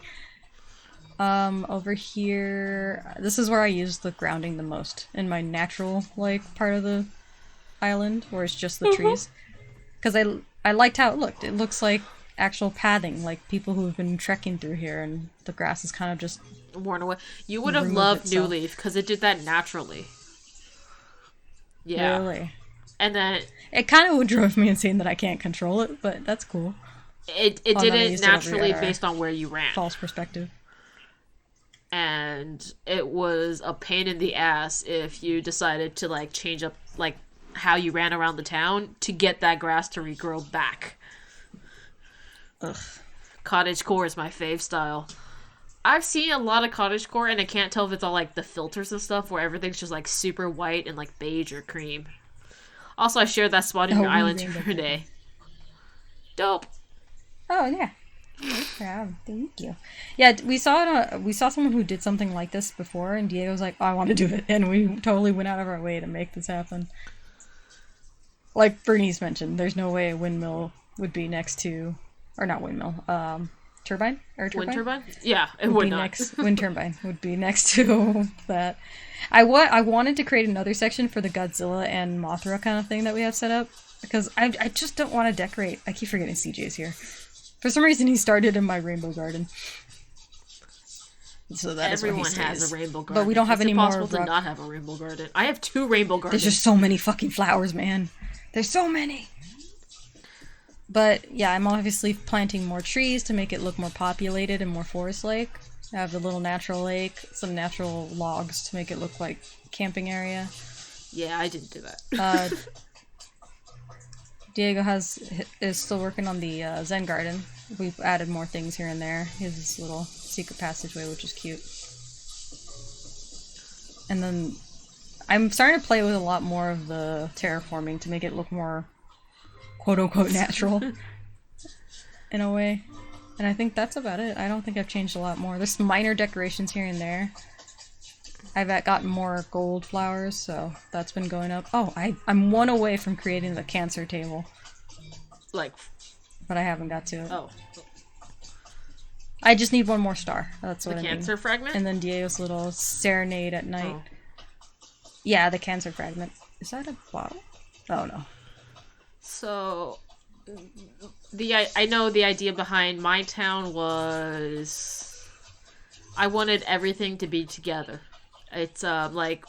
Speaker 2: Over here, this is where I use the grounding the most, in my natural, like, part of the island, where it's just the trees. Because I liked how it looked. It looks like actual pathing, like people who have been trekking through here, and the grass is kind of just
Speaker 1: worn away. You would have loved New Leaf, because it did that naturally. Yeah.
Speaker 2: Really?
Speaker 1: And then
Speaker 2: it kind of drove me insane that I can't control it, but that's cool.
Speaker 1: It did it naturally based on where you ran.
Speaker 2: False perspective.
Speaker 1: And it was a pain in the ass if you decided to, like, change up, like, how you ran around the town to get that grass to regrow back.
Speaker 2: Ugh.
Speaker 1: cottagecore is my fave style. I've seen a lot of cottagecore, and I can't tell if it's all like the filters and stuff, where everything's just like super white and like beige or cream. Also, I shared that spot in your island today. Dope.
Speaker 2: Oh yeah. Yeah, thank you. Yeah, we saw someone who did something like this before, and Diego was like, "Oh, I want to do it," and we totally went out of our way to make this happen. Like Bernice mentioned, there's no way a windmill would be next to, or not windmill, turbine or turbine.
Speaker 1: Wind turbine? Yeah, it would
Speaker 2: be
Speaker 1: not.
Speaker 2: Next, wind turbine would be next to that. I wanted to create another section for the Godzilla and Mothra kind of thing that we have set up, because I just don't want to decorate. I keep forgetting CJ's here. For some reason, he started in my rainbow garden. So that
Speaker 1: Everyone
Speaker 2: is where he
Speaker 1: has
Speaker 2: stays.
Speaker 1: a rainbow garden.
Speaker 2: But we don't have any more.
Speaker 1: It's impossible to not have a rainbow garden. I have 2 rainbow gardens.
Speaker 2: There's just so many fucking flowers, man. There's so many. But yeah, I'm obviously planting more trees to make it look more populated and more forest-like. I have the little natural lake, some natural logs to make it look like a camping area.
Speaker 1: Yeah, I didn't do that.
Speaker 2: Diego is still working on the Zen garden. We've added more things here and there. He has this little secret passageway, which is cute. And then I'm starting to play with a lot more of the terraforming to make it look more quote-unquote natural in a way. And I think that's about it. I don't think I've changed a lot more. There's minor decorations here and there. I've gotten more gold flowers, so that's been going up. Oh, I'm 1 away from creating the cancer table.
Speaker 1: Like...
Speaker 2: But I haven't got to it.
Speaker 1: Oh.
Speaker 2: I just need 1 more star. That's what I mean.
Speaker 1: The cancer fragment?
Speaker 2: And then Diego's little serenade at night.
Speaker 1: Oh.
Speaker 2: Yeah, the cancer fragment. Is that a bottle? Oh, no.
Speaker 1: So... I know the idea behind my town was... I wanted everything to be together. It's like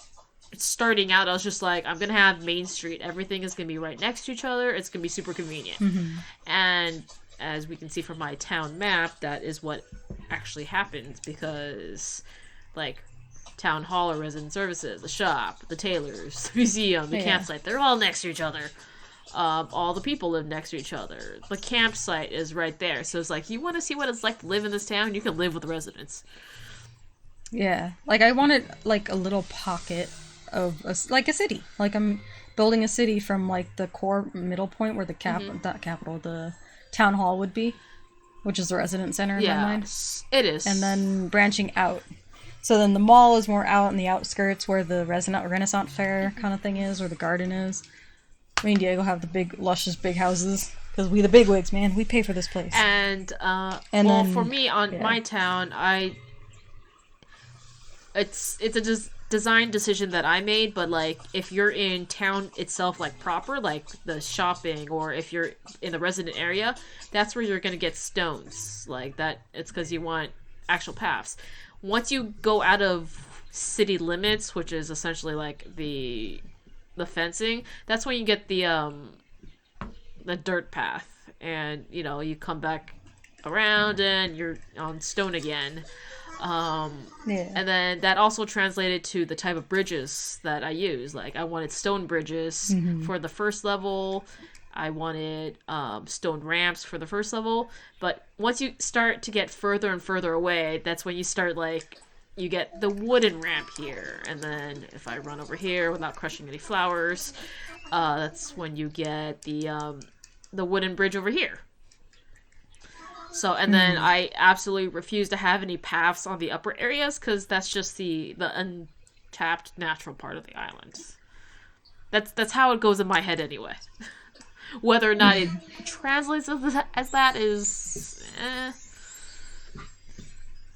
Speaker 1: starting out, I was just like, I'm gonna have Main Street. Everything is gonna be right next to each other. It's gonna be super convenient.
Speaker 2: Mm-hmm.
Speaker 1: And as we can see from my town map, that is what actually happens, because like town hall or resident services, the shop, the tailors, the museum, the campsite, they're all next to each other. All the people live next to each other. The campsite is right there. So it's like, you want to see what it's like to live in this town? You can live with the residents.
Speaker 2: Yeah, like I wanted like a little pocket of like a city. Like I'm building a city from like the core middle point where the the town hall would be, which is the resident center in my mind.
Speaker 1: It is.
Speaker 2: And then branching out. So then the mall is more out in the outskirts where the Renaissance fair kind of thing is, where the garden is. Me and Diego have the big, luscious, big houses. Because we the bigwigs, man. We pay for this place.
Speaker 1: And well, then, for me, on my town, it's a design decision that I made, but like if you're in town itself, like proper, like the shopping, or if you're in the resident area, that's where you're gonna get stones like that. It's because you want actual paths. Once you go out of city limits, which is essentially like the fencing, that's when you get the dirt path, and you come back around and you're on stone again. And then that also translated to the type of bridges that I use. Like I wanted stone bridges for the first level. I wanted stone ramps for the first level. But once you start to get further and further away, that's when you start you get the wooden ramp here. And then if I run over here without crushing any flowers, that's when you get the wooden bridge over here. So, and then I absolutely refuse to have any paths on the upper areas, because that's just the untapped natural part of the island. That's how it goes in my head anyway. Whether or not it translates as that is...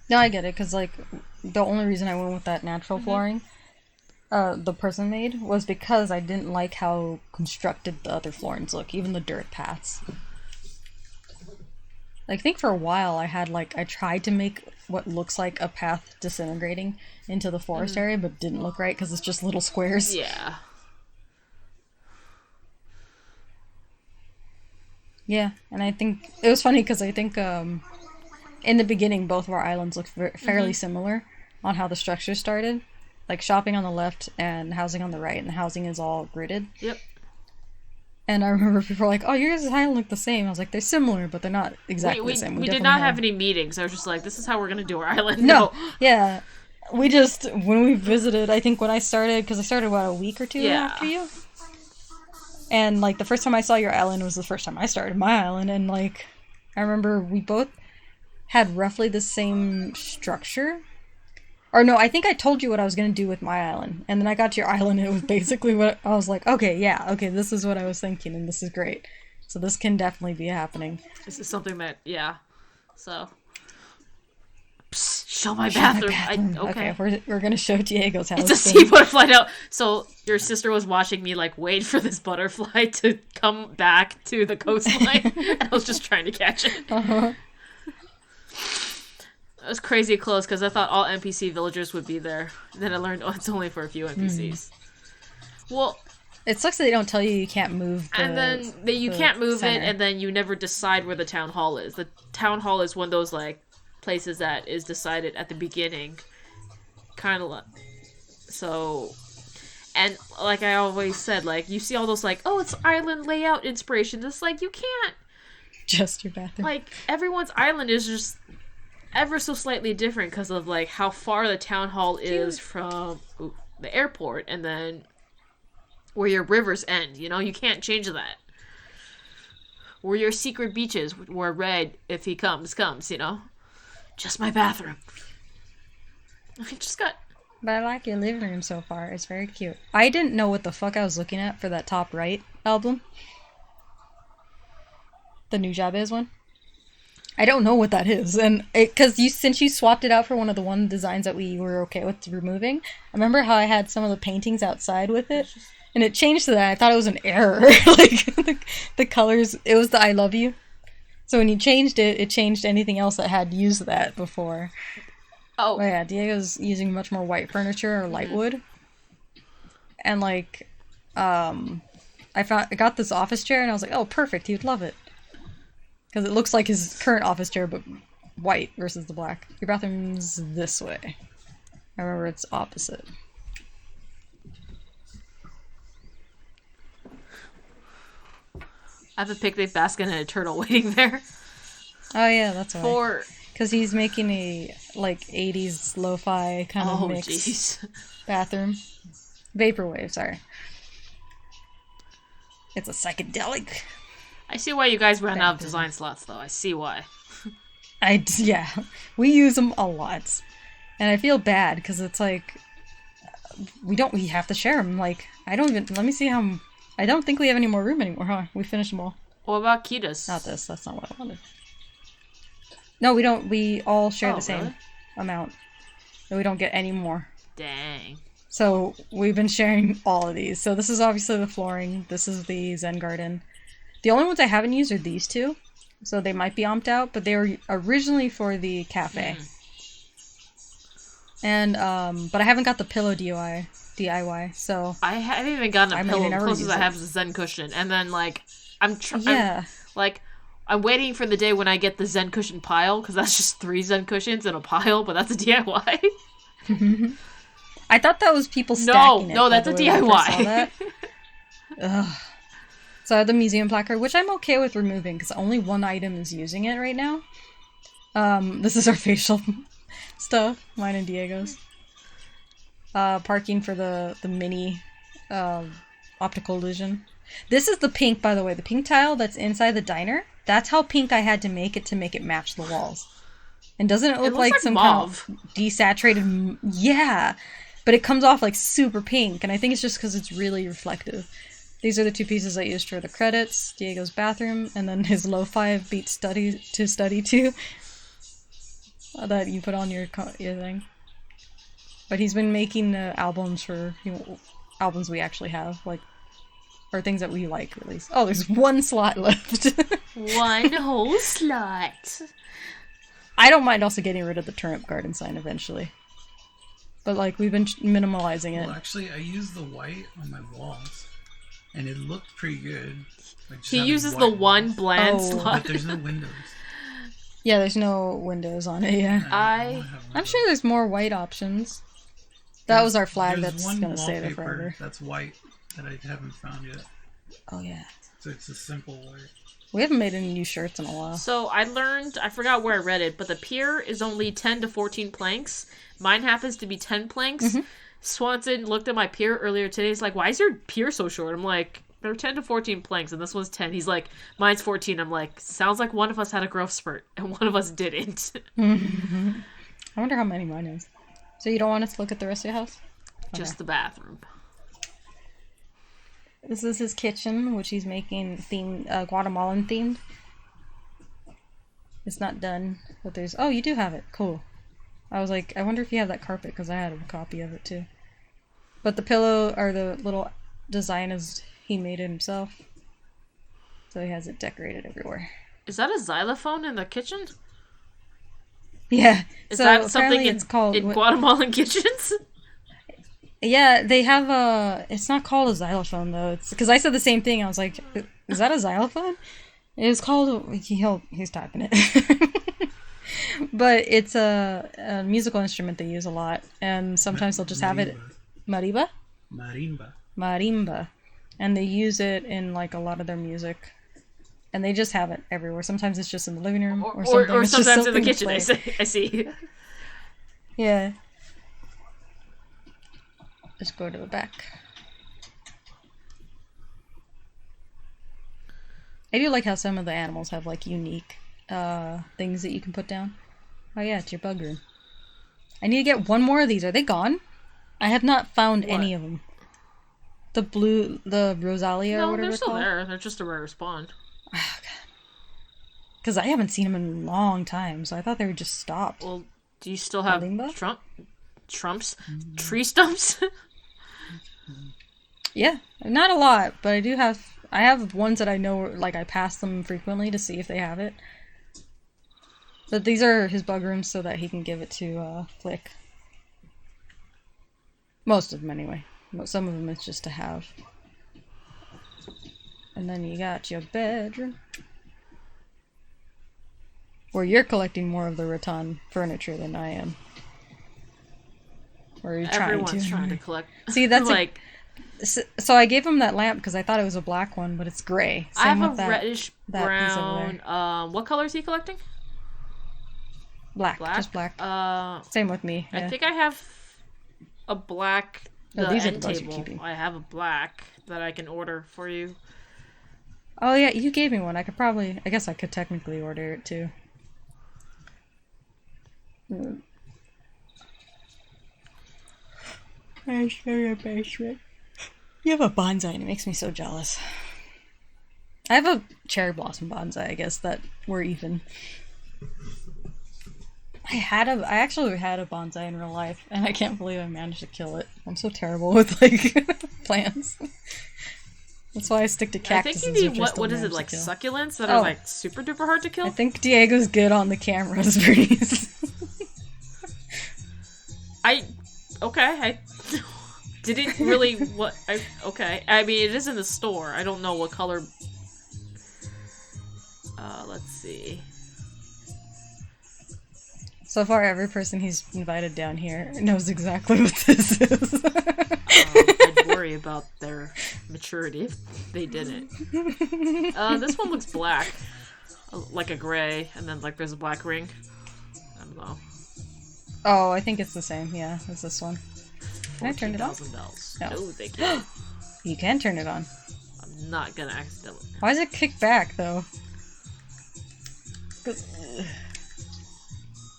Speaker 2: No, I get it, because like the only reason I went with that natural flooring the person made was because I didn't like how constructed the other floorings look, even the dirt paths. I think for a while I tried to make what looks like a path disintegrating into the forest area, but didn't look right because it's just little squares.
Speaker 1: Yeah.
Speaker 2: Yeah, and I think it was funny because I think in the beginning both of our islands looked fairly similar on how the structure started. Like shopping on the left and housing on the right, and the housing is all gridded.
Speaker 1: Yep.
Speaker 2: And I remember people were like, "Oh, your guys' island look the same." I was like, "They're similar, but they're not exactly
Speaker 1: We
Speaker 2: the same."
Speaker 1: did
Speaker 2: definitely
Speaker 1: not have any meetings. I was just like, this is how we're gonna do our island.
Speaker 2: No, yeah. We just, when we visited, I think when I started, because I started, what, a week or two
Speaker 1: Yeah.
Speaker 2: after you? And, like, the first time I saw your island was the first time I started my island, and, like, I remember we both had roughly the same structure. Or no, I think I told you what I was going to do with my island, and then I got to your island, and it was basically what, I was like, okay, yeah, okay, this is what I was thinking, and this is great. So this can definitely be happening.
Speaker 1: This is something that, yeah. So... Psst, show my bathroom. Okay.
Speaker 2: We're gonna show Diego's house.
Speaker 1: It's a sea butterfly now. So your sister was watching me like wait for this butterfly to come back to the coastline, and I was just trying to catch it.
Speaker 2: Uh-huh.
Speaker 1: It was crazy close because I thought all NPC villagers would be there. Then I learned it's only for a few NPCs. Well,
Speaker 2: it sucks that they don't tell you can't move.
Speaker 1: And then you can't move center. It, and then you never decide where the town hall is. The town hall is one of those like places that is decided at the beginning, kind of like so. And like I always said, like you see all those like, oh, it's island layout inspiration. It's like you can't
Speaker 2: just your bathroom.
Speaker 1: Like everyone's island is just ever so slightly different because of like how far the town hall is from the airport, and then where your rivers end. You know, you can't change that. Where your secret beaches, where Red, if he comes. You know. Just my bathroom. I just got...
Speaker 2: But I like your living room so far. It's very cute. I didn't know what the fuck I was looking at for that top right album. The New Jabez one. I don't know what that is. And because since you swapped it out for one of the one designs that we were okay with removing, I remember how I had some of the paintings outside with it. And it changed to that. I thought it was an error. Like, the colors... It was the I love you. So when you changed it, it changed anything else that had used that before.
Speaker 1: Oh.
Speaker 2: But yeah, Diego's using much more white furniture or light wood. And like, I got this office chair and I was like, oh, perfect, he would love it. Because it looks like his current office chair, but white versus the black. Your bathroom's this way. I remember it's opposite.
Speaker 1: I have a picnic basket and a turtle waiting there.
Speaker 2: Oh yeah, that's why. Because he's making a, like, 80s lo-fi kind of mix bathroom. Vaporwave, sorry. It's a psychedelic.
Speaker 1: I see why you guys ran out of design slots, though. I see why.
Speaker 2: Yeah. We use them a lot. And I feel bad, because it's like... We have to share them. Like, let me see how... I don't think we have any more room anymore, huh? We finished them all.
Speaker 1: What about Kita's?
Speaker 2: Not this. That's not what I wanted. No, we don't. We all share the same amount. And we don't get any more.
Speaker 1: Dang.
Speaker 2: So we've been sharing all of these. So this is obviously the flooring. This is the Zen garden. The only ones I haven't used are these two. So they might be omped out, but they were originally for the cafe. And, but I haven't got the pillow DIY, so...
Speaker 1: I haven't even gotten a pillow. The closest I have is a Zen cushion. And then, like, I'm waiting for the day when I get the Zen cushion pile, because that's just 3 Zen cushions in a pile, but that's a DIY.
Speaker 2: I thought that was people stacking it.
Speaker 1: No, that's a DIY.
Speaker 2: Ugh. So I have the museum placard, which I'm okay with removing, because only one item is using it right now. This is our facial stuff, mine and Diego's. Parking for the mini optical illusion. This is the pink, by the way. The pink tile that's inside the diner. That's how pink I had to make it match the walls. And doesn't it look like some
Speaker 1: mauve.
Speaker 2: kind of desaturated... Yeah! But it comes off like super pink, and I think it's just because it's really reflective. These are the 2 pieces I used for the credits. Diego's bathroom, and then his lo-fi beat study to that you put on your thing. But he's been making albums for, albums we actually have, like, or things that we like, at least. Oh, there's 1 slot left.
Speaker 1: 1 whole slot.
Speaker 2: I don't mind also getting rid of the turnip garden sign eventually. But, like, we've been minimalizing it.
Speaker 3: Well, actually, I used the white on my walls, and it looked pretty good.
Speaker 1: He uses the one bland slot.
Speaker 3: But there's no windows.
Speaker 2: Yeah, there's no windows on it, yeah. I'm sure there's more white options. That was our flag that's gonna stay there forever.
Speaker 3: That's white that I haven't found yet.
Speaker 2: Oh, yeah.
Speaker 3: So it's a simple way.
Speaker 2: We haven't made any new shirts in a while.
Speaker 1: So I learned, I forgot where I read it, but the pier is only 10 to 14 planks. Mine happens to be 10 planks.
Speaker 2: Mm-hmm.
Speaker 1: Swanson looked at my pier earlier today. He's like, why is your pier so short? I'm like, they're 10 to 14 planks, and this one's 10. He's like, mine's 14. I'm like, sounds like one of us had a growth spurt, and one of us didn't.
Speaker 2: I wonder how many mine is. So you don't want us to look at the rest of your house?
Speaker 1: Just the bathroom.
Speaker 2: This is his kitchen, which he's making themed, Guatemalan themed. It's not done, but there's... Oh, you do have it. Cool. I was like, I wonder if you have that carpet, because I had a copy of it, too. But the pillow, or the little design is... He made it himself. So he has it decorated everywhere.
Speaker 1: Is that a xylophone in the kitchen?
Speaker 2: Yeah.
Speaker 1: Is
Speaker 2: so
Speaker 1: that something
Speaker 2: it's called...
Speaker 1: in Guatemalan kitchens?
Speaker 2: Yeah, they have a... It's not called a xylophone, though. It's because I said the same thing. I was like, is that a xylophone? It's called... He's typing it. But it's a musical instrument they use a lot. And sometimes they'll just have it... Mariba? Marimba. And they use it in, like, a lot of their music. And they just have it everywhere. Sometimes it's just in the living room. Or
Speaker 1: sometimes in the kitchen, I see.
Speaker 2: Yeah. Let's go to the back. I do like how some of the animals have like unique things that you can put down. Oh yeah, it's your bug room. I need to get one more of these. Are they gone? I have not found any of them. The Rosalia or whatever
Speaker 1: they're
Speaker 2: it's
Speaker 1: still
Speaker 2: called.
Speaker 1: there. They're just a rare spawn.
Speaker 2: Oh, God. Because I haven't seen them in a long time, so I thought they would just stop.
Speaker 1: Well, do you still have
Speaker 2: Kalimba?
Speaker 1: Trumps? Tree stumps?
Speaker 2: Yeah, not a lot, but I have ones that I know, like, I pass them frequently to see if they have it. But these are his bug rooms so that he can give it to, Flick. Most of them, anyway. Some of them it's just to have. And then you got your bedroom. Where you're collecting more of the rattan furniture than I am. Or you're
Speaker 1: Everyone's trying to collect.
Speaker 2: See, that's
Speaker 1: like...
Speaker 2: So I gave him that lamp because I thought it was a black one, but it's gray.
Speaker 1: I have a reddish brown. What color is he collecting?
Speaker 2: Black. Just black. Same with me. Yeah.
Speaker 1: I think I have a black.
Speaker 2: These are
Speaker 1: end
Speaker 2: the ones you're
Speaker 1: table.
Speaker 2: keeping.
Speaker 1: I have a black that I can order for you.
Speaker 2: Oh yeah, you gave me one. I guess I could technically order it too. I show your basement. You have a bonsai and it makes me so jealous. I have a cherry blossom bonsai, I guess, that we're even. I actually had a bonsai in real life, and I can't believe I managed to kill it. I'm so terrible with, like, plants. That's why I stick to cactuses.
Speaker 1: I think you need, what is it, like succulents that are, like, super duper hard to kill?
Speaker 2: I think Diego's good on the cameras, Bernice.
Speaker 1: I didn't really, okay. I mean, it is in the store. I don't know what color. Let's see.
Speaker 2: So far, every person he's invited down here knows exactly what this is.
Speaker 1: I'd worry about their maturity if they didn't. This one looks black. Like a gray, and then, like, there's a black ring. I don't know.
Speaker 2: Oh, I think it's the same. Yeah, it's this one. Can I turn it on?
Speaker 1: Bells.
Speaker 2: No.
Speaker 1: Oh, thank you.
Speaker 2: You can turn it on.
Speaker 1: I'm not gonna accidentally.
Speaker 2: Why is it kicked back, though?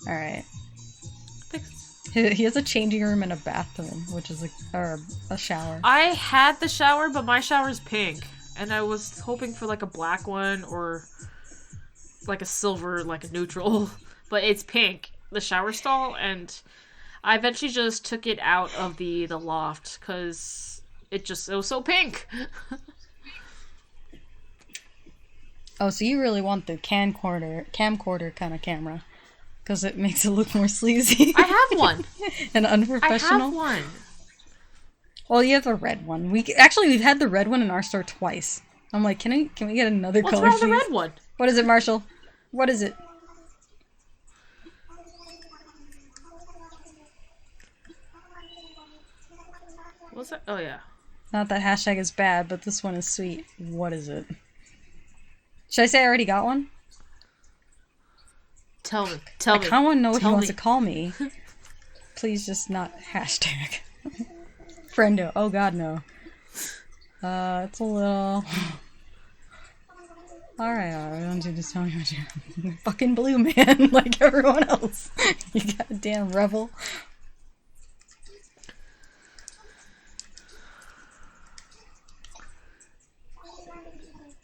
Speaker 2: Alright. He has a changing room and a bathroom, which is a shower.
Speaker 1: I had the shower, but my shower's pink. And I was hoping for, like, a black one or, like, a silver, like, a neutral. But it's pink, the shower stall, and I eventually just took it out of the loft because it was so pink.
Speaker 2: Oh, so you really want the camcorder kind of camera. Because it makes it look more sleazy.
Speaker 1: I have one.
Speaker 2: And unprofessional.
Speaker 1: I have one.
Speaker 2: Well, you have the red one. We've had the red one in our store twice. I'm like, can we get another color,
Speaker 1: What's wrong
Speaker 2: please?
Speaker 1: with the red one?
Speaker 2: What is it, Marshall? What is it?
Speaker 1: What's that? Oh, yeah.
Speaker 2: Not that hashtag is bad, but this one is sweet. What is it? Should I say I already got one?
Speaker 1: Tell me.
Speaker 2: I kind of want to know what he wants
Speaker 1: me.
Speaker 2: to call me. Please just not hashtag. Friendo. Oh god, no. It's a little... Alright, why don't you just tell me what you're fucking blue man like everyone else. You goddamn rebel.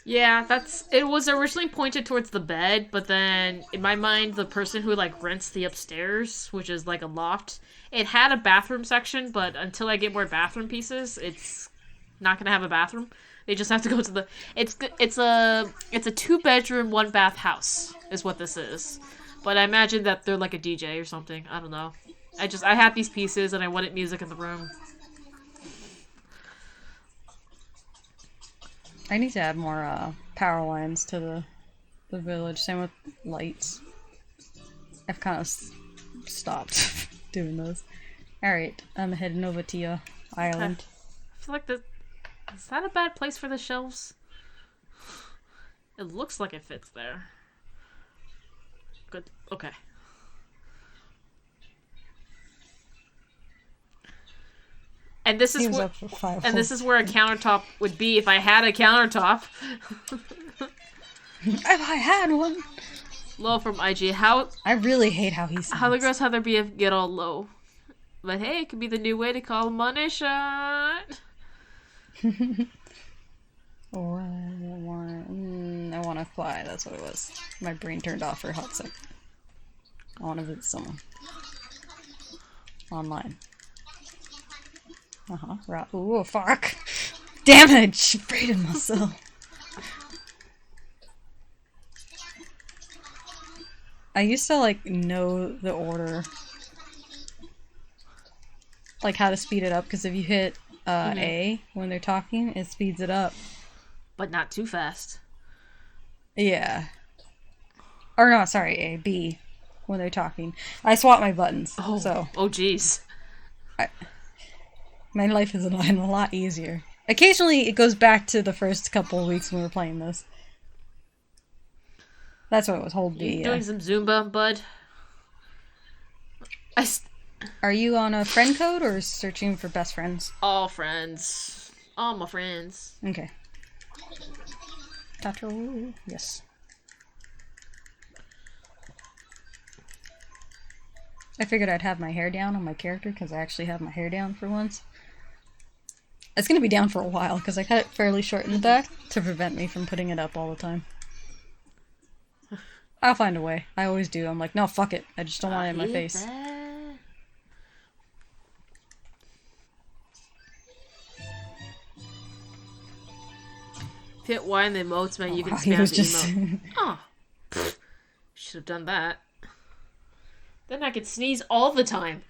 Speaker 1: Yeah, it was originally pointed towards the bed, but then in my mind the person who like rents the upstairs, which is like a loft, it had a bathroom section, but until I get more bathroom pieces, it's not gonna have a bathroom. They just have to go to the it's a 2-bedroom 1-bath house is what this is. But I imagine that they're like a DJ or something. I don't know. I had these pieces and I wanted music in the room.
Speaker 2: I need to add more power lines to the village. Same with lights. I've kind of stopped doing those. Alright, I'm heading over to your island.
Speaker 1: I feel like is that a bad place for the shelves? It looks like it fits there. Good. Okay. And this is where a countertop would be if I had a countertop.
Speaker 2: If I had one.
Speaker 1: Low from IG.
Speaker 2: I really hate how he sounds.
Speaker 1: How the girls have their BF get all low. But hey, it could be the new way to call money shot.
Speaker 2: Oh, I want to fly. That's what it was. My brain turned off for a hot second. I want to visit someone. Online. Right. Ooh, fuck. Damage! Braided myself. I used to, like, know the order. Like, how to speed it up, because if you hit A when they're talking, it speeds it up.
Speaker 1: But not too fast.
Speaker 2: Yeah. Or no, sorry, A. B. When they're talking. I swap my buttons, so...
Speaker 1: Oh, jeez.
Speaker 2: My life is a lot easier. Occasionally, it goes back to the first couple of weeks when we were playing this. That's what it was. Hold B.
Speaker 1: Doing some Zumba, bud.
Speaker 2: Are you on a friend code or searching for best friends?
Speaker 1: All friends. All my friends.
Speaker 2: Okay. Tato. Yes. I figured I'd have my hair down on my character because I actually have my hair down for once. It's going to be down for a while because I cut it fairly short in the back to prevent me from putting it up all the time. I'll find a way. I always do. I'm like, no, fuck it. I just don't want it in my face.
Speaker 1: Hit Y in the emotes, man. You can spam the emote. Oh. Should have done that. Then I could sneeze all the time.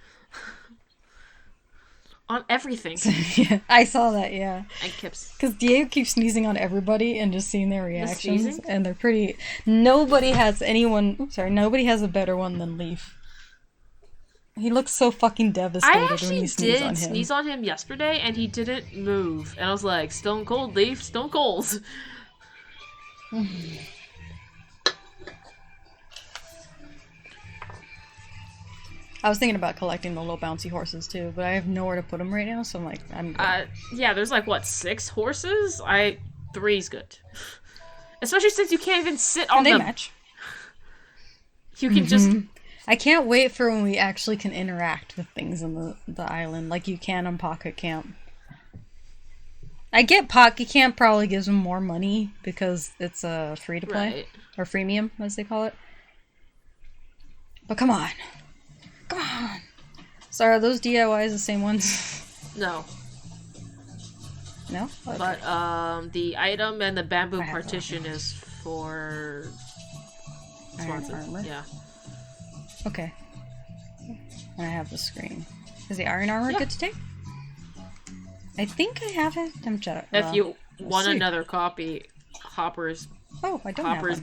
Speaker 1: On everything.
Speaker 2: Yeah, I saw that, yeah.
Speaker 1: And Kips.
Speaker 2: Because Diego keeps sneezing on everybody and just seeing their reactions. And they're pretty... Nobody has a better one than Leaf. He looks so fucking devastated when you sneeze on him. I actually did
Speaker 1: sneeze on him yesterday, and he didn't move. And I was like, stone cold, Leaf, stone cold.
Speaker 2: I was thinking about collecting the little bouncy horses too, but I have nowhere to put them right now, so I'm like, I'm good.
Speaker 1: Yeah, there's like, what, 6 horses? 3's good. Especially since you can't even sit on them.
Speaker 2: They match.
Speaker 1: You can just...
Speaker 2: I can't wait for when we actually can interact with things on the island, like you can on Pocket Camp. I get Pocket Camp probably gives them more money, because it's a free-to-play.
Speaker 1: Right.
Speaker 2: Or freemium, as they call it. But come on. Come on! So are those DIYs the same ones?
Speaker 1: No.
Speaker 2: No? Okay.
Speaker 1: But, the item and the bamboo partition is for...
Speaker 2: Armor?
Speaker 1: Yeah.
Speaker 2: Okay. And I have the screen. Is the iron armor good to take? I think I have it.
Speaker 1: If you want another copy, Hopper's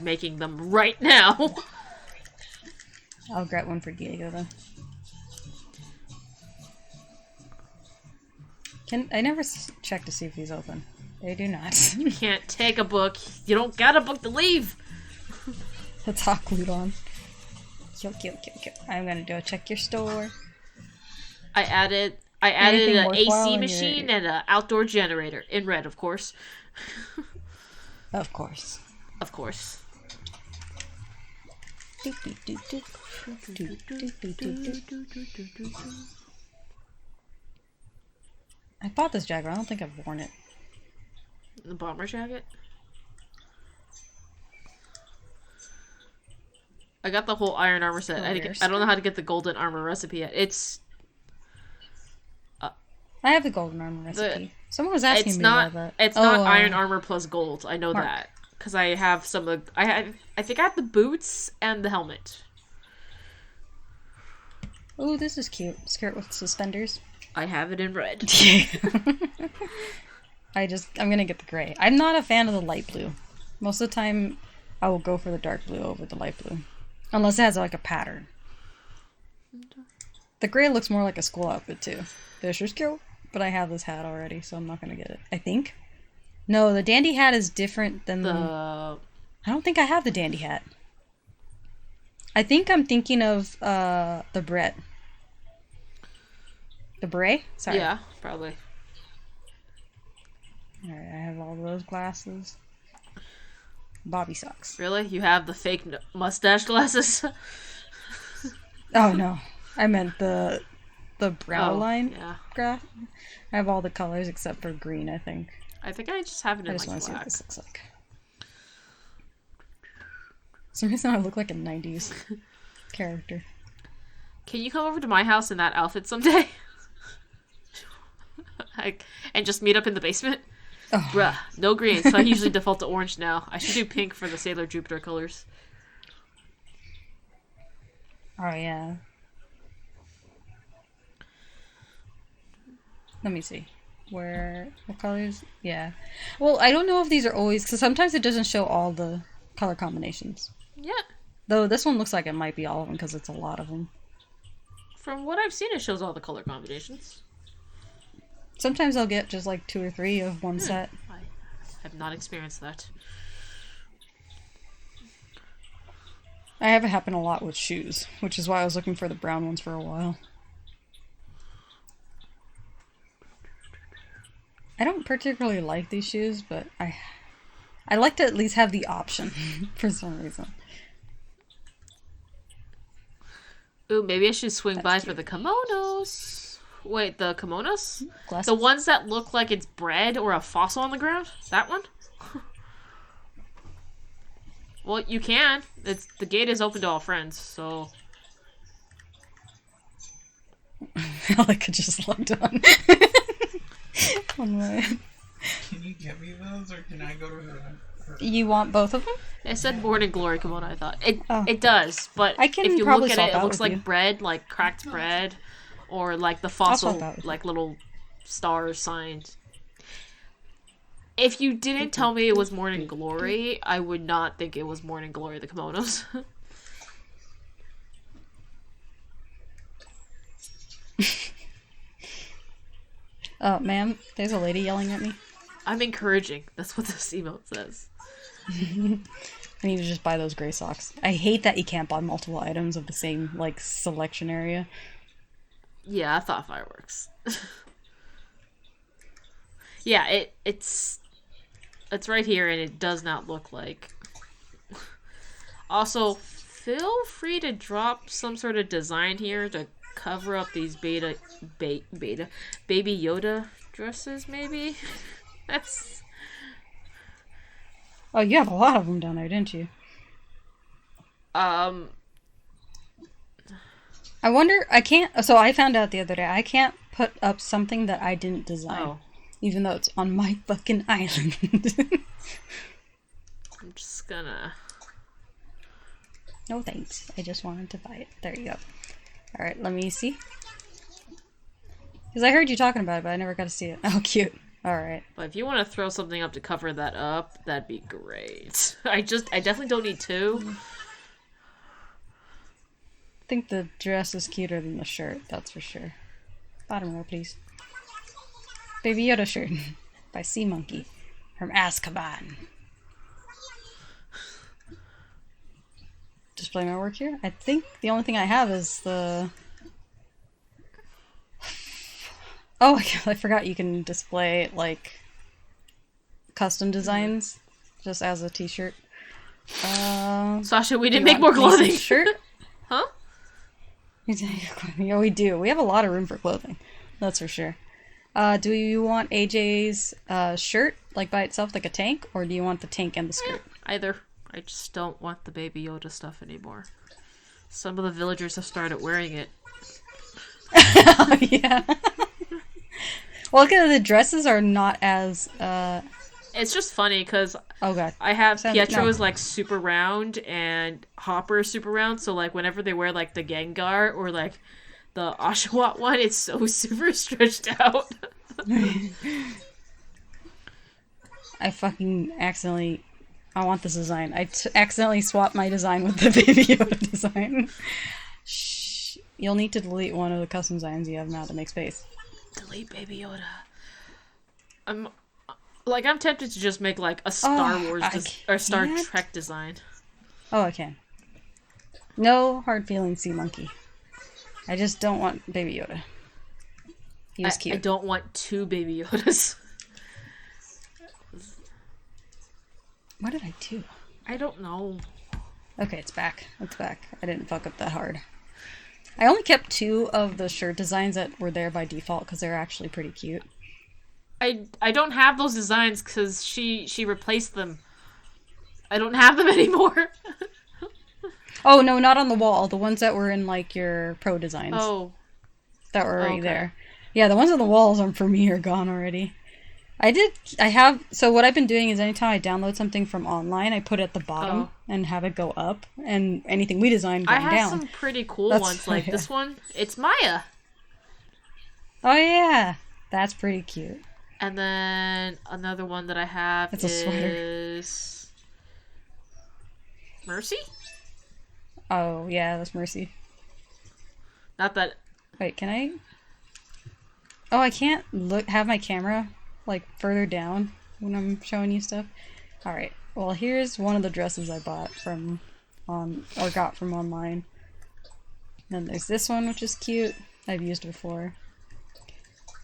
Speaker 1: making them right now.
Speaker 2: I'll grab one for Diego then. I never check to see if he's open. They do not.
Speaker 1: You can't take a book. You don't got a book to leave.
Speaker 2: Let's hot glued on. I'm gonna go check your store.
Speaker 1: I added
Speaker 2: Anything
Speaker 1: an
Speaker 2: worthwhile
Speaker 1: AC
Speaker 2: in
Speaker 1: machine and an outdoor generator in red, of course.
Speaker 2: Of course.
Speaker 1: Of course.
Speaker 2: I bought this jacket. I don't think I've worn it.
Speaker 1: The bomber jacket. I got the whole iron armor set. I don't know how to get the golden armor recipe yet.
Speaker 2: I have the golden armor recipe. Someone was asking me about that.
Speaker 1: It's not iron armor plus gold. I know that because I have some of the. I think I have the boots and the helmet.
Speaker 2: Oh, this is cute. Skirt with suspenders.
Speaker 1: I have it in red.
Speaker 2: I'm gonna get the gray. I'm not a fan of the light blue. Most of the time, I will go for the dark blue over the light blue, unless it has like a pattern. The gray looks more like a school outfit too. This is cute. But I have this hat already, so I'm not gonna get it. I think. No, the dandy hat is different than the... I don't think I have the dandy hat. I think I'm thinking of the Brett. The beret? Sorry.
Speaker 1: Yeah, probably.
Speaker 2: Alright, I have all those glasses. Bobby socks.
Speaker 1: Really? You have the fake mustache glasses?
Speaker 2: Oh no. I meant the brow line.
Speaker 1: Yeah.
Speaker 2: Graph. I have all the colors except for green, I think.
Speaker 1: I think I just have it in
Speaker 2: I just want to see what
Speaker 1: black.
Speaker 2: this looks like. For some reason I look like a 90s character.
Speaker 1: Can you come over to my house in that outfit someday? And just meet up in the basement?
Speaker 2: Oh.
Speaker 1: Bruh, no green, so I usually default to orange now. I should do pink for the Sailor Jupiter colors.
Speaker 2: Oh yeah. Let me see. What colors? Yeah. Well, I don't know if these are always, because sometimes it doesn't show all the color combinations.
Speaker 1: Yeah.
Speaker 2: Though this one looks like it might be all of them because it's a lot of them.
Speaker 1: From what I've seen, it shows all the color combinations.
Speaker 2: Sometimes I'll get just like 2 or 3 of one set.
Speaker 1: I have not experienced that.
Speaker 2: I have it happen a lot with shoes, which is why I was looking for the brown ones for a while. I don't particularly like these shoes, but I like to at least have the option for some reason.
Speaker 1: Ooh, maybe I should swing by
Speaker 2: cute.
Speaker 1: for the kimonos. Wait, the kimonos?
Speaker 2: Glasses?
Speaker 1: The ones that look like it's bread or a fossil on the ground? That one? Well, you can. The gate is open to all friends, so...
Speaker 2: I could just logged on. On my...
Speaker 3: Can you get me those, or can I go to the...
Speaker 2: You want both of them?
Speaker 1: It said Born in Glory kimono, I thought. It
Speaker 2: Oh.
Speaker 1: it does, but
Speaker 2: I can
Speaker 1: if you
Speaker 2: probably
Speaker 1: look at
Speaker 2: swap
Speaker 1: it, it
Speaker 2: out
Speaker 1: looks
Speaker 2: with
Speaker 1: like
Speaker 2: you.
Speaker 1: bread, like cracked bread, or like the
Speaker 2: swap
Speaker 1: fossil,
Speaker 2: out with
Speaker 1: like little stars signed. If you didn't tell me it was Morning Glory, I would not think it was Morning Glory, the kimonos.
Speaker 2: Oh, ma'am, there's a lady yelling at me.
Speaker 1: I'm encouraging. That's what this emote says.
Speaker 2: I need to just buy those gray socks. I hate that you can't buy multiple items of the same, like, selection area.
Speaker 1: Yeah, I thought fireworks. Yeah, it's right here, and it does not look like. Also, feel free to drop some sort of design here to cover up these baby Yoda dresses, maybe. That's.
Speaker 2: Oh, you have a lot of them down there, didn't you?
Speaker 1: I
Speaker 2: wonder, I can't, so I found out the other day, I can't put up something that I didn't design.
Speaker 1: Oh.
Speaker 2: Even though it's on my fucking island.
Speaker 1: I'm just gonna.
Speaker 2: No thanks. I just wanted to buy it. There you go. Alright, let me see. Because I heard you talking about it, but I never got to see it. Oh, cute. Alright.
Speaker 1: But if you want to throw something up to cover that up, that'd be great. I definitely don't need 2.
Speaker 2: I think the dress is cuter than the shirt, that's for sure. Bottom row, please. Baby Yoda shirt by Sea Monkey. From Azkaban. Display my work here. I think the only thing I have is the... Oh, I forgot you can display, like, custom designs just as a t-shirt.
Speaker 1: Sasha, we didn't make more clothing.
Speaker 2: Shirt?
Speaker 1: Huh?
Speaker 2: Yeah, we do. We have a lot of room for clothing. That's for sure. Do you want AJ's shirt, like, by itself, like a tank? Or do you want the tank and the skirt?
Speaker 1: Either. I just don't want the Baby Yoda stuff anymore. Some of the villagers have started wearing it.
Speaker 2: Oh, yeah. Well, the dresses are not as...
Speaker 1: It's just funny, because
Speaker 2: Oh, God.
Speaker 1: I have Pietro
Speaker 2: no.
Speaker 1: is, like, super round, and Hopper is super round, so, like, whenever they wear, like, the Gengar, or, like, the Oshawott one, it's so super stretched out.
Speaker 2: I fucking accidentally... I want this design. I accidentally swapped my design with the Baby Yoda design. Shh. You'll need to delete one of the custom designs you have now to make space.
Speaker 1: Delete Baby Yoda. I'm tempted to just make, like, a Star Wars or Star Trek design.
Speaker 2: Oh, I can. No hard feelings, Sea Monkey. I just don't want Baby Yoda. He was cute.
Speaker 1: I don't want 2 Baby Yodas.
Speaker 2: What did I do?
Speaker 1: I don't know.
Speaker 2: Okay, it's back. It's back. I didn't fuck up that hard. I only kept 2 of the shirt designs that were there by default because they're actually pretty cute.
Speaker 1: I don't have those designs because she replaced them. I don't have them anymore.
Speaker 2: Oh, no, not on the wall. The ones that were in, like, your pro designs.
Speaker 1: Oh.
Speaker 2: That were already there. Yeah, the ones on the walls for me are gone already. So what I've been doing is anytime I download something from online, I put it at the bottom and have it go up, and anything we design going down.
Speaker 1: I have some pretty cool ones, like this one. It's Maya.
Speaker 2: Oh, yeah. That's pretty cute.
Speaker 1: And then another one that I have is... Mercy?
Speaker 2: Oh, yeah, that's Mercy.
Speaker 1: Not that...
Speaker 2: Wait, can I... Oh, I can't have my camera, like, further down when I'm showing you stuff? Alright, well, here's one of the dresses I bought got from online. Then there's this one, which is cute. I've used before.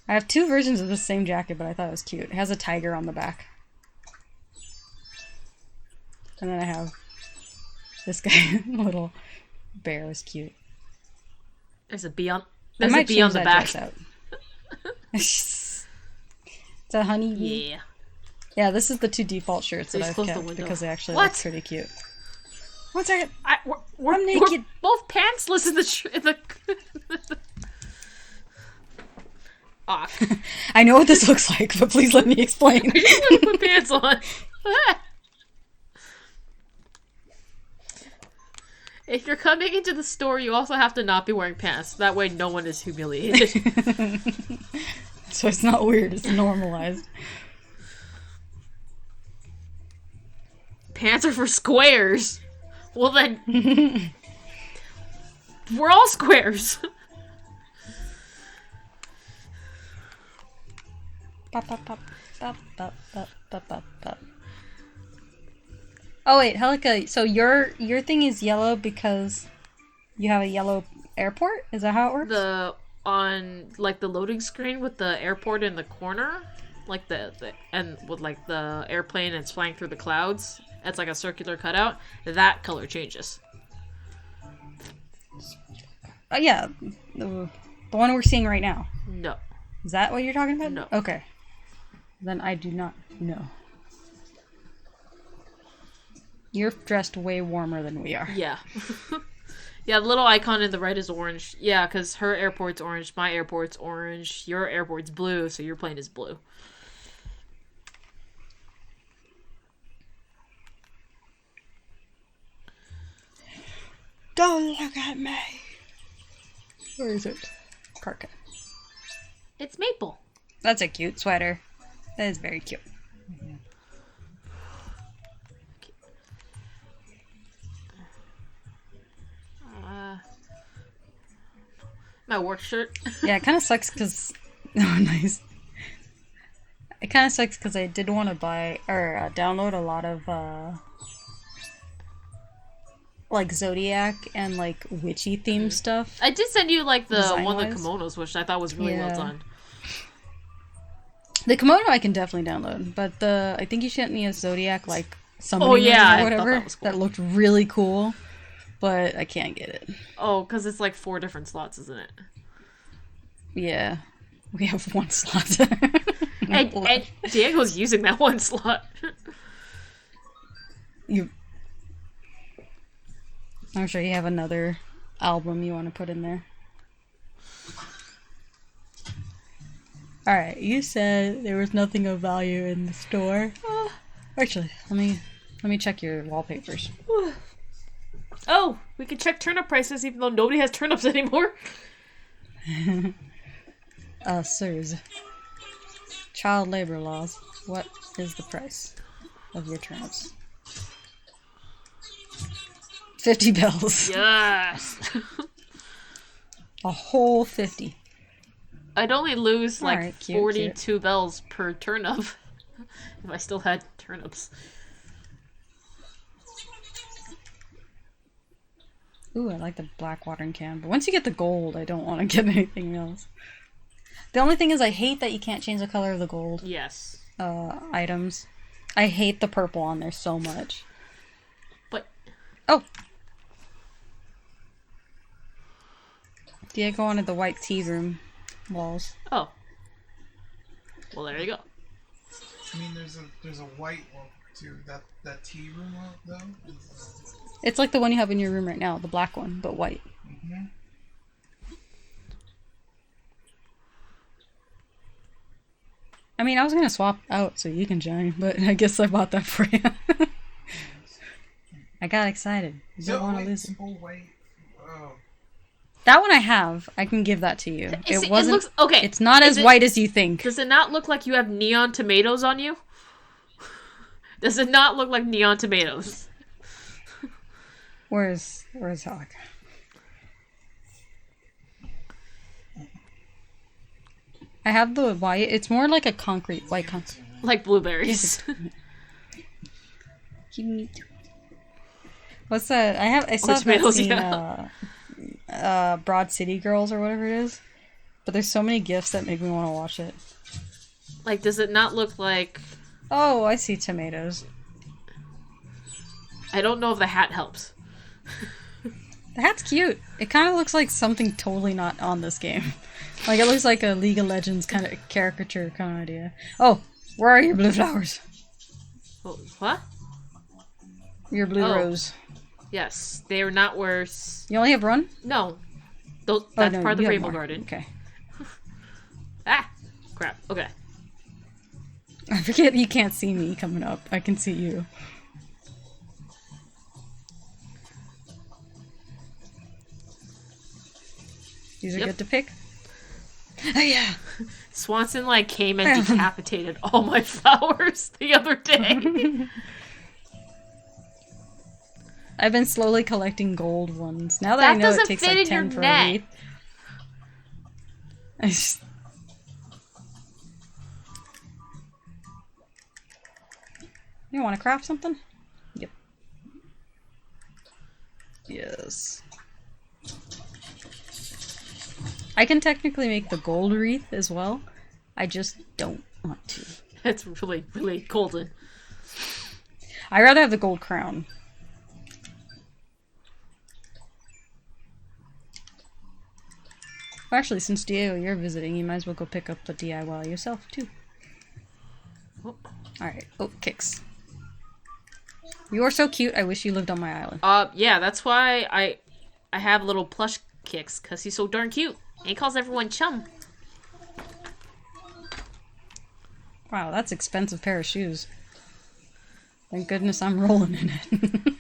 Speaker 2: I have 2 versions of the same jacket, but I thought it was cute. It has a tiger on the back. And then I have this guy, little bear is cute.
Speaker 1: There's a bee on
Speaker 2: the
Speaker 1: back.
Speaker 2: It's a honeybee.
Speaker 1: Yeah.
Speaker 2: Yeah, this is the 2 default shirts that I've kept because they actually look pretty cute. 1 second. I'm naked.
Speaker 1: We're both pantsless in the off.
Speaker 2: I know what this looks like, but please let me explain.
Speaker 1: I just want to put pants on. If you're coming into the store, you also have to not be wearing pants. That way no one is humiliated.
Speaker 2: So it's not weird, it's normalized.
Speaker 1: Pants are for squares. Well then... we're all squares.
Speaker 2: Pop, pop, pop, pop, pop, pop, pop, pop, pop. Oh wait, Helika, so your thing is yellow because you have a yellow airport? Is that how it works?
Speaker 1: On like the loading screen with the airport in the corner, like and with like the airplane and it's flying through the clouds, it's like a circular cutout. That color changes.
Speaker 2: Oh yeah, the one we're seeing right now.
Speaker 1: No.
Speaker 2: Is that what you're talking about?
Speaker 1: No.
Speaker 2: Okay. Then I do not know. You're dressed way warmer than we are.
Speaker 1: Yeah. Yeah, the little icon in the right is orange. Yeah, because her airport's orange, my airport's orange, your airport's blue, so your plane is blue.
Speaker 2: Don't look at me. Where is it? Parka.
Speaker 1: It's Maple.
Speaker 2: That's a cute sweater. That is very cute.
Speaker 1: My work shirt.
Speaker 2: Yeah, it kind of sucks because... Oh, nice. It kind of sucks because I did want to buy or download a lot of like Zodiac and like witchy themed stuff.
Speaker 1: I did send you like the one of the
Speaker 2: Design-wise.
Speaker 1: kimonos, which I thought was really well
Speaker 2: Yeah.
Speaker 1: done.
Speaker 2: The kimono I can definitely download, but I think you sent me a Zodiac like summoning
Speaker 1: Oh, yeah, I
Speaker 2: ring or
Speaker 1: thought
Speaker 2: whatever
Speaker 1: that was cool.
Speaker 2: looked really cool, but I can't get it.
Speaker 1: Oh, because it's like 4 different slots, isn't it?
Speaker 2: Yeah, we have one slot.
Speaker 1: And Diego's using that one slot.
Speaker 2: I'm sure you have another album you want to put in there. Alright, you said there was nothing of value in the store. Actually, let me check your wallpapers.
Speaker 1: Oh, we can check turnip prices even though nobody has turnips anymore.
Speaker 2: Sirs. Child labor laws. What is the price of your turnips? 50 bells.
Speaker 1: Yes.
Speaker 2: A whole 50.
Speaker 1: I'd only lose like
Speaker 2: Alright, cute,
Speaker 1: 42 bells per turnip if I still had turnips.
Speaker 2: Ooh, I like the black watering can. But once you get the gold, I don't want to get anything else. The only thing is I hate that you can't change the color of the gold
Speaker 1: Yes.
Speaker 2: items. I hate the purple on there so much.
Speaker 1: But
Speaker 2: Oh! Diego wanted the white tea room walls.
Speaker 1: oh. Well, there you go.
Speaker 3: I mean, there's a white one too. That tea room though.
Speaker 2: It's like the one you have in your room right now, the black one, but white.
Speaker 3: Mm-hmm.
Speaker 2: I mean, I was gonna swap out so you can join, but I guess I bought that for you. I got excited. You don't want to lose it.
Speaker 3: Simple white. Oh.
Speaker 2: That one I have. I can give that to you.
Speaker 1: It
Speaker 2: It
Speaker 1: looks okay.
Speaker 2: It's not as white as you think.
Speaker 1: Does it not look like you have neon tomatoes on you? Does it not look like neon tomatoes?
Speaker 2: Where's Hawk? I have the white. It's more like a concrete white concrete.
Speaker 1: Like blueberries.
Speaker 2: Cute. What's that? I saw that
Speaker 1: tomatoes,
Speaker 2: scene,
Speaker 1: yeah.
Speaker 2: Broad City Girls or whatever it is. But there's so many gifs that make me want to watch it.
Speaker 1: Like, does it not look like...
Speaker 2: Oh, I see tomatoes.
Speaker 1: I don't know if the hat helps.
Speaker 2: The hat's cute. It kind of looks like something totally not on this game. Like, it looks like a League of Legends kind of caricature kind of idea. Oh, where are your blue flowers?
Speaker 1: What?
Speaker 2: Your blue
Speaker 1: Oh.
Speaker 2: rose.
Speaker 1: Yes, they are not worse.
Speaker 2: You only have one?
Speaker 1: No. That's
Speaker 2: Oh, no,
Speaker 1: part of the
Speaker 2: you have
Speaker 1: Rainbow
Speaker 2: more.
Speaker 1: Garden.
Speaker 2: Okay.
Speaker 1: Ah! Crap. Okay.
Speaker 2: I forget you can't see me coming up. I can see you. These are
Speaker 1: Yep.
Speaker 2: good to pick? Oh, yeah.
Speaker 1: Swanson, like, came and decapitated all my flowers the other day.
Speaker 2: I've been slowly collecting gold ones. Now that I
Speaker 1: That
Speaker 2: know it
Speaker 1: doesn't
Speaker 2: takes
Speaker 1: fit
Speaker 2: like
Speaker 1: in
Speaker 2: 10
Speaker 1: your
Speaker 2: for
Speaker 1: net.
Speaker 2: a wreath. I just... You want to craft something? Yep. Yes. I can technically make the gold wreath as well. I just don't want to.
Speaker 1: It's really, really golden.
Speaker 2: I'd rather have the gold crown. Well, actually, since Diego, you're visiting, you might as well go pick up the DIY yourself, too.
Speaker 1: Oh.
Speaker 2: Alright. Oh, kicks. You're so cute, I wish you lived on my island.
Speaker 1: Yeah, that's why I have little plush Kicks, because he's so darn cute. And he calls everyone chum.
Speaker 2: Wow, that's expensive pair of shoes. Thank goodness I'm rolling in it.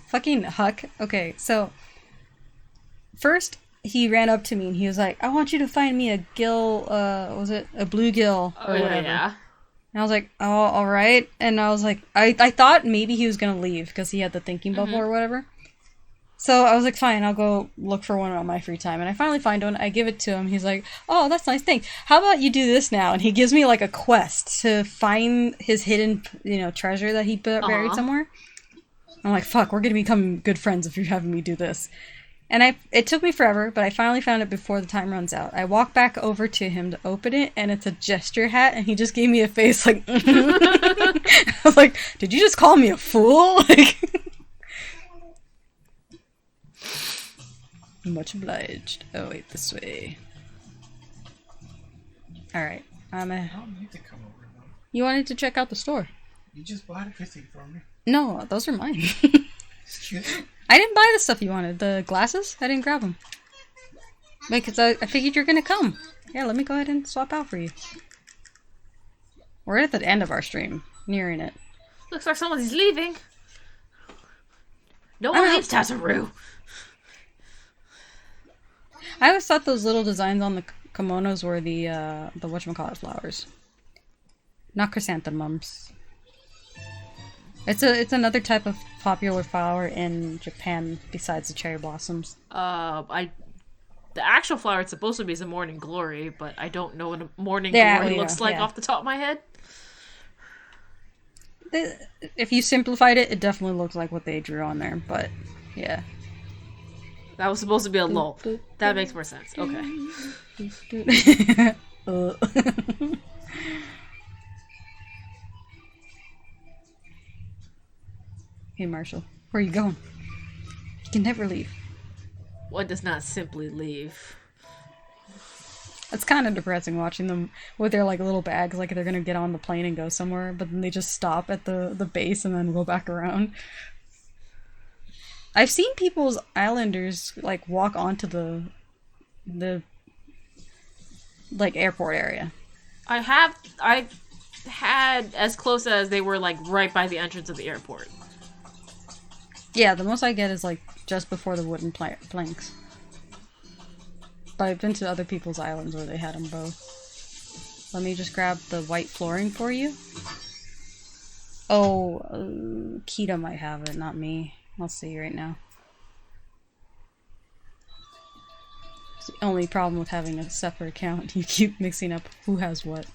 Speaker 2: Fucking Huck. Okay, so first he ran up to me and he was like, I want you to find me a gill, was it a bluegill or whatever.
Speaker 1: Yeah.
Speaker 2: And I was like, oh, alright. And I was like, I thought maybe he was gonna leave because he had the thinking bubble or whatever. So I was like, fine, I'll go look for one on my free time. And I finally find one. I give it to him. He's like, oh, that's nice. Thanks. How about you do this now? And he gives me like a quest to find his hidden, treasure that he buried somewhere. I'm like, fuck, we're going to become good friends if you're having me do this. And it took me forever, but I finally found it before the time runs out. I walk back over to him to open it, and it's a gesture hat, and he just gave me a face like, I was like, did you just call me a fool? Like, much obliged. Oh, wait, this way. Alright.
Speaker 3: I don't need to come over, though.
Speaker 2: You wanted to check out the store.
Speaker 3: You just bought everything for me.
Speaker 2: No, those are mine.
Speaker 3: Excuse me?
Speaker 2: I didn't buy the stuff you wanted. The glasses? I didn't grab them. Because I figured you're gonna come. Yeah, let me go ahead and swap out for you. We're at the end of our stream. Nearing it.
Speaker 1: Looks like someone's leaving. No one leaves Tazaru.
Speaker 2: I always thought those little designs on the kimonos were the whatchamacallit flowers. Not chrysanthemums. It's another type of popular flower in Japan besides the cherry blossoms.
Speaker 1: The actual flower it's supposed to be is a morning glory, but I don't know what a morning glory looks like off the top of my head.
Speaker 2: If you simplified it, it definitely looks like what they drew on there, but yeah.
Speaker 1: That was supposed to be a lull. That makes more sense. Okay.
Speaker 2: Hey, Marshall. Where are you going? You can never leave.
Speaker 1: One does not simply leave.
Speaker 2: It's kind of depressing watching them with their like little bags, like they're gonna get on the plane and go somewhere, but then they just stop at the base and then go back around. I've seen people's islanders like walk onto the like airport area.
Speaker 1: I've had as close as they were like right by the entrance of the airport.
Speaker 2: Yeah, the most I get is like just before the wooden planks. But I've been to other people's islands where they had them both. Let me just grab the white flooring for you. Oh, Kita might have it, not me. I'll see right now. It's the only problem with having a separate account. You keep mixing up who has what.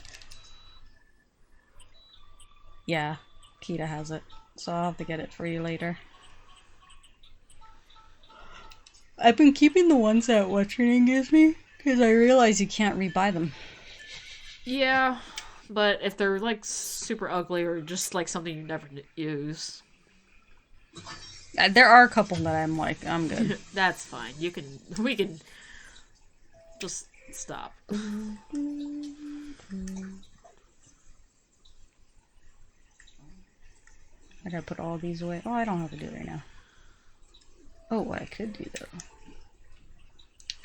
Speaker 2: Yeah, Kita has it. So I'll have to get it for you later. I've been keeping the ones that What's Your Name gives me, because I realize you can't rebuy them.
Speaker 1: Yeah, but if they're like super ugly or just like something you never use.
Speaker 2: There are a couple that I'm like, I'm good.
Speaker 1: That's fine. We can just stop.
Speaker 2: I gotta put all these away. Oh, I don't have to do it right now. Oh, what I could do though.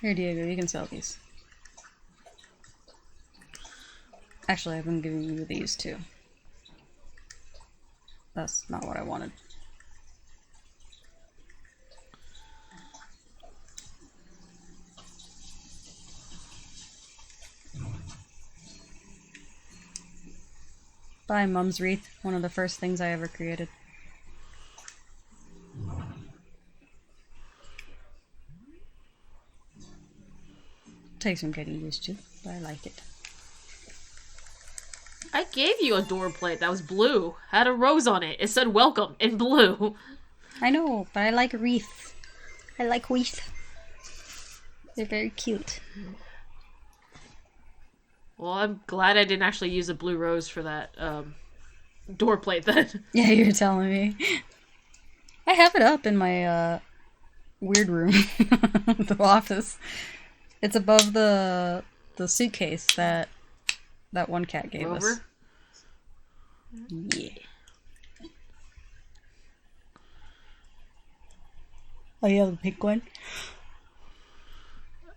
Speaker 2: Here, Diego, you can sell these. Actually, I've been giving you these too. That's not what I wanted. Buy Mum's Wreath, one of the first things I ever created. Takes some getting used to, but I like it.
Speaker 1: I gave you a door plate that was blue. Had a rose on it. It said welcome in blue.
Speaker 2: I know, but I like wreath. I like wreath. They're very cute.
Speaker 1: Well, I'm glad I didn't actually use a blue rose for that door plate then.
Speaker 2: Yeah, you're telling me. I have it up in my weird room. The office. It's above the suitcase that one cat gave us. Yeah. Oh, you have a pink one?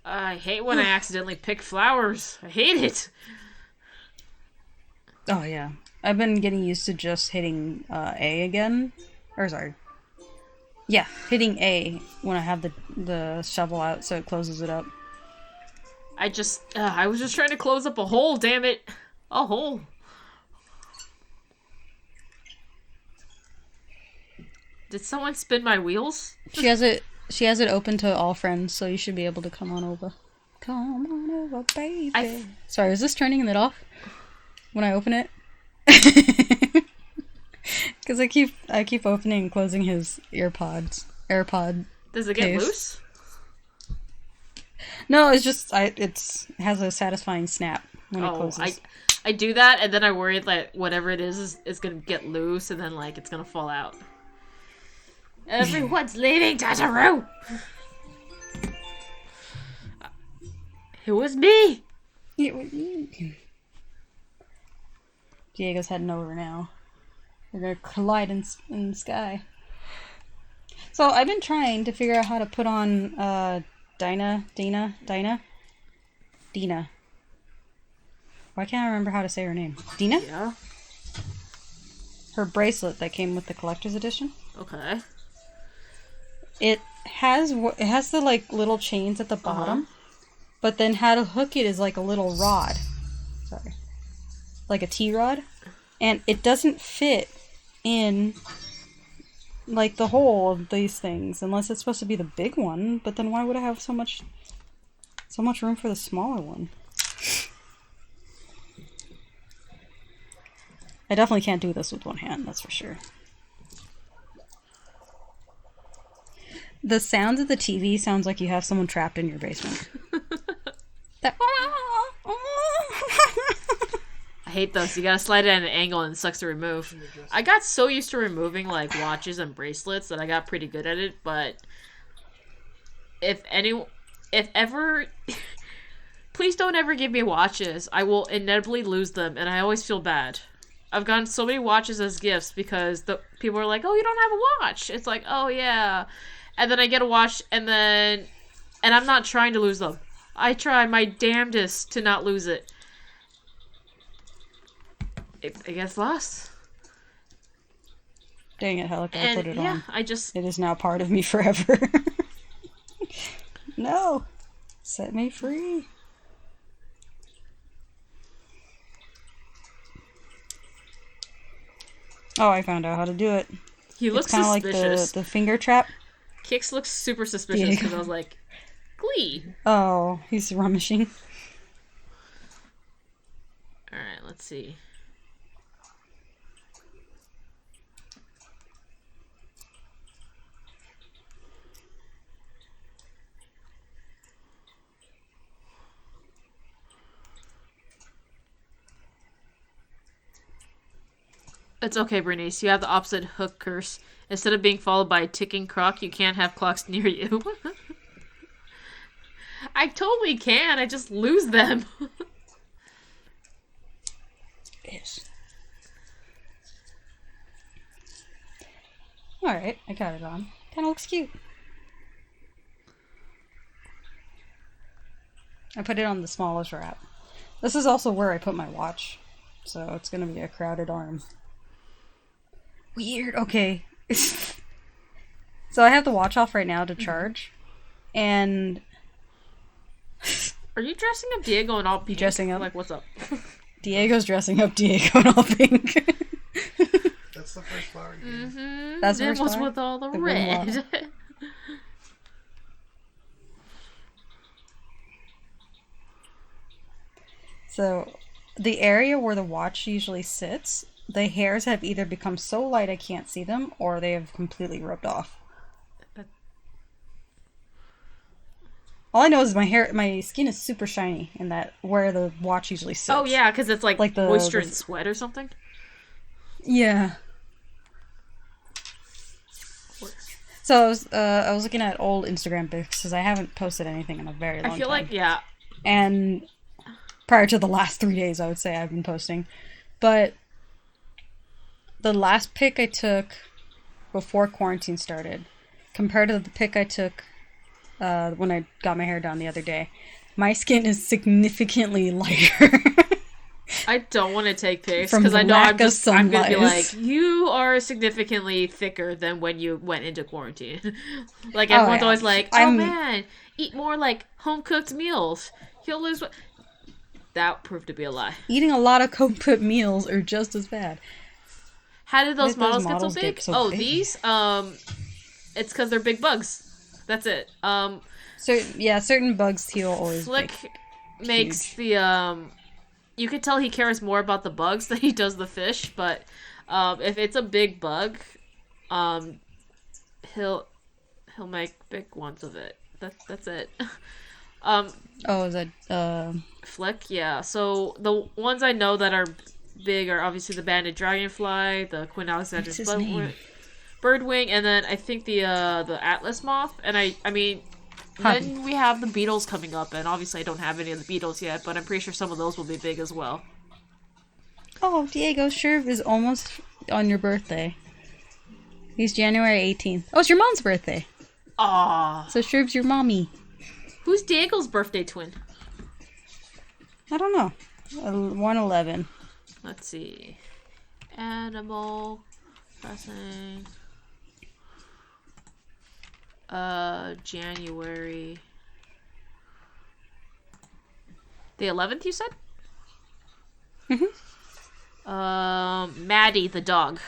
Speaker 1: I hate when I accidentally pick flowers. I hate it.
Speaker 2: Oh, yeah. I've been getting used to just hitting A again. Or, sorry. Yeah, hitting A when I have the shovel out so it closes it up.
Speaker 1: I was just trying to close up a hole, damn it. A hole. Did someone spin my wheels?
Speaker 2: She has it She has it open to all friends, so you should be able to come on over. Come on over, baby. Sorry, is this turning it off when I open it? Because I keep opening and closing his AirPod.
Speaker 1: Does it get loose?
Speaker 2: No, it's just it has a satisfying snap when it closes.
Speaker 1: I do that, and then I worry that whatever it is gonna get loose, and then like it's gonna fall out. Everyone's leaving Tataru. It was me.
Speaker 2: It was me. Diego's heading over now. They're gonna collide in the sky. So I've been trying to figure out how to put on Dina. Why can't I remember how to say her name? Dina?
Speaker 1: Yeah.
Speaker 2: Her bracelet that came with the collector's edition.
Speaker 1: Okay.
Speaker 2: It has the like little chains at the bottom, but then how to hook it is like a little rod. Sorry. Like a T-rod, and it doesn't fit in like the hole of these things unless it's supposed to be the big one, but then why would I have so much room for the smaller one? I definitely can't do this with one hand, that's for sure. The sounds of the TV sounds like you have someone trapped in your basement.
Speaker 1: I hate those. You gotta slide it at an angle and it sucks to remove. I got so used to removing like watches and bracelets that I got pretty good at it, but if ever please don't ever give me watches. I will inevitably lose them and I always feel bad. I've gotten so many watches as gifts because the people are like, "Oh, you don't have a watch." It's like, "Oh yeah." And then I get a watch and I'm not trying to lose them. I try my damnedest to not lose it. It gets lost.
Speaker 2: Dang it, Helica, I put it on.
Speaker 1: It
Speaker 2: is now part of me forever. No. Set me free. Oh, I found out how to do it.
Speaker 1: He looks
Speaker 2: kind of like the finger trap.
Speaker 1: Kix looks super suspicious because I was like, Glee.
Speaker 2: Oh, he's rummaging.
Speaker 1: Alright, let's see. It's okay, Bernice. You have the opposite hook curse. Instead of being followed by a ticking clock, you can't have clocks near you. I totally can. I just lose them.
Speaker 2: Yes. Alright, I got it on. Kinda looks cute. I put it on the smallest wrap. This is also where I put my watch. So it's gonna be a crowded arm. Weird. Okay. So I have the watch off right now to charge. And...
Speaker 1: Are you dressing up Diego in all pink?
Speaker 2: Dressing up?
Speaker 1: Like, what's up?
Speaker 2: Diego's dressing up Diego in all pink.
Speaker 3: That's the first flower you gave.
Speaker 1: Mm-hmm.
Speaker 2: That's the
Speaker 1: it
Speaker 2: first
Speaker 1: was
Speaker 2: flower?
Speaker 1: with all the red.
Speaker 2: So, the area where the watch usually sits, the hairs have either become so light I can't see them, or they have completely rubbed off. All I know is my skin is super shiny, and that where the watch usually sits.
Speaker 1: Oh yeah, because it's like
Speaker 2: the
Speaker 1: moisture and sweat or something.
Speaker 2: Yeah. So I was looking at old Instagram pics because I haven't posted anything in a very long time.
Speaker 1: I feel like
Speaker 2: And prior to the last 3 days, I would say I've been posting, but the last pic I took before quarantine started, compared to the pic I took when I got my hair done the other day, my skin is significantly lighter.
Speaker 1: I don't want to take pics because I know I'm going to be like, you are significantly thicker than when you went into quarantine. Like, everyone's always like, man, eat more, like, home-cooked meals. You'll lose weight. That proved to be a lie.
Speaker 2: Eating a lot of home-cooked meals are just as bad.
Speaker 1: How did those models get so big? These? It's because they're big bugs. That's it.
Speaker 2: Certain bugs he'll always
Speaker 1: Flick
Speaker 2: make
Speaker 1: makes
Speaker 2: huge.
Speaker 1: the you can tell he cares more about the bugs than he does the fish, but if it's a big bug, um he'll make big ones of it. That's it.
Speaker 2: Oh, is that
Speaker 1: Flick, yeah. So the ones I know that are big are obviously the banded dragonfly, the Queen Alexander's
Speaker 2: what's his name?
Speaker 1: birdwing, and then I think the atlas moth. And I mean,
Speaker 2: Huh.
Speaker 1: then we have the beetles coming up, and obviously I don't have any of the beetles yet, but I'm pretty sure some of those will be big as well.
Speaker 2: Oh, Diego Sherv is almost on your birthday. He's January 18th. Oh, it's your mom's birthday.
Speaker 1: Ah,
Speaker 2: So Sherv's your mommy.
Speaker 1: who's Diego's birthday twin?
Speaker 2: I don't know. 111.
Speaker 1: Let's see. Animal Crossing. January. The 11th, you said? Maddie the dog.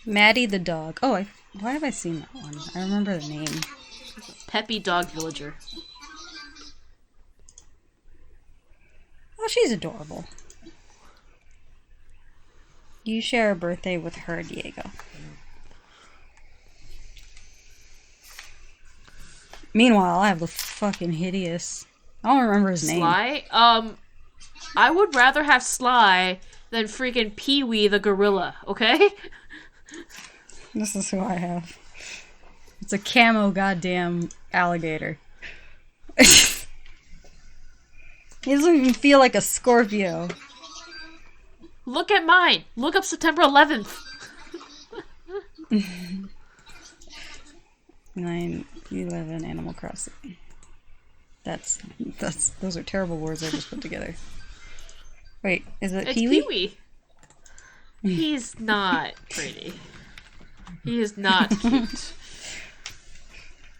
Speaker 2: Maddie the dog. Oh, why have I seen that one? I remember the name.
Speaker 1: Peppy dog villager.
Speaker 2: Oh, she's adorable. You share a birthday with her, Diego. Meanwhile, I have the fucking hideous... I don't remember his name.
Speaker 1: Sly? I would rather have Sly than freaking Pee-wee the gorilla, okay?
Speaker 2: This is who I have. It's a camo goddamn alligator. He doesn't even feel like a Scorpio.
Speaker 1: Look at mine. Look up September 11th.
Speaker 2: 9/11 Animal Crossing. That's those are terrible words I just put together. Wait, is it
Speaker 1: It's
Speaker 2: Pee-wee?
Speaker 1: Pee-wee. He's not pretty. He is not cute.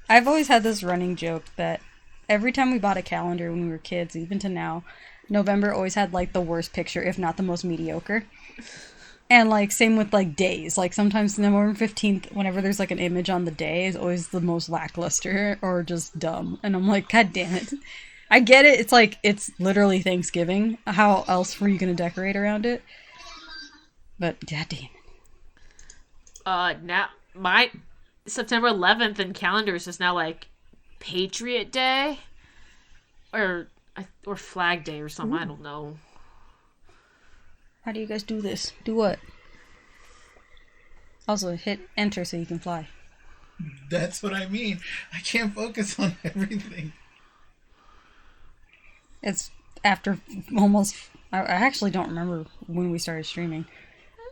Speaker 2: I've always had this running joke that every time we bought a calendar when we were kids, even to now, November always had like the worst picture, if not the most mediocre. And like same with like days. Like sometimes November 15th, whenever there's like an image on the day, is always the most lackluster or just dumb. And I'm like, God damn it. I get it. It's like it's literally Thanksgiving. How else were you gonna decorate around it? But god damn it.
Speaker 1: Now my September 11th in calendars is now like Patriot Day or Flag Day or something. I don't know.
Speaker 2: How do you guys do this? Do what? Also, hit enter so you can fly.
Speaker 3: That's what I mean. I can't focus on everything.
Speaker 2: It's after almost... I actually don't remember when we started streaming.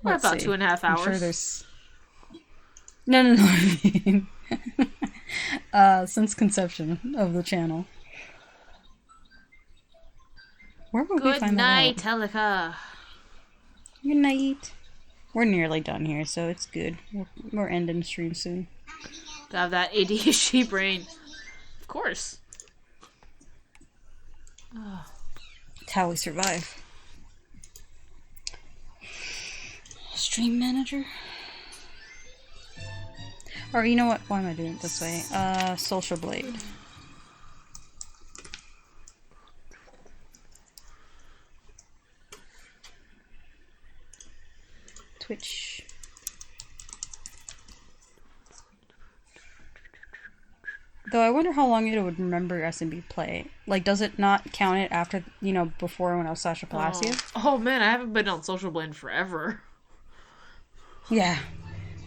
Speaker 1: We're
Speaker 2: Let's
Speaker 1: about
Speaker 2: see.
Speaker 1: 2.5 hours.
Speaker 2: I'm sure there's... No. I mean... since conception of the channel. Where would we
Speaker 1: Good
Speaker 2: find
Speaker 1: night,
Speaker 2: that out?
Speaker 1: Teleka.
Speaker 2: Good night. We're nearly done here, so it's good. We're ending the stream soon.
Speaker 1: To have that ADHD brain. Of course.
Speaker 2: It's how we survive. Stream manager? Or you know what? Why am I doing it this way? Social Blade. Twitch. Though I wonder how long it would remember SMB play. Like, does it not count it after, before when I was Sasha Palacio?
Speaker 1: Oh man, I haven't been on Social Blade in forever.
Speaker 2: Yeah.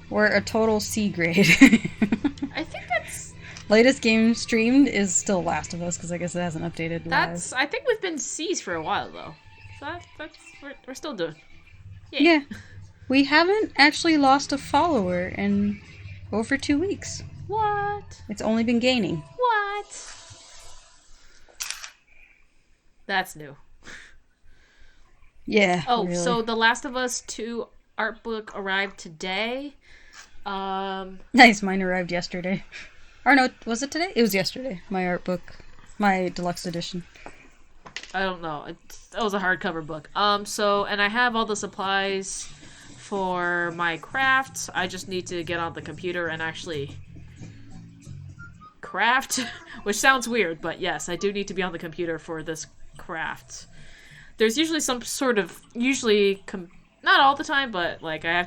Speaker 2: We're a total C grade.
Speaker 1: I think that's
Speaker 2: Latest game streamed is still Last of Us, because I guess it hasn't updated live.
Speaker 1: I think we've been C's for a while though. So that's we're still doing. Yay.
Speaker 2: Yeah. We haven't actually lost a follower in over 2 weeks.
Speaker 1: What?
Speaker 2: It's only been gaining.
Speaker 1: What? That's new.
Speaker 2: Yeah.
Speaker 1: Oh,
Speaker 2: really.
Speaker 1: so The Last of Us 2 art book arrived today.
Speaker 2: Nice, mine arrived yesterday. Or no, was it today? It was yesterday. My art book. My deluxe edition.
Speaker 1: I don't know. That was a hardcover book. And I have all the supplies for my crafts. I just need to get on the computer and actually craft, which sounds weird, but yes, I do need to be on the computer for this craft. There's usually some sort of, not all the time, but like I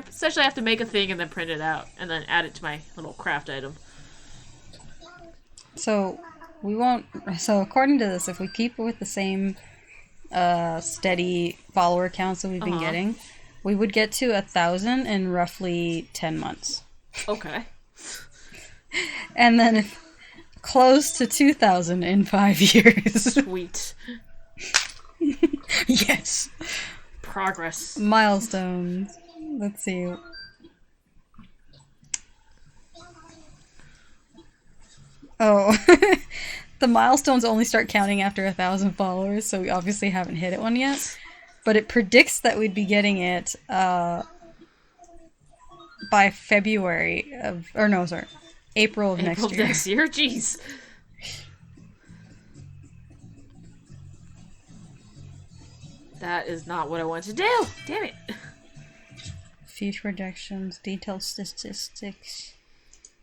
Speaker 1: essentially have to make a thing and then print it out and then add it to my little craft item.
Speaker 2: So according to this, if we keep with the same steady follower counts that we've been getting, we would get to 1,000 in roughly 10 months.
Speaker 1: Okay.
Speaker 2: And then close to 2,000 in 5 years.
Speaker 1: Sweet.
Speaker 2: Yes.
Speaker 1: Progress.
Speaker 2: Milestones. Let's see. Oh. The milestones only start counting after 1,000 followers, so we obviously haven't hit it one yet. But it predicts that we'd be getting it by February of... Or no, sorry. April of next year.
Speaker 1: Next year? Jeez. That is not what I want to do. Damn it.
Speaker 2: Future projections, detailed statistics,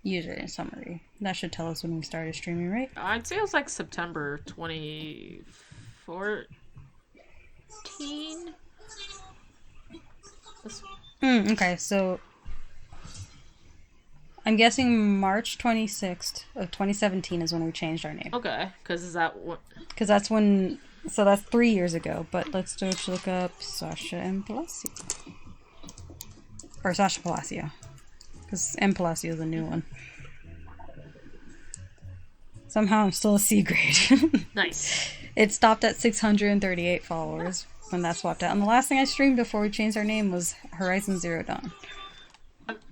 Speaker 2: user summary. That should tell us when we started streaming, right?
Speaker 1: I'd say it was like September 2014.
Speaker 2: Okay, so I'm guessing March 26th of 2017 is when we changed our name.
Speaker 1: Okay, because is that what?
Speaker 2: Because that's when... So that's 3 years ago, but let's look up Sasha and Palacio. Or Sasha Palacio. Because M. Palacio is a new one. Somehow I'm still a C grade.
Speaker 1: Nice.
Speaker 2: It stopped at 638 followers when that swapped out. And the last thing I streamed before we changed our name was Horizon Zero Dawn.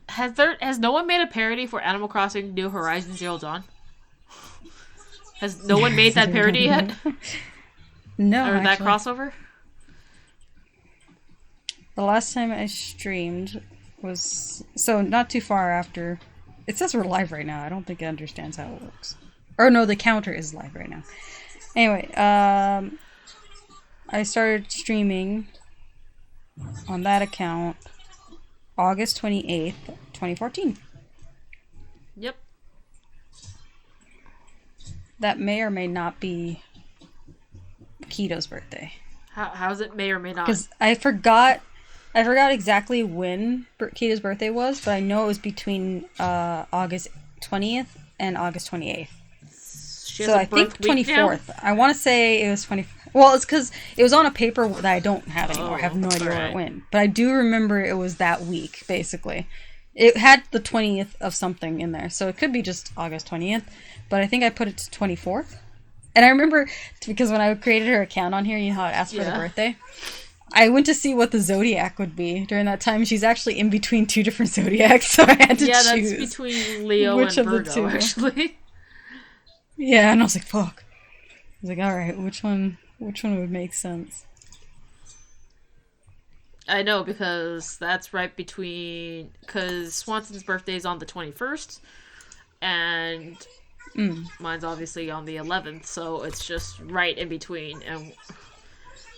Speaker 1: Has no one made a parody for Animal Crossing New Horizon Zero Dawn? Has no one made that parody yet?
Speaker 2: No,
Speaker 1: or
Speaker 2: actually.
Speaker 1: that crossover?
Speaker 2: The last time I streamed was... So, not too far after... It says we're live right now. I don't think it understands how it works. Or no, the counter is live right now. Anyway, I started streaming on that account August 28th, 2014.
Speaker 1: Yep. That
Speaker 2: may or may not be Keto's birthday.
Speaker 1: How's it may or may not?
Speaker 2: Because I forgot exactly when Keto's birthday was, but I know it was between August 20th and August 28th. So I think 24th. I want to say it was 20. Well, it's because it was on a paper that I don't have anymore. I have no idea where it went. But I do remember it was that week, basically. It had the 20th of something in there, so it could be just August 20th. But I think I put it to 24th. And I remember, because when I created her account on here, you know how it asked for the birthday? I went to see what the zodiac would be during that time. She's actually in between two different zodiacs, so I had to choose.
Speaker 1: Yeah, that's between Leo and Virgo, actually.
Speaker 2: Yeah, and I was like, fuck. I was like, alright, which one would make sense?
Speaker 1: I know, because that's right between... Because Swanson's birthday is on the 21st, and mine's obviously on the 11th, so it's just right in between. And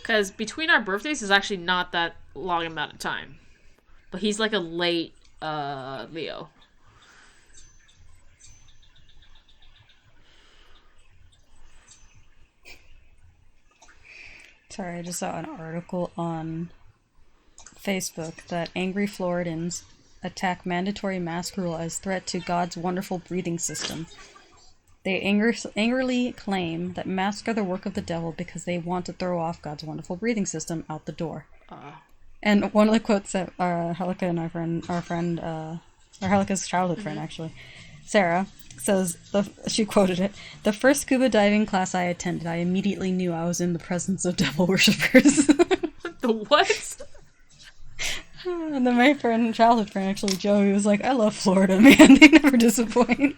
Speaker 1: because between our birthdays is actually not that long amount of time. But he's like a late Leo.
Speaker 2: Sorry, I just saw an article on Facebook that angry Floridans attack mandatory mask rule as threat to God's wonderful breathing system. They angrily claim that masks are the work of the devil because they want to throw off God's wonderful breathing system out the door. And one of the quotes that Helika and our friend, or Helika's childhood friend actually, Sarah, says, she quoted it, "The first scuba diving class I attended, I immediately knew I was in the presence of devil worshippers."
Speaker 1: The what?
Speaker 2: And then my childhood friend, actually, Joey, was like, "I love Florida, man. They never disappoint.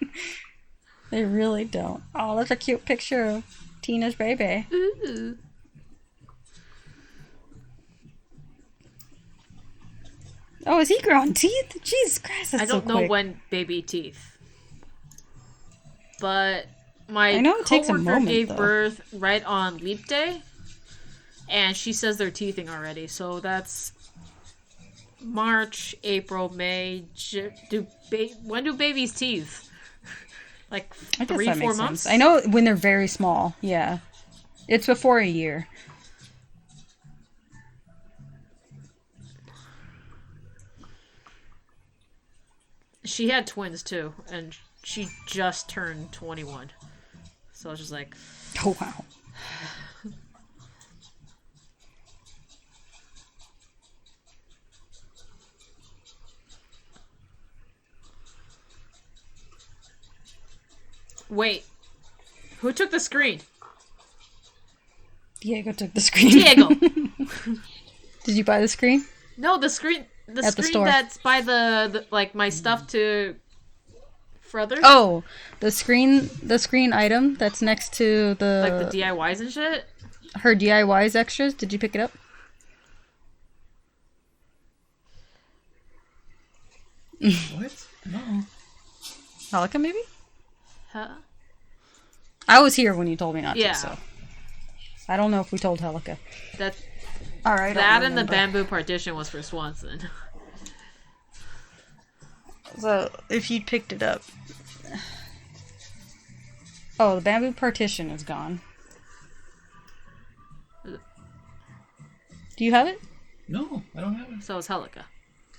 Speaker 2: They really don't." Oh, that's a cute picture of Tina's baby.
Speaker 1: Ooh.
Speaker 2: Oh, is he growing teeth? Jesus Christ, that's
Speaker 1: I don't
Speaker 2: so
Speaker 1: know
Speaker 2: quick.
Speaker 1: when baby teeth. But my
Speaker 2: coworker
Speaker 1: gave
Speaker 2: though.
Speaker 1: birth right on Leap Day, and she says they're teething already. So that's March, April, May. When do babies teeth? Like
Speaker 2: I guess
Speaker 1: 3,
Speaker 2: that
Speaker 1: 4
Speaker 2: makes
Speaker 1: months.
Speaker 2: sense. I know when they're very small. Yeah, it's before a year.
Speaker 1: She had twins too, and she just turned 21. So I was just like,
Speaker 2: Oh wow.
Speaker 1: wait, who took the screen?
Speaker 2: Diego took the screen.
Speaker 1: Diego.
Speaker 2: Did you buy the screen?
Speaker 1: No, the screen. The
Speaker 2: At the
Speaker 1: screen
Speaker 2: store.
Speaker 1: that's by the like my stuff to. Further.
Speaker 2: Oh, the screen item that's next to
Speaker 1: Like the DIYs and shit.
Speaker 2: her DIYs extras. Did you pick it up?
Speaker 3: What? No.
Speaker 2: Halika, maybe?
Speaker 1: Huh?
Speaker 2: I was here when you told me not
Speaker 1: Yeah.
Speaker 2: to, so I don't know if we told Halika.
Speaker 1: That
Speaker 2: All right.
Speaker 1: that and the bamboo partition was for Swanson.
Speaker 2: So if you picked it up. Oh, the bamboo partition is gone. Do you have it?
Speaker 3: No, I don't have it.
Speaker 1: So is Helika.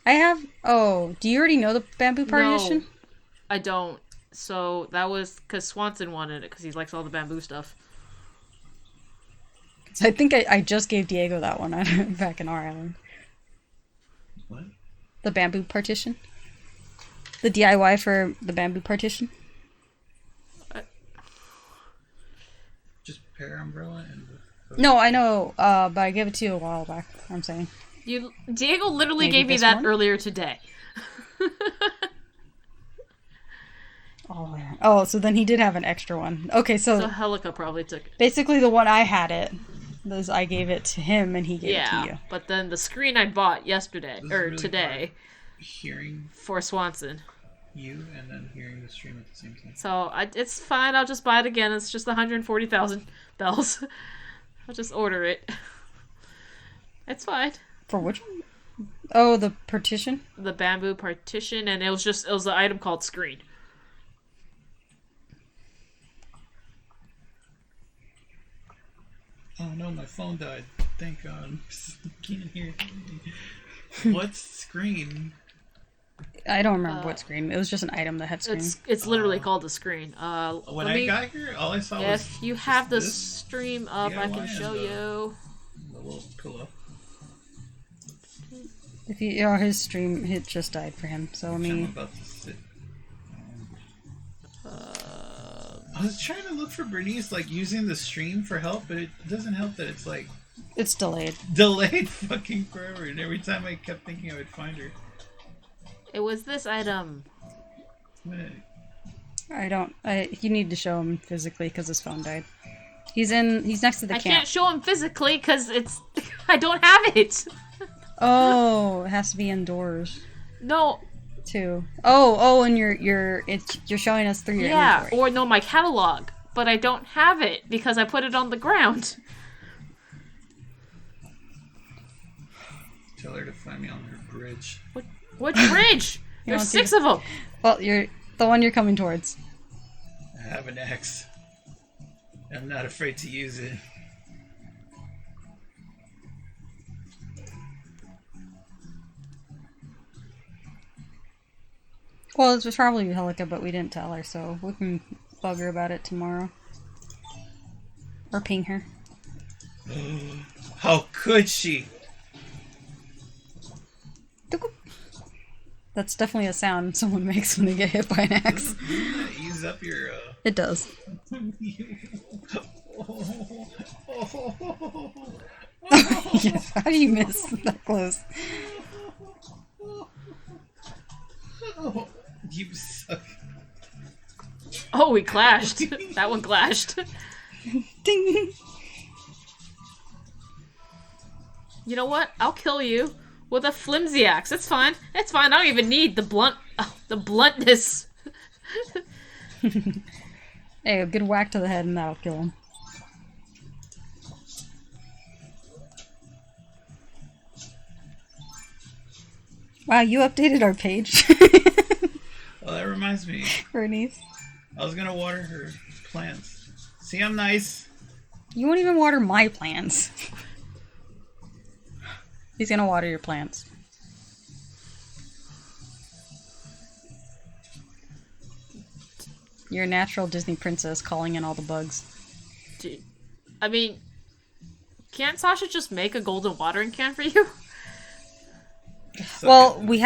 Speaker 2: I have. Oh, do you already know the bamboo partition?
Speaker 1: No, I don't. So that was because Swanson wanted it because he likes all the bamboo stuff.
Speaker 2: So I think I just gave Diego that one back in our island.
Speaker 3: What?
Speaker 2: The bamboo partition. The DIY for the bamboo partition.
Speaker 3: Just pear umbrella and.
Speaker 2: No, I know, but I gave it to you a while back. I'm saying.
Speaker 1: Diego literally
Speaker 2: Maybe
Speaker 1: gave me
Speaker 2: this
Speaker 1: that
Speaker 2: one?
Speaker 1: earlier today.
Speaker 2: Oh, so then he did have an extra one. Okay,
Speaker 1: So
Speaker 2: so
Speaker 1: Helika probably took it.
Speaker 2: basically the one I had it, was I gave it to him and he gave it to you.
Speaker 1: Yeah, but then the screen I bought yesterday
Speaker 3: This is
Speaker 1: or
Speaker 3: really
Speaker 1: today
Speaker 3: hard hearing
Speaker 1: for Swanson.
Speaker 3: you and then hearing the stream at the same time.
Speaker 1: So it's fine. I'll just buy it again. It's just 140,000 bells. I'll just order it. It's fine.
Speaker 2: For which one? Oh, the partition?
Speaker 1: The bamboo partition, and it was the item called screen.
Speaker 3: Oh no, my phone died. Thank God. Can't hear anything. What screen?
Speaker 2: I don't remember what screen. It was just an item that had screen.
Speaker 1: It's literally called the screen.
Speaker 3: When I got here, all I saw was.
Speaker 1: If you have the
Speaker 3: this
Speaker 1: stream up, I can
Speaker 3: DIY
Speaker 1: show
Speaker 3: and,
Speaker 1: you.
Speaker 3: the little pillow.
Speaker 2: If you, oh, his stream, it just died for him. So let
Speaker 3: I'm
Speaker 2: me.
Speaker 3: about to sit. I was trying to look for Bernice, like using the stream for help, but it doesn't help that it's like
Speaker 2: It's delayed.
Speaker 3: delayed fucking forever. And every time I kept thinking I would find her.
Speaker 1: It was this item.
Speaker 2: I don't. You need to show him physically because his phone died. He's next to the
Speaker 1: I
Speaker 2: camp.
Speaker 1: can't show him physically because it's. I don't have it.
Speaker 2: Oh, it has to be indoors
Speaker 1: No.
Speaker 2: too. Oh, and you're showing us through your
Speaker 1: Yeah,
Speaker 2: inventory.
Speaker 1: or no, my catalog, but I don't have it because I put it on the ground.
Speaker 3: Tell her to find me on her bridge.
Speaker 1: What bridge? There's
Speaker 2: want
Speaker 1: 6
Speaker 2: to-
Speaker 1: of them.
Speaker 2: Well, you're the one you're coming towards.
Speaker 3: I have an axe. I'm not afraid to use it.
Speaker 2: Well, it was probably Helika, but we didn't tell her, so we can bug her about it tomorrow. Or ping her.
Speaker 3: How could she?
Speaker 2: That's definitely a sound someone makes when they get hit by an axe.
Speaker 3: Doesn't that ease up your,
Speaker 2: It does. Yes, how do you miss that close?
Speaker 3: You suck.
Speaker 1: Oh, we clashed. That one clashed.
Speaker 2: Ding!
Speaker 1: You know what? I'll kill you with a flimsy axe. It's fine. It's fine. I don't even need the bluntness.
Speaker 2: Hey, a good whack to the head and that'll kill him. Wow, you updated our page.
Speaker 3: Well, that reminds me.
Speaker 2: Bernice.
Speaker 3: I was gonna water her plants. See, I'm nice.
Speaker 2: You won't even water my plants. He's gonna water your plants. You're a natural Disney princess calling in all the bugs.
Speaker 1: Dude. I mean, can't Sasha just make a golden watering can for you?
Speaker 2: Well, we've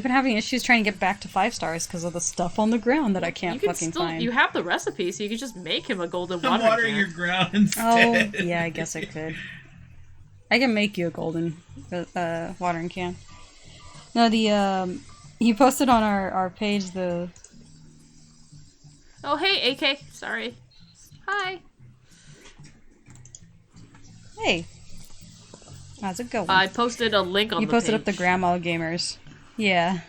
Speaker 2: been having issues trying to get back to 5 stars because of the stuff on the ground that I can't fucking find.
Speaker 1: You have the recipe, so you could just make him a golden
Speaker 3: I'm
Speaker 1: watering
Speaker 3: watering
Speaker 1: can.
Speaker 3: your ground instead.
Speaker 2: Oh, yeah, I guess I could. I can make you a golden watering can. No, you posted on our page the...
Speaker 1: Oh, hey, AK. Sorry. Hi.
Speaker 2: Hey. How's it going?
Speaker 1: I posted a link on the page.
Speaker 2: You posted up the Grandma Gamers. Yeah.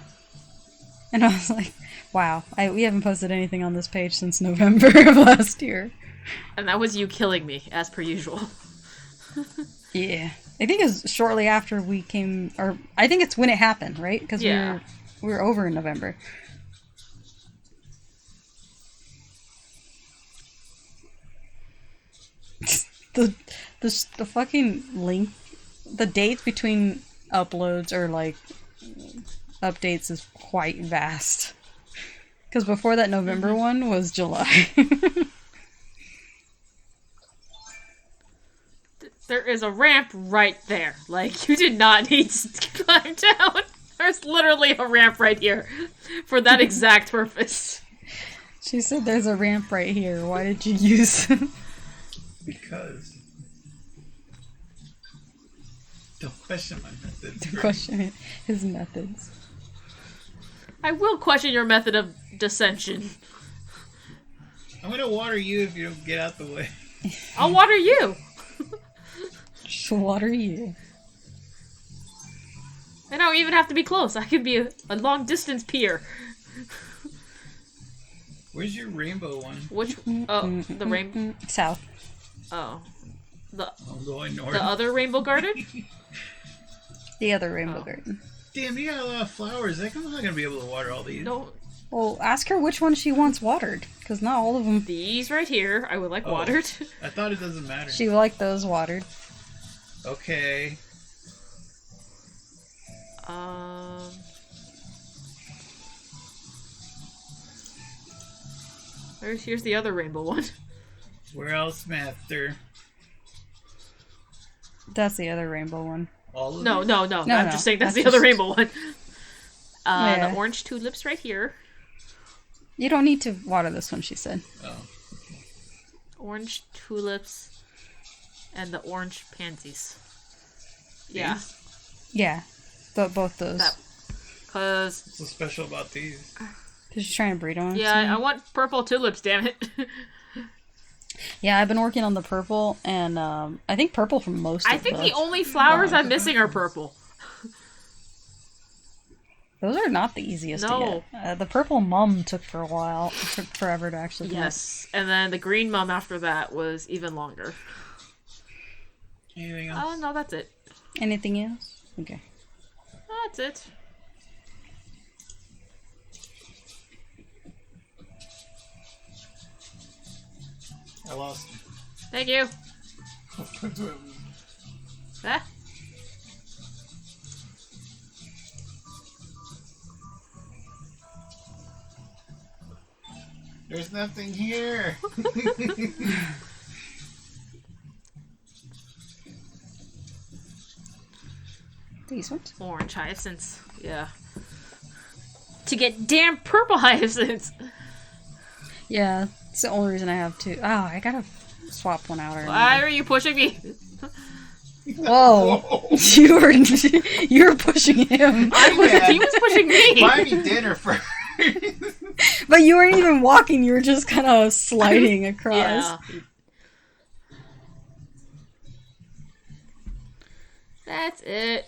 Speaker 2: And I was like, wow, we haven't posted anything on this page since November of last year.
Speaker 1: And that was you killing me, as per usual.
Speaker 2: Yeah. I think it's shortly after we came, or I think it's when it happened, right? Because
Speaker 1: Yeah.
Speaker 2: we were over in November. The fucking link, the dates between uploads or like updates is quite vast. Because before that November one was July.
Speaker 1: There is a ramp right there. Like, you did not need to climb down. There's literally a ramp right here for that exact purpose.
Speaker 2: She said there's a ramp right here. Why did you use...
Speaker 3: Because. Don't question my methods.
Speaker 2: to question his methods.
Speaker 1: I will question your method of dissension.
Speaker 3: I'm gonna water you if you don't get out the way.
Speaker 1: I'll water you.
Speaker 2: She'll water you.
Speaker 1: I don't even have to be close. I could be a long distance peer.
Speaker 3: Where's your rainbow one?
Speaker 1: Which? Oh, the rainbow.
Speaker 2: South.
Speaker 1: Oh,
Speaker 3: I'm going north.
Speaker 1: the other rainbow garden.
Speaker 2: The other rainbow
Speaker 1: Oh.
Speaker 2: garden.
Speaker 3: Damn, you got a lot of flowers. I'm not gonna be able to water all these.
Speaker 1: No,
Speaker 2: Well, ask her which one she wants watered, because not all of them.
Speaker 1: these right here. I would like
Speaker 3: Oh.
Speaker 1: watered.
Speaker 3: I thought it doesn't matter.
Speaker 2: She would like those watered.
Speaker 3: Okay.
Speaker 1: Here's the other rainbow one.
Speaker 3: Where else, Master?
Speaker 2: That's the other rainbow one.
Speaker 3: All of
Speaker 1: No,
Speaker 3: these?
Speaker 1: no. I'm
Speaker 2: no.
Speaker 1: just saying that's
Speaker 2: That's
Speaker 1: the other
Speaker 2: just-
Speaker 1: rainbow one.
Speaker 2: Yeah.
Speaker 1: The orange tulips right here.
Speaker 2: You don't need to water this one, she said.
Speaker 3: Oh.
Speaker 1: Orange tulips and the orange pansies. Yeah,
Speaker 3: These?
Speaker 2: Yeah, both those.
Speaker 1: That- cause
Speaker 3: What's so special about these?
Speaker 2: Because she's trying to breed on.
Speaker 1: yeah, I want purple tulips. Damn it.
Speaker 2: Yeah, I've been working on the purple, and I think purple for most of
Speaker 1: I think
Speaker 2: the...
Speaker 1: the only flowers I'm missing are purple.
Speaker 2: Those are not the easiest
Speaker 1: No.
Speaker 2: to get. The purple mum took for a while. It took forever to actually get.
Speaker 1: Yes, and then the green mum after that was even longer.
Speaker 3: Anything
Speaker 1: Oh
Speaker 3: else?
Speaker 1: no, that's it.
Speaker 2: Anything else? Okay.
Speaker 1: That's it.
Speaker 3: I lost him.
Speaker 1: Thank you. Ah.
Speaker 3: There's nothing here.
Speaker 2: These ones?
Speaker 1: Orange hyacinths. Yeah. To get damn purple hyacinths.
Speaker 2: Yeah, it's the only reason I have two. Oh, I gotta swap one out. Or
Speaker 1: Why are you pushing me?
Speaker 2: Whoa! you were pushing him,
Speaker 1: He was pushing me.
Speaker 3: Buy me dinner first.
Speaker 2: but you weren't even walking. You were just kind of sliding across.
Speaker 1: Yeah. That's it.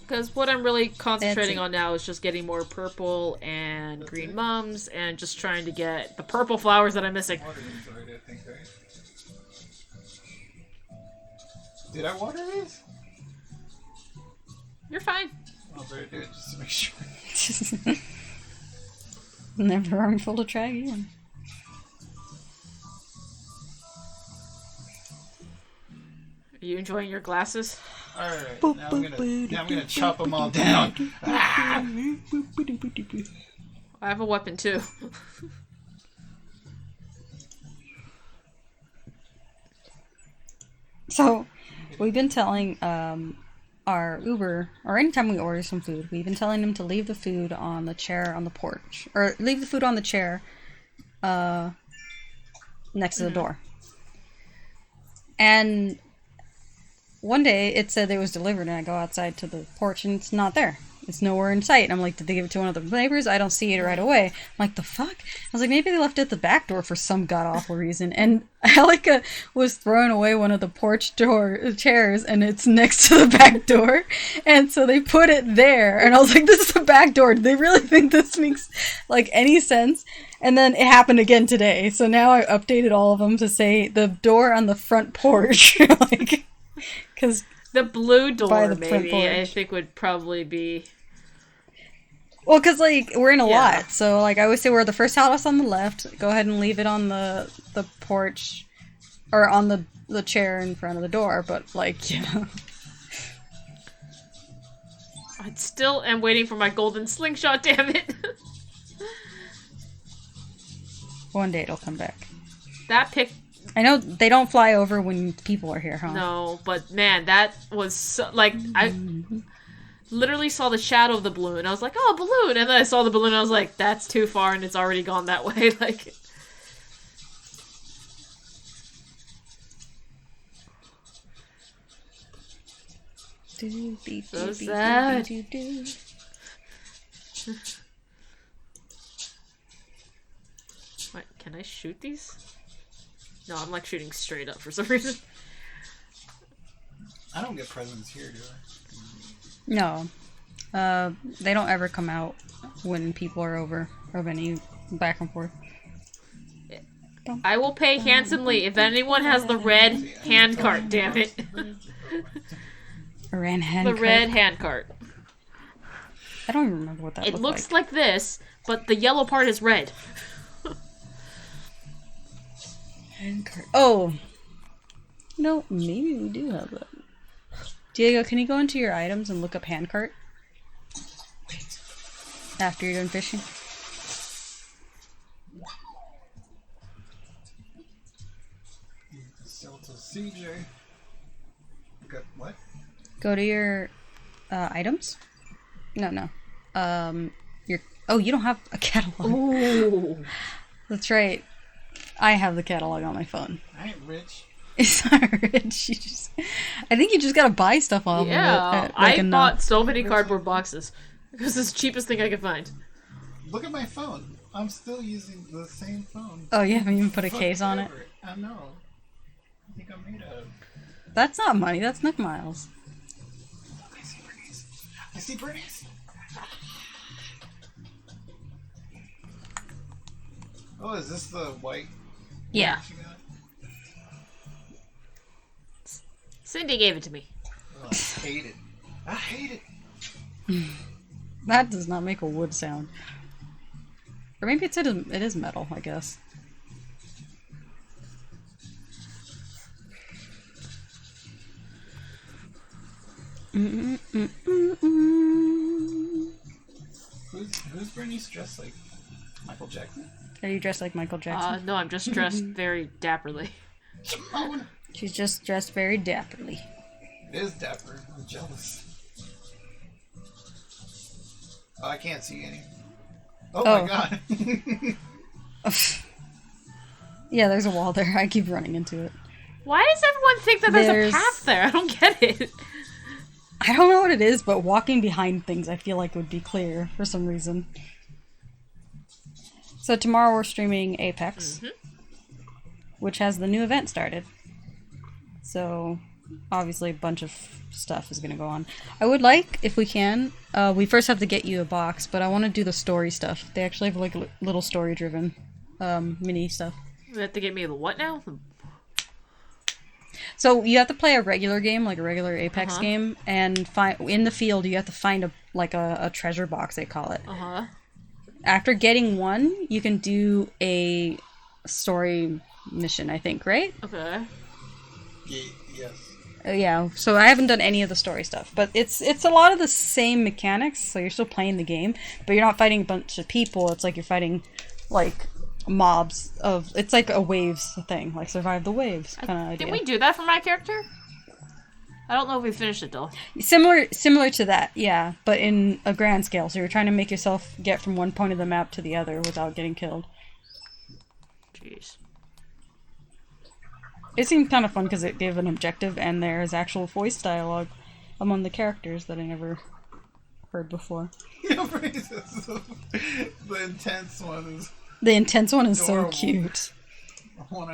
Speaker 1: Because what I'm really concentrating
Speaker 2: That's it.
Speaker 1: on now is just getting more purple and green mums and just trying to get the purple flowers that I'm missing.
Speaker 3: Did I water this?
Speaker 1: You're fine.
Speaker 3: I'll better do it just to make sure.
Speaker 2: Never harmful to try again.
Speaker 1: You enjoying your glasses?
Speaker 3: Alright, now I'm gonna chop them all down. Ah!
Speaker 1: I have a weapon too.
Speaker 2: So, we've been telling our Uber, or anytime we order some food, we've been telling them to leave the food on the chair on the porch, or leave the food on the chair next to the door. And one day it said it was delivered, and I go outside to the porch and it's not there. It's nowhere in sight. And I'm like, did they give it to one of the neighbors? I don't see it right away. I'm like, the fuck? I was like, maybe they left it at the back door for some god-awful reason. And Alika was throwing away one of the porch door chairs, and it's next to the back door. And so they put it there. And I was like, this is the back door. Do they really think this makes, like, any sense? And then it happened again today. So now I updated all of them to say the door on the front porch. Like, because...
Speaker 1: The blue door,
Speaker 2: by the
Speaker 1: maybe,
Speaker 2: front
Speaker 1: I
Speaker 2: porch.
Speaker 1: think would probably be...
Speaker 2: Well, because, like, we're in a
Speaker 1: Yeah.
Speaker 2: lot, so, like, I always say we're the first house on the left. Go ahead and leave it on the porch, or on the chair in front of the door, but, like, you know.
Speaker 1: I still am waiting for my golden slingshot, damn it.
Speaker 2: One day it'll come back.
Speaker 1: That pic...
Speaker 2: I know they don't fly over when people are here, huh?
Speaker 1: No, but man, that was so... Like, I literally saw the shadow of the balloon. I was like, oh, balloon! And then I saw the balloon and I was like, that's too far and it's already gone that way. Like... So sad. What, can I shoot these? No, I'm like shooting straight up for some reason.
Speaker 3: I don't get presents here, do I?
Speaker 2: No. They don't ever come out when people are over, or any back and forth.
Speaker 1: I will pay handsomely if anyone has the red hand cart, damn it.
Speaker 2: A ran hand
Speaker 1: The
Speaker 2: cart.
Speaker 1: red hand cart.
Speaker 2: I don't even remember what that
Speaker 1: It
Speaker 2: looked
Speaker 1: looks like this, but the yellow part is red.
Speaker 2: Hand cart. Oh! No, maybe we do have that. Diego, can you go into your items and look up hand cart? After you're done fishing?
Speaker 3: Sell to CJ. Got what?
Speaker 2: Go to your items. No. Your you don't have a catalog.
Speaker 1: Ooh.
Speaker 2: That's right. I have the catalog on my phone.
Speaker 3: I ain't rich.
Speaker 2: It's not rich. I think you just gotta buy stuff off of it.
Speaker 1: Yeah,
Speaker 2: like
Speaker 1: I
Speaker 2: enough.
Speaker 1: bought so many cardboard boxes. Because it's the cheapest thing I could find.
Speaker 3: Look at my phone. I'm still using the same phone.
Speaker 2: Oh, you haven't even put a
Speaker 3: Fuck
Speaker 2: case on it?
Speaker 3: forever. I know. I think I'm made of.
Speaker 2: That's not money, that's Nook Miles.
Speaker 3: I see Bernice. I see Bernice. Oh, is this the white?
Speaker 2: Yeah.
Speaker 3: She got?
Speaker 1: Cindy gave it to me.
Speaker 3: Oh, I hate it. I hate it.
Speaker 2: That does not make a wood sound. Or maybe it is metal, I guess.
Speaker 3: Who's Bernice dressed like? Michael Jackson?
Speaker 2: Are you dressed like Michael Jackson?
Speaker 1: No, I'm just dressed very dapperly.
Speaker 3: Oh,
Speaker 2: She's just dressed very dapperly.
Speaker 3: it is dapper. I'm jealous. Oh, I can't see any. Oh,
Speaker 2: Oh.
Speaker 3: my god.
Speaker 2: Yeah, there's a wall there. I keep running into it.
Speaker 1: Why does everyone think that there's
Speaker 2: There's-
Speaker 1: a path there? I don't get it.
Speaker 2: I don't know what it is, but walking behind things I feel like would be clear for some reason. So tomorrow we're streaming Apex, which has the new event started. So obviously a bunch of stuff is going to go on. I would like, if we can, we first have to get you a box, but I want to do the story stuff. They actually have like little story driven mini stuff.
Speaker 1: You have to get me the what now?
Speaker 2: So you have to play a regular game, like a regular Apex game, and find in the field you have to find a treasure box, they call it. After getting one, you can do a story mission, I think, right?
Speaker 1: Okay.
Speaker 3: Yes.
Speaker 2: Yeah, so I haven't done any of the story stuff, but it's a lot of the same mechanics. So you're still playing the game, but you're not fighting a bunch of people. It's like you're fighting like mobs of. It's like a waves thing, like survive the waves kind of idea.
Speaker 1: Did we do that for my character? I don't know if we finished it though.
Speaker 2: Similar to that, yeah, but in a grand scale. So you're trying to make yourself get from one point of the map to the other without getting killed.
Speaker 1: Jeez.
Speaker 2: It seemed kind of fun because it gave an objective and there's actual voice dialogue among the characters that I never heard before.
Speaker 3: The intense one is.
Speaker 2: The intense one is
Speaker 3: adorable.
Speaker 2: so cute.
Speaker 3: I want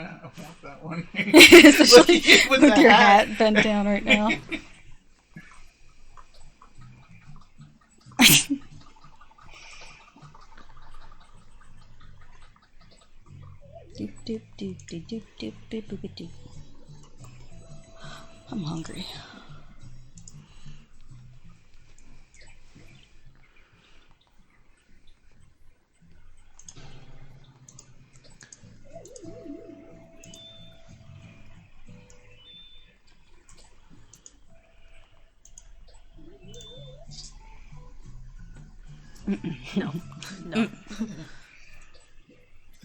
Speaker 3: that one.
Speaker 2: Especially
Speaker 3: with
Speaker 2: with
Speaker 3: the
Speaker 2: your
Speaker 3: hat.
Speaker 2: hat bent down right now. I'm hungry.
Speaker 1: No.
Speaker 3: I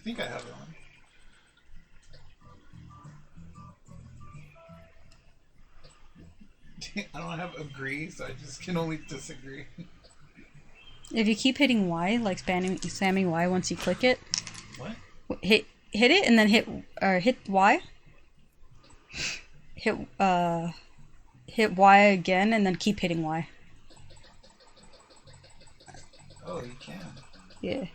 Speaker 3: think I have it on. I don't have agree, so I just can only disagree.
Speaker 2: If you keep hitting Y, like spamming Y once you click it,
Speaker 3: What?
Speaker 2: hit it and then hit Y. Hit Y again and then keep hitting Y.
Speaker 3: Oh, you can.
Speaker 2: Yeah.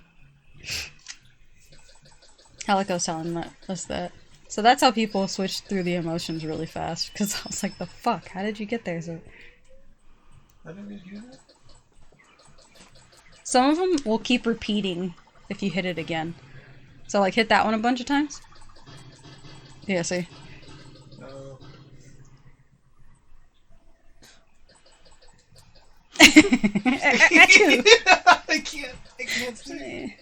Speaker 2: Helico's telling us that. So that's how people switch through the emotions really fast. Because I was like, the fuck? How did you get there? So
Speaker 3: How did we do that?
Speaker 2: some of them will keep repeating if you hit it again. So like hit that one a bunch of times. Yeah, see?
Speaker 3: No. I can't see.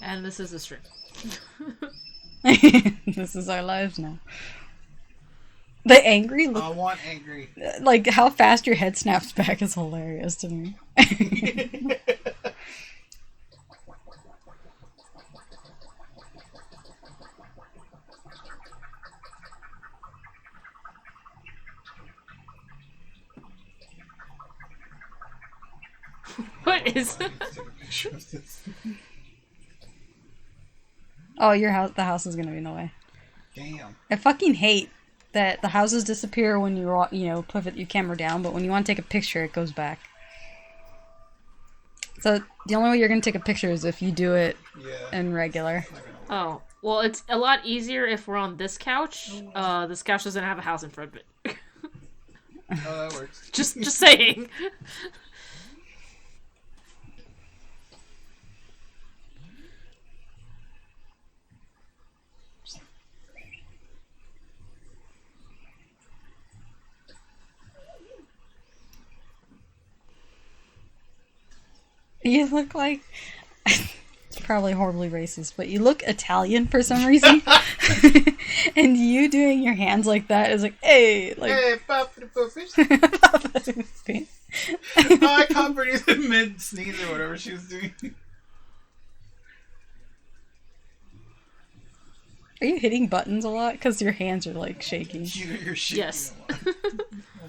Speaker 1: And this is a stream.
Speaker 2: This is our lives now. The angry look,
Speaker 3: I want angry.
Speaker 2: like how fast your head snaps back is hilarious to me.
Speaker 1: What is
Speaker 3: Take a picture of this.
Speaker 2: Oh, the house is gonna be in the way.
Speaker 3: Damn.
Speaker 2: I fucking hate that the houses disappear when you put your camera down, but when you want to take a picture, it goes back. So the only way you're gonna take a picture is if you do it
Speaker 3: Yeah.
Speaker 2: in regular.
Speaker 1: Oh, well, it's a lot easier if we're on this couch. This couch doesn't have a house in front of it.
Speaker 3: Oh, that works.
Speaker 1: just saying.
Speaker 2: You look like it's probably horribly racist, but you look Italian for some reason. And you doing your hands like that is like, hey, like.
Speaker 3: Hey, poppity poopy. Oh, I caught Bernice in mid sneeze or whatever she was doing.
Speaker 2: Are you hitting buttons a lot? Because your hands are like shaking.
Speaker 3: You're shaking
Speaker 1: Yes.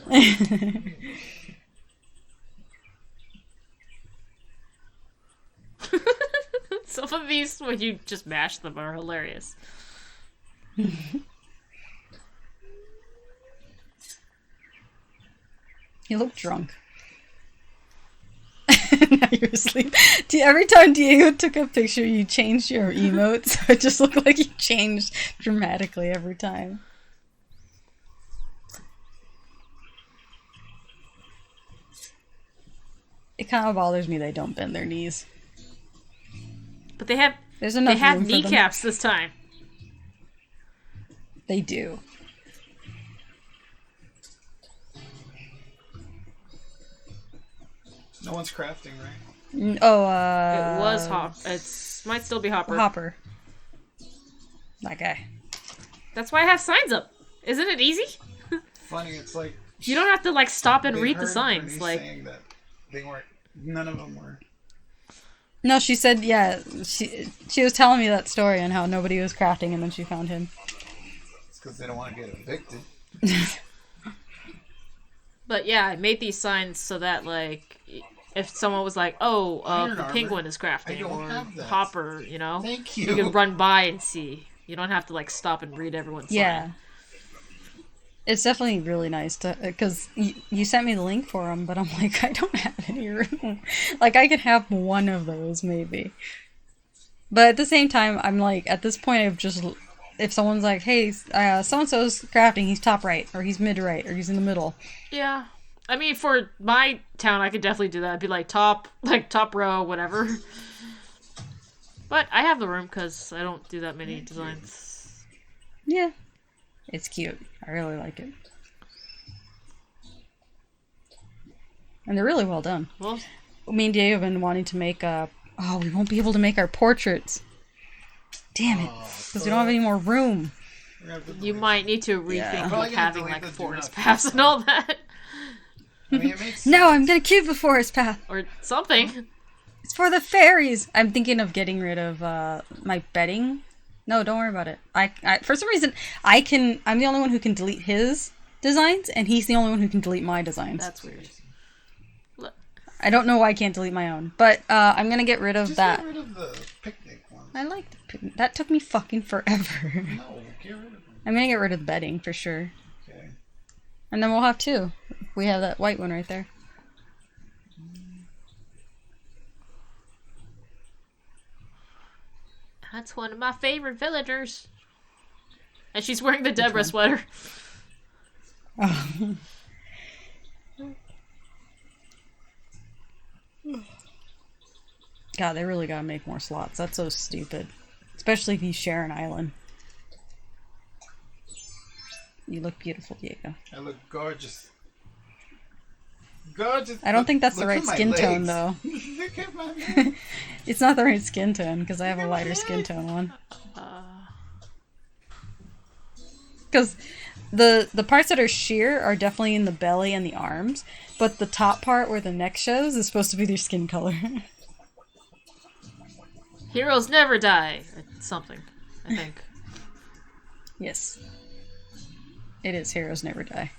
Speaker 3: a lot.
Speaker 1: Some of these, when you just mash them, are hilarious.
Speaker 2: You look drunk. Now you're asleep. Every time Diego took a picture, you changed your emotes. So it just looked like you changed dramatically every time. It kind of bothers me they don't bend their knees.
Speaker 1: But they have
Speaker 2: There's enough
Speaker 1: they have
Speaker 2: room for them.
Speaker 1: kneecaps this time.
Speaker 2: They do.
Speaker 3: No one's crafting, right?
Speaker 2: Oh,
Speaker 1: It was might still be Hopper.
Speaker 2: Hopper. That guy.
Speaker 1: That's why I have signs up. Isn't it easy?
Speaker 3: Funny, it's like
Speaker 1: You don't have to like stop and
Speaker 3: they
Speaker 1: read the
Speaker 3: heard
Speaker 1: signs.
Speaker 3: Bernice
Speaker 1: Like,
Speaker 3: saying that they weren't. None of them were.
Speaker 2: No, she said, yeah, she was telling me that story on how nobody was crafting and then she found him.
Speaker 3: It's because they don't want to get evicted.
Speaker 1: but yeah, I made these signs so that like, if someone was like, "Oh,
Speaker 3: Iron
Speaker 1: the
Speaker 3: armor.
Speaker 1: penguin is
Speaker 3: I
Speaker 1: crafting,"
Speaker 3: don't
Speaker 1: or
Speaker 3: have that.
Speaker 1: Hopper, you know,
Speaker 3: Thank
Speaker 1: you
Speaker 3: you.
Speaker 1: can run by and see. You don't have to like stop and read everyone's
Speaker 2: Yeah.
Speaker 1: sign.
Speaker 2: It's definitely really nice to, because you sent me the link for them, but I'm like, I don't have any room. Like, I could have one of those, maybe. But at the same time, I'm like, at this point, I've just, if someone's like, hey, so-and-so's crafting, he's top right, or he's mid right, or he's in the middle.
Speaker 1: Yeah. I mean, for my town, I could definitely do that. I'd be like top row, whatever. But I have the room because I don't do that many designs.
Speaker 2: Yeah. It's cute. I really like it. And they're really well done.
Speaker 1: Well,
Speaker 2: Me and Diego have been wanting to make we won't be able to make our portraits. Damn it. Because we don't have any more room.
Speaker 1: you might need to rethink
Speaker 2: Yeah.
Speaker 1: like having like forest paths and all that.
Speaker 3: I mean, it makes
Speaker 2: No, I'm gonna keep the forest path.
Speaker 1: Or something.
Speaker 2: It's for the fairies. I'm thinking of getting rid of my bedding. No, don't worry about it. I for some reason I'm the only one who can delete his designs, and he's the only one who can delete my designs.
Speaker 1: That's weird. Look,
Speaker 2: I don't know why I can't delete my own, but I'm gonna get rid of
Speaker 3: Just
Speaker 2: that.
Speaker 3: get rid of the picnic one.
Speaker 2: I like that. Took me fucking forever.
Speaker 3: No, get rid of them.
Speaker 2: I'm gonna get rid of the bedding for sure,
Speaker 3: Okay.
Speaker 2: and then we'll have two. We have that white one right there.
Speaker 1: that's one of my favorite villagers. And she's wearing the Deborah sweater.
Speaker 2: Oh. God, they really gotta make more slots. That's so stupid. Especially if you share an island. You look beautiful, Diego.
Speaker 3: I look gorgeous. Gorgeous.
Speaker 2: I don't think that's the
Speaker 3: Look
Speaker 2: right
Speaker 3: at my
Speaker 2: skin tone,
Speaker 3: legs.
Speaker 2: though.
Speaker 3: Look at my legs.
Speaker 2: It's not the right skin tone, because I have a
Speaker 3: Look at my
Speaker 2: lighter skin
Speaker 3: head.
Speaker 2: tone one. Because the parts that are sheer are definitely in the belly and the arms, but the top part where the neck shows is supposed to be their skin color.
Speaker 1: Heroes never die. Something, I think.
Speaker 2: Yes. It is Heroes Never Die.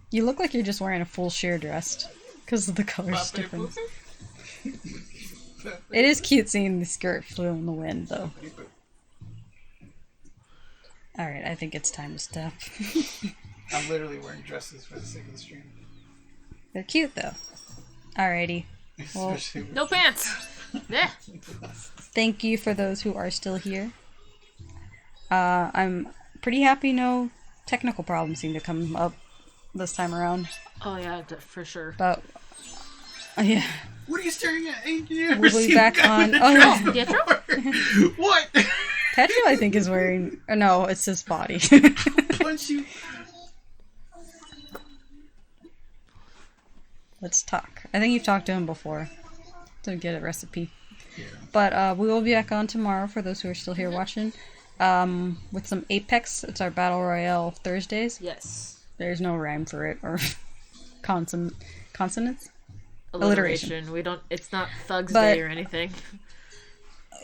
Speaker 2: You look like you're just wearing a full sheer dress because of the colors difference. It is cute seeing the skirt flew in the wind, though. Alright, I think it's time to stop.
Speaker 3: I'm literally wearing dresses for the sake of the stream.
Speaker 2: They're cute, though. Alrighty. Well,
Speaker 3: Especially with-
Speaker 1: No pants. Yeah.
Speaker 2: thank you for those who are still here. I'm pretty happy no technical problems seem to come up this time around.
Speaker 1: Oh yeah, for sure.
Speaker 2: But, yeah.
Speaker 3: What are you staring at? Ain't you ever
Speaker 2: We'll be
Speaker 3: seen
Speaker 2: back
Speaker 3: a guy
Speaker 2: on-
Speaker 3: in a
Speaker 2: oh,
Speaker 3: dress
Speaker 1: yeah.
Speaker 3: before? What?
Speaker 2: Pedro, I think, is wearing... no, it's his body.
Speaker 3: Once you...
Speaker 2: Let's talk. I think you've talked to him before to get a recipe.
Speaker 3: Yeah.
Speaker 2: But we will be back on tomorrow for those who are still here watching. With some Apex. It's our Battle Royale Thursdays.
Speaker 1: Yes.
Speaker 2: There's no rhyme for it or consonants.
Speaker 1: Alliteration. We don't. It's not Thugs
Speaker 2: But-
Speaker 1: Day or anything.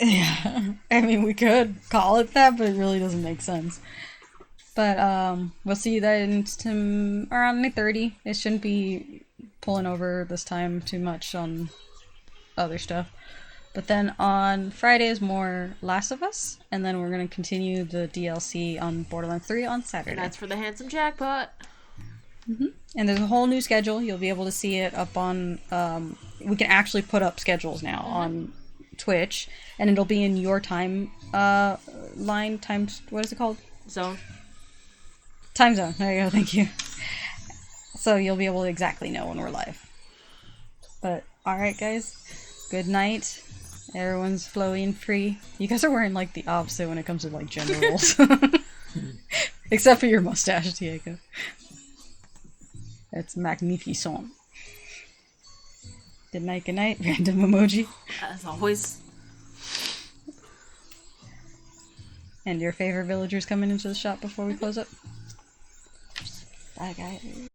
Speaker 2: Yeah. I mean, we could call it that, but it really doesn't make sense. But we'll see you then around 8:30. It shouldn't be pulling over this time too much on other stuff. But then on Friday is more Last of Us, and then we're going to continue the DLC on Borderlands 3 on Saturday.
Speaker 1: And that's for the handsome jackpot.
Speaker 2: And there's a whole new schedule. You'll be able to see it up on... we can actually put up schedules now on Twitch, and it'll be in your time line, times... What is it called?
Speaker 1: Zone.
Speaker 2: Time zone. There you go. Thank you. So you'll be able to exactly know when we're live. But, alright guys. Good night. Everyone's flowy and free. You guys are wearing, like, the opposite when it comes to, like, gender roles. Except for your mustache, Diego. It's magnificent. Good night, random emoji.
Speaker 1: As always.
Speaker 2: And your favorite villagers coming into the shop before we close up? Bye, guys.